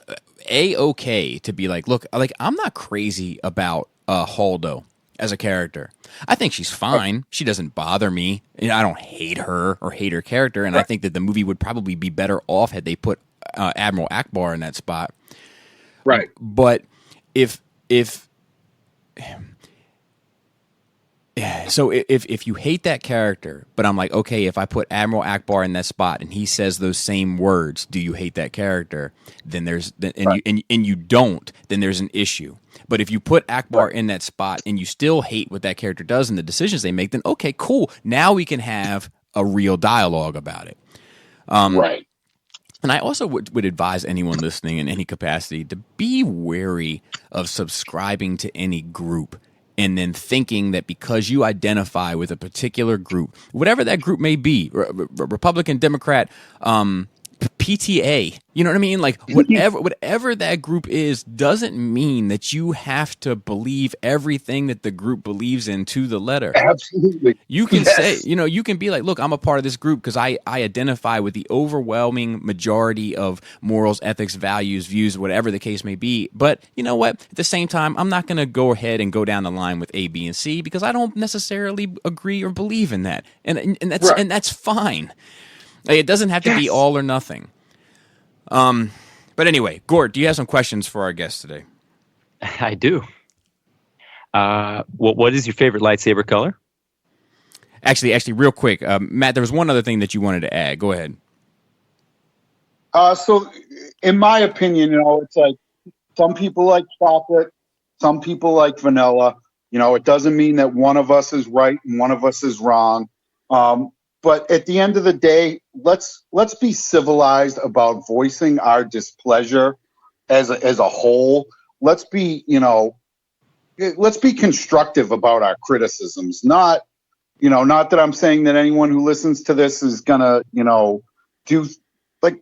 okay to be like, look, like, I'm not crazy about Holdo as a character. I think she's fine. She doesn't bother me. I don't hate her or hate her character, and I think that the movie would probably be better off had they put Admiral Akbar in that spot. Right. But if you hate that character, but I'm like, okay, if I put Admiral Akbar in that spot and he says those same words, do you hate that character? Then you don't, then there's an issue. But if you put Akbar in that spot and you still hate what that character does and the decisions they make, then okay, cool. Now we can have a real dialogue about it. Right. And I also would advise anyone listening in any capacity to be wary of subscribing to any group and then thinking that because you identify with a particular group, whatever that group may be, Republican, Democrat, PTA, you know what I mean? Like, whatever that group is doesn't mean that you have to believe everything that the group believes in to the letter. Absolutely. You can say, you can be like, look, I'm a part of this group because I identify with the overwhelming majority of morals, ethics, values, views, whatever the case may be. But you know what? At the same time, I'm not going to go ahead and go down the line with A, B, and C because I don't necessarily agree or believe in that. And that's fine. Like, it doesn't have to be all or nothing. But anyway, Gord, do you have some questions for our guest today? I do. What is your favorite lightsaber color? Actually, real quick, Matt, there was one other thing that you wanted to add. Go ahead. So, in my opinion, it's like some people like chocolate, Some people like vanilla. It doesn't mean that one of us is right and one of us is wrong. But at the end of the day, let's be civilized about voicing our displeasure as a whole. Let's be constructive about our criticisms. Not that I'm saying that anyone who listens to this is gonna, do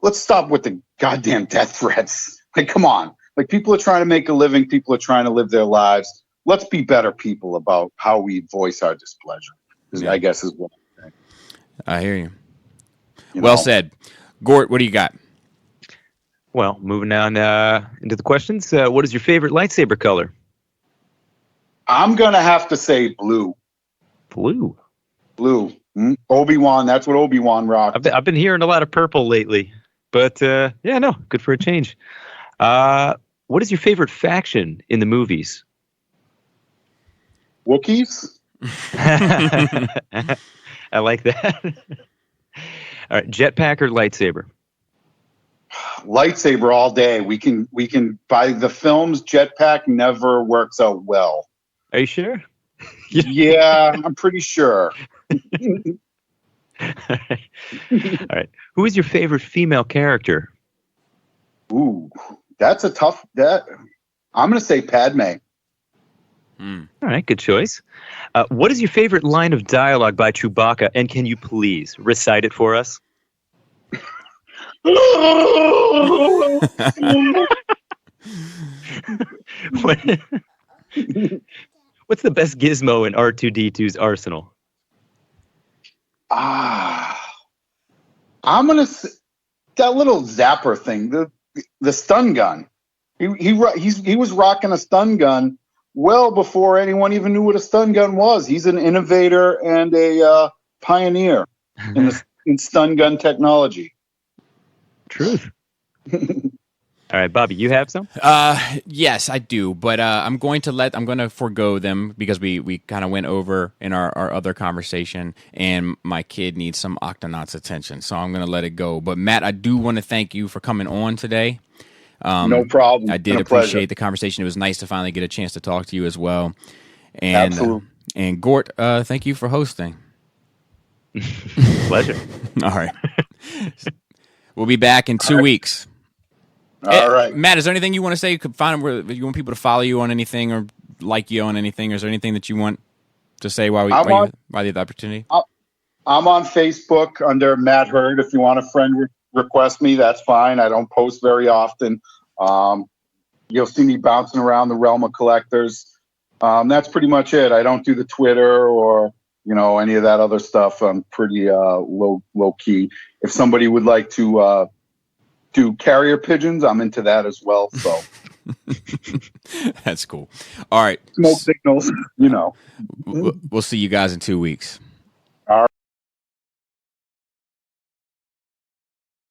let's stop with the goddamn death threats. Come on. People are trying to make a living. People are trying to live their lives. Let's be better people about how we voice our displeasure. Yeah. I guess is what I'm saying. I hear you. Well said. Gort, what do you got? Well, moving on into the questions. What is your favorite lightsaber color? I'm going to have to say blue. Blue? Blue. Obi-Wan, that's what Obi-Wan rocked. I've been hearing a lot of purple lately. But, good for a change. What is your favorite faction in the movies? Wookiees? I like that. All right, jetpack or lightsaber? Lightsaber all day. We can by the films, jetpack never works out well. Are you sure? Yeah, I'm pretty sure. All right. Who is your favorite female character? Ooh, that's a tough. I'm going to say Padme. All right, good choice. What is your favorite line of dialogue by Chewbacca, and can you please recite it for us? What's the best gizmo in R2-D2's arsenal? I'm gonna say that little zapper thing, the stun gun. He was rocking a stun gun well before anyone even knew what a stun gun was. He's an innovator and a pioneer in stun gun technology. Truth. All right, Bobby, you have some? Yes, I do, but I'm going to forego them because we kind of went over in our other conversation, and my kid needs some Octonaut's attention, so I'm going to let it go. But Matt, I do want to thank you for coming on today. No problem. I did appreciate the conversation. It was nice to finally get a chance to talk to you as well. And, absolutely. And Gort, thank you for hosting. Pleasure. All right. We'll be back in 2 weeks. All right. Matt, is there anything you want to say? You could find where you want people to follow you on anything or like you on anything? Or is there anything that you want to say while you have the opportunity? I'm on Facebook under Matt Hurd. If you want a friend request me, that's fine. I don't post very often. You'll see me bouncing around the realm of collectors. That's pretty much it. I don't do the Twitter or any of that other stuff. I'm pretty low key. If somebody would like to do carrier pigeons, I'm into that as well. So that's cool. All right, smoke signals. We'll see you guys in 2 weeks.